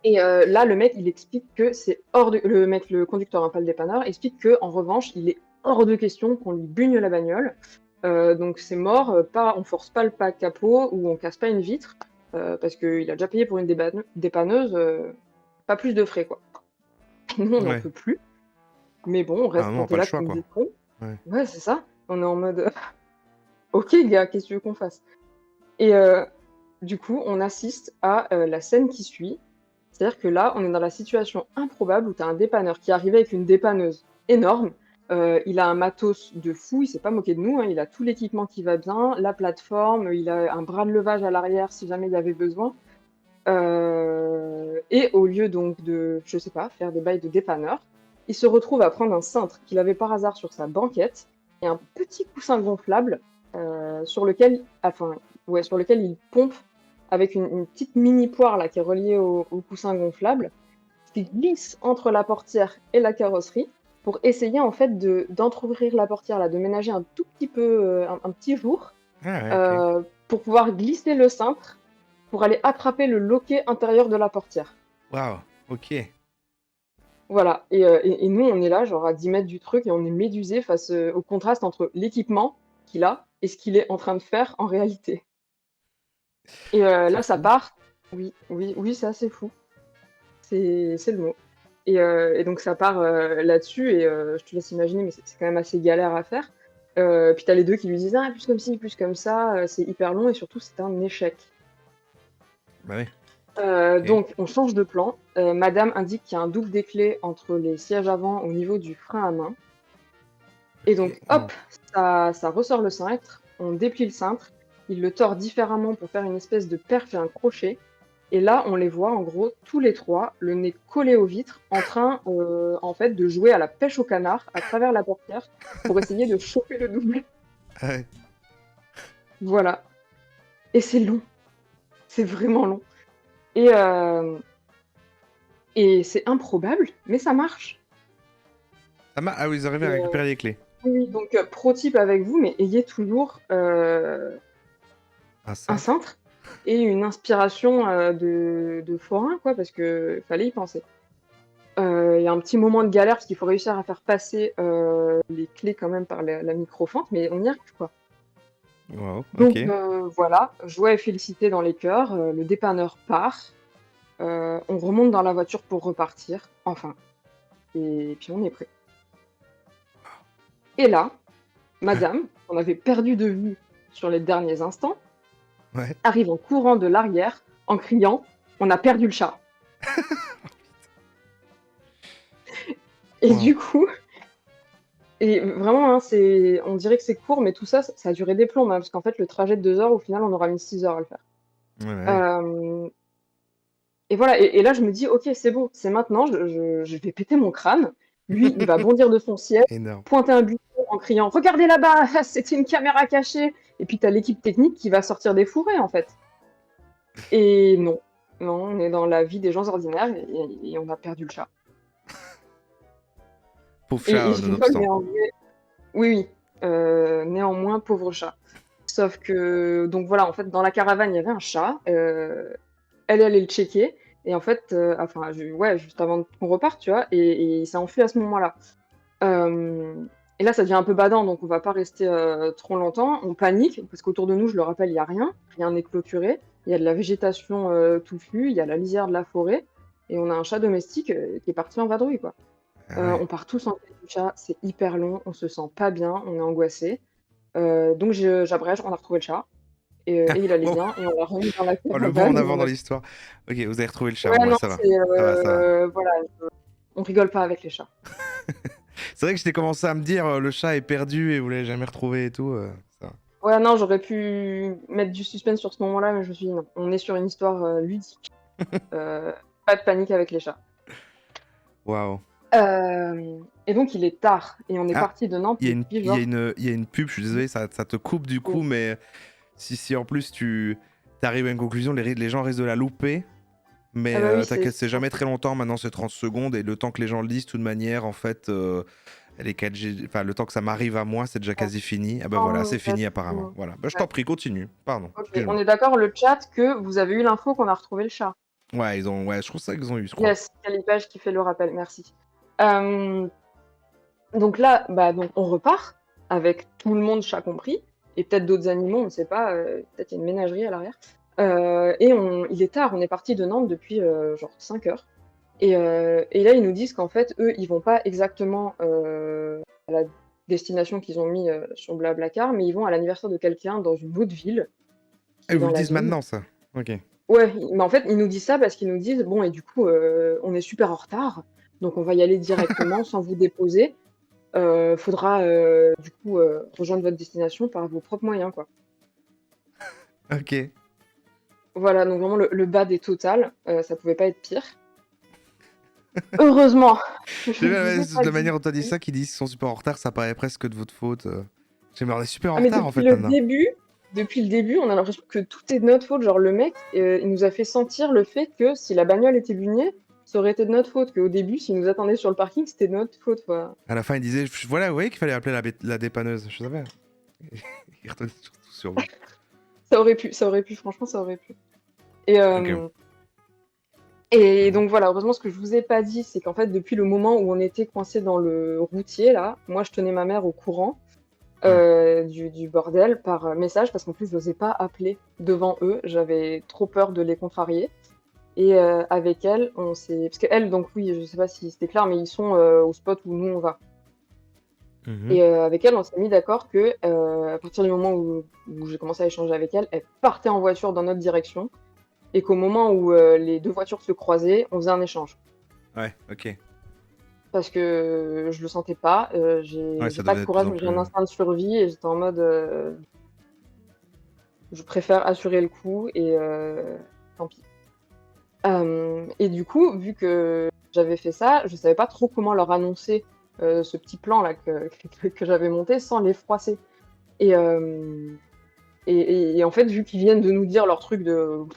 Et là, le mec, il explique que c'est le conducteur, hein, pas le dépanneur, explique que en revanche, il est hors de question qu'on lui bugne la bagnole. Donc c'est mort, on force pas le pas capot, ou on casse pas une vitre, parce qu'il a déjà payé pour une dépanneuse, pas plus de frais, quoi. Nous, on n'en Ouais. peut plus, mais bon, on Ah reste non, planté pas le là choix, comme quoi. des cons. Ouais. Ouais, c'est ça. On est en mode, ok, gars, qu'est-ce que tu veux qu'on fasse? Et du coup, on assiste à la scène qui suit. C'est-à-dire que là, on est dans la situation improbable où tu as un dépanneur qui est arrivé avec une dépanneuse énorme. Il a un matos de fou, il s'est pas moqué de nous, hein, il a tout l'équipement qui va bien, la plateforme, il a un bras de levage à l'arrière si jamais il y avait besoin. Et au lieu donc de, je sais pas, faire des bails de dépanneur, il se retrouve à prendre un cintre qu'il avait par hasard sur sa banquette et un petit coussin gonflable sur lequel il pompe avec une petite mini poire là qui est reliée au coussin gonflable, qui glisse entre la portière et la carrosserie pour essayer en fait d'entrouvrir la portière là, de ménager un tout petit peu, un petit jour Ah ouais, ok. pour pouvoir glisser le cintre pour aller attraper le loquet intérieur de la portière. Waouh, ok. Voilà, et nous on est là genre à 10 mètres du truc et on est médusé face au contraste entre l'équipement qu'il a et ce qu'il est en train de faire en réalité. Et C'est là ça fou. part, oui, c'est assez fou, c'est le mot. Et donc ça part là-dessus et je te laisse imaginer, mais c'est quand même assez galère à faire. Puis t'as les deux qui lui disent ah plus comme ci, plus comme ça, c'est hyper long et surtout c'est un échec. Bah oui. Ok. Donc, on change de plan. Madame indique qu'il y a un double des clés entre les sièges avant au niveau du frein à main. Et donc, Ok. hop, ça ressort le cintre. On déplie le cintre. Il le tord différemment pour faire une espèce de perche et un crochet. Et là, on les voit en gros tous les trois, le nez collé aux vitres, en train en fait de jouer à la pêche au canard à travers la portière pour essayer de choper le double. Ah ouais. Voilà. Et c'est long. C'est vraiment long. Et c'est improbable, mais ça marche. Ah oui, ils arrivaient à Et, récupérer les clés. oui, donc pro tip avec vous, mais ayez toujours Ah un ça. cintre et une inspiration de forain, quoi, parce que fallait y penser. Il y a un petit moment de galère parce qu'il faut réussir à faire passer les clés quand même par la micro-fente, mais on y arrive, quoi. Wow, Donc ok. voilà, joie et félicité dans les cœurs, le dépanneur part, on remonte dans la voiture pour repartir, enfin, et puis on est prêt. Et là, madame, qu'on avait perdu de vue sur les derniers instants, Ouais. arrive en courant de l'arrière en criant on a perdu le chat. Et Wow. du coup, et vraiment, hein, on dirait que c'est court, mais tout ça, ça a duré des plombs, hein, parce qu'en fait, le trajet de 2 heures, au final, on aura mis 6 heures à le faire. Ouais, ouais. Euh, et voilà, et là, je me dis, ok, c'est bon, c'est maintenant, je vais péter mon crâne. Lui, il va bondir de son siège, Énorme. pointer un buton en criant regardez là-bas, c'était une caméra cachée. Et puis, t'as l'équipe technique qui va sortir des fourrés, en fait. Et non, on est dans la vie des gens ordinaires et on a perdu le chat. Pauvre Et chat, je rigole, nonobstant. mais en vrai, oui, néanmoins, pauvre chat. Sauf que, donc voilà, en fait, dans la caravane, il y avait un chat. Elle allait le checker. Et en fait, ouais, juste avant qu'on reparte, tu vois, et il s'est enfui à ce moment-là. Et là, ça devient un peu badant, donc on va pas rester trop longtemps. On panique, parce qu'autour de nous, je le rappelle, il y a rien n'est clôturé. Il y a de la végétation touffue, il y a la lisière de la forêt, et on a un chat domestique qui est parti en vadrouille, quoi. Ah ouais. On part tous en quête du chat, c'est hyper long, on se sent pas bien, on est angoissé. Donc j'abrège, on a retrouvé le chat, et il allait Oh, bien, et on l'a remis dans la oh, le vent en caravane, et avant on dans a... l'histoire. Ok, vous avez retrouvé le chat, au Ouais, moins, non, ça va. c'est... Ça va, ça va. voilà, on rigole pas avec les chats. C'est vrai que j'étais commencé à me dire le chat est perdu et vous l'avez jamais retrouvé et tout. Ça va. Ouais, non, j'aurais pu mettre du suspense sur ce moment-là, mais je me suis dit non, on est sur une histoire ludique. Pas de panique avec les chats. Waouh. Et donc il est tard, et on est Ah, parti de Nantes il y a une, depuis il y a genre... une, il y a une pub, je suis désolé, ça te coupe du coup, mais si en plus tu arrives à une conclusion, les gens risquent de la louper. Mais Ah bah oui, t'inquiète, c'est jamais très longtemps, maintenant c'est 30 secondes, et le temps que les gens le disent, de toute manière, en fait, les 4G, enfin, le temps que ça m'arrive à moi, c'est déjà quasi fini. Ah bah Non, voilà, c'est mais fini apparemment. Voilà. Bah, je t'en prie, continue. Pardon, Ok, excuse-moi. on est d'accord, le chat, que vous avez eu l'info qu'on a retrouvé le chat. Ouais, je trouve ça qu'ils ont eu, je crois. Yes, Calipage qui fait le rappel, merci. Donc là, donc on repart avec tout le monde, chat compris, et peut-être d'autres animaux, on ne sait pas, peut-être il y a une ménagerie à l'arrière. Il est tard, on est parti de Nantes depuis genre 5 heures. Et là, ils nous disent qu'en fait, eux, ils vont pas exactement à la destination qu'ils ont mis sur Blablacar, mais ils vont à l'anniversaire de quelqu'un dans une autre ville. Ah, Qui est ils vous dans le la disent ville. maintenant, ça. Ok. Ouais, mais en fait, ils nous disent ça parce qu'ils nous disent: «Bon et du coup, on est super en retard, donc on va y aller directement sans vous déposer. Faudra, du coup, rejoindre votre destination par vos propres moyens, quoi». Ok. Voilà, donc vraiment le bad est total, ça pouvait pas être pire. Heureusement que je J'aime ne bien vous ai pas la dit. manière dont t'as dit ça, qu'ils disent qu'ils sont super en retard, ça paraît presque de votre faute. J'aime bien, on est super en Ah mais retard en fait maintenant. depuis le début, on a l'impression que tout est de notre faute. Genre le mec, il nous a fait sentir le fait que si la bagnole était bugnée, ça aurait été de notre faute. Qu'au début, s'il nous attendait sur le parking, c'était de notre faute, quoi. À la fin, il disait, voilà, vous voyez qu'il fallait appeler la dépanneuse, je savais. Il retenait surtout sur vous. Ça aurait pu, franchement, ça aurait pu. Et, Ok. et donc voilà, heureusement, ce que je vous ai pas dit, c'est qu'en fait, depuis le moment où on était coincé dans le routier, là, moi, je tenais ma mère au courant du bordel par message, parce qu'en plus, je n'osais pas appeler devant eux. J'avais trop peur de les contrarier. Et avec elle, on s'est... Parce qu'elle, donc oui, je sais pas si c'était clair, mais ils sont au spot où nous, on va. Mhm. Et avec elle, on s'est mis d'accord que à partir du moment où j'ai commencé à échanger avec elle, elle partait en voiture dans notre direction. Et qu'au moment où les deux voitures se croisaient, on faisait un échange. Ouais, ok. Parce que je le sentais pas, Ouais, j'ai ça pas devait de être courage, plus en mais j'ai plus. un instinct de survie et j'étais en mode je préfère assurer le coup et tant pis. Et du coup, vu que j'avais fait ça, je savais pas trop comment leur annoncer ce petit plan là que j'avais monté sans les froisser. Et, et en fait, vu qu'ils viennent de nous dire leur truc de vous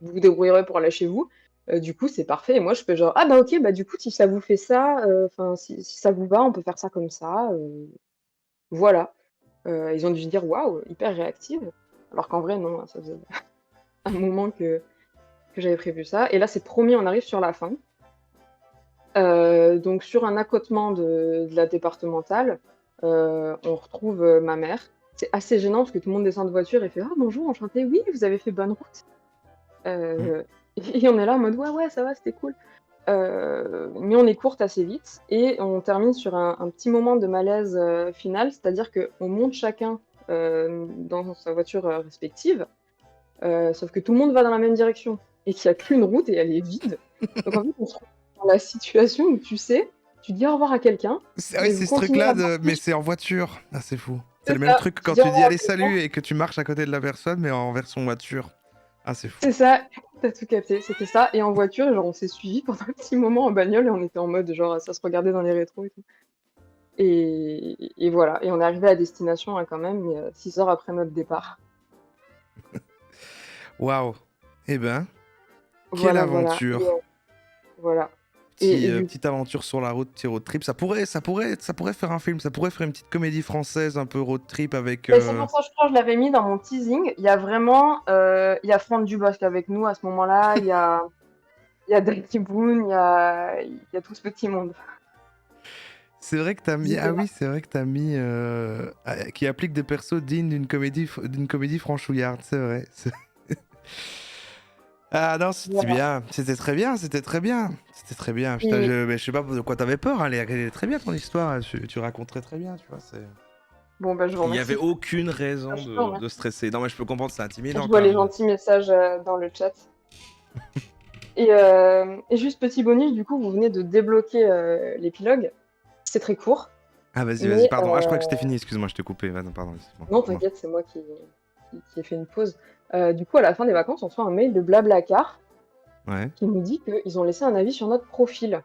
vous débrouillerez pour aller chez vous, du coup, c'est parfait. Et moi, je fais genre ah bah ok, bah du coup, si ça vous fait ça, enfin si ça vous va, on peut faire ça comme ça. Voilà. Ils ont dû se dire waouh, hyper réactive. Alors qu'en vrai, non, ça faisait un moment que j'avais prévu ça. Et là, c'est promis, on arrive sur la fin. Donc sur un accotement de la départementale, on retrouve, ma mère. C'est assez gênant parce que tout le monde descend de voiture et fait: «Ah bonjour, enchanté, oui, vous avez fait bonne route?» heu et on est là en mode: «Ouais, ouais, ça va, c'était cool». Mais on est courte assez vite et on termine sur un petit moment de malaise, final. C'est-à-dire qu'on monte chacun, dans sa voiture, respective, sauf que tout le monde va dans la même direction et qu'il y a qu'une route et elle est vide. Donc en fait, on se retrouve dans la situation où tu sais, tu dis au revoir à quelqu'un, Ah oui, mais vous c'est ce continuez truc-là, à marcher. mais c'est en voiture. Ah, c'est fou. C'est C'est le même ça, truc que tu quand dis au tu dis revoir à allez quelqu'un, salut et que tu marches à côté de la personne, mais en version voiture. Ah, c'est fou. c'est ça, tu tout capté, c'était ça. Et en voiture, genre on s'est suivis pendant un petit moment en bagnole et on était en mode genre ça se regardait dans les rétros et tout. Et voilà, et on est arrivé à destination, hein, quand même, mais 6 heures après notre départ. Waouh. Eh ben, quelle Voilà, voilà, et aventure. voilà. Et du Petite aventure sur la route, petit road trip. Ça pourrait faire un film. Ça pourrait faire une petite comédie française, un peu road trip avec. Et c'est pour ça, je crois, que je l'avais mis dans mon teasing. Il y a vraiment, il y a Franck Dubosc avec nous à ce moment-là. Il y a Danny Boone, il y a tout ce petit monde. C'est vrai que t'as mis. Ah Voilà. oui, c'est vrai que t'as mis. Qui applique des persos dignes d'une comédie franchouillarde. C'est vrai. Ah non, c'était Voilà. bien. C'était très bien. C'était très bien. C'était très bien. Putain, Et mais je sais pas de quoi t'avais peur. Hein. Elle est très bien ton histoire. Tu raconterais très bien, tu vois. bon, bah, je vous Il n'y avait remercie. aucune raison Je te remercie. de stresser. Non, mais je peux comprendre, c'est Je intimidant vois quand les même. gentils messages dans le chat. Et juste petit bonus, du coup, vous venez de débloquer l'épilogue. C'est très court, Ah, vas-y, vas-y, mais pardon. Ah, je crois que c'était fini. Excuse-moi, je t'ai coupé. Vas-y, pardon. Excuse-moi. non, t'inquiète, c'est moi qui ai fait une pause. Du coup, à la fin des vacances, on reçoit un mail de Blablacar Ouais, qui nous dit qu'ils ont laissé un avis sur notre profil.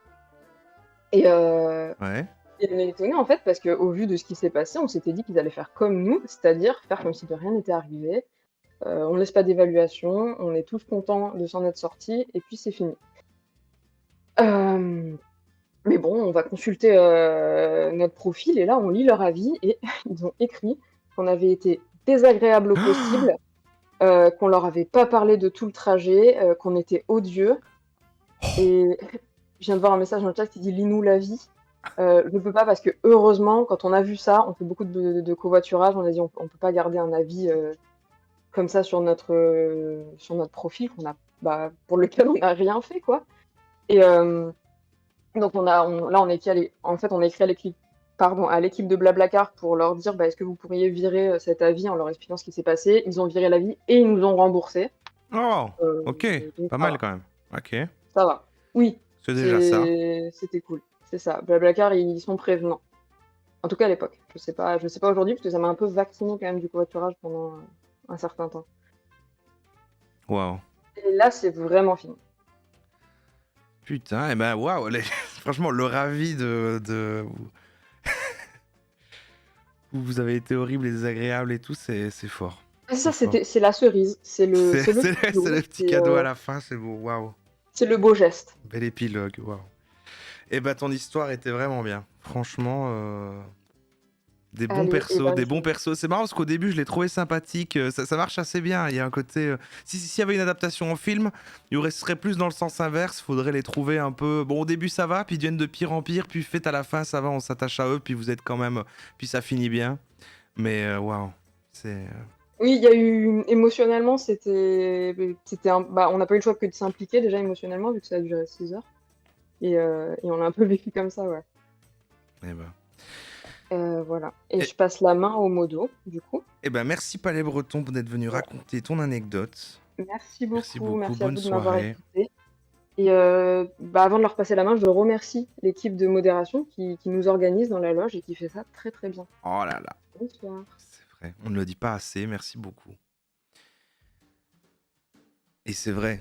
Et, ouais. et on est étonné en fait parce qu'au vu de ce qui s'est passé, on s'était dit qu'ils allaient faire comme nous, c'est-à-dire faire comme si de rien n'était arrivé. On laisse pas d'évaluation, on est tous contents de s'en être sortis et puis c'est fini. Euh, mais bon, on va consulter notre profil et là on lit leur avis et ils ont écrit qu'on avait été désagréable au possible, qu'on leur avait pas parlé de tout le trajet, qu'on était odieux. Et je viens de voir un message dans le chat qui dit lis-nous la vie. Je ne peux pas parce que heureusement, quand on a vu ça, on fait beaucoup de covoiturage, on a dit on peut pas garder un avis comme ça sur notre profil pour lequel on n'a rien fait quoi. Et donc là on est on a écrit à l'équipe de Blablacar pour leur dire est-ce que vous pourriez virer cet avis en leur expliquant ce qui s'est passé. Ils ont viré l'avis et ils nous ont remboursé. Oh, Euh, ok, donc pas ça mal va. quand même. Ok, Ça va. Oui, c'est déjà ça. c'était cool. C'est ça. Blablacar, ils sont prévenants. En tout cas à l'époque. Je sais pas aujourd'hui parce que ça m'a un peu vacciné quand même du covoiturage pendant un certain temps. Waouh. Et là, c'est vraiment fini. Putain, et ben waouh, franchement, le ravi vous avez été horrible et désagréable et tout, c'est fort. Ah, ça, C'est fort. c'est la cerise. C'est le, C'est c'est le c'est cadeau, c'est le petit cadeau à la fin, c'est beau, waouh. c'est le beau geste. Bel épilogue, waouh. Et bah ton histoire était vraiment bien. Franchement, des bons Allez, et persos, ben, des bons persos. C'est marrant parce qu'au début, je l'ai trouvé sympathique. Ça marche assez bien. Il y a un côté. S'il y avait une adaptation en film, ce serait plus dans le sens inverse. Faudrait les trouver un peu. Bon, au début, ça va, puis ils deviennent de pire en pire. Puis fait à la fin, ça va, on s'attache à eux. Puis vous êtes quand même. Puis ça finit bien. Mais waouh. C'est. Oui, il y a eu émotionnellement, bah, on n'a pas eu le choix que de s'impliquer déjà émotionnellement vu que ça a duré 6 heures. Et on l'a un peu vécu comme ça, ouais. Eh ben. Voilà. Et Et- je passe la main au modo, du coup. Eh ben, merci Palais Breton d'être venu raconter ton anecdote. Merci Merci beaucoup, beaucoup, merci à bonne vous de m'avoir soirée. écouté. Et bah, avant de leur passer la main, je remercie l'équipe de modération qui nous organise dans la loge et qui fait ça très très bien. Oh là là, Bonsoir. c'est vrai. On ne le dit pas assez. Merci beaucoup. Et c'est vrai.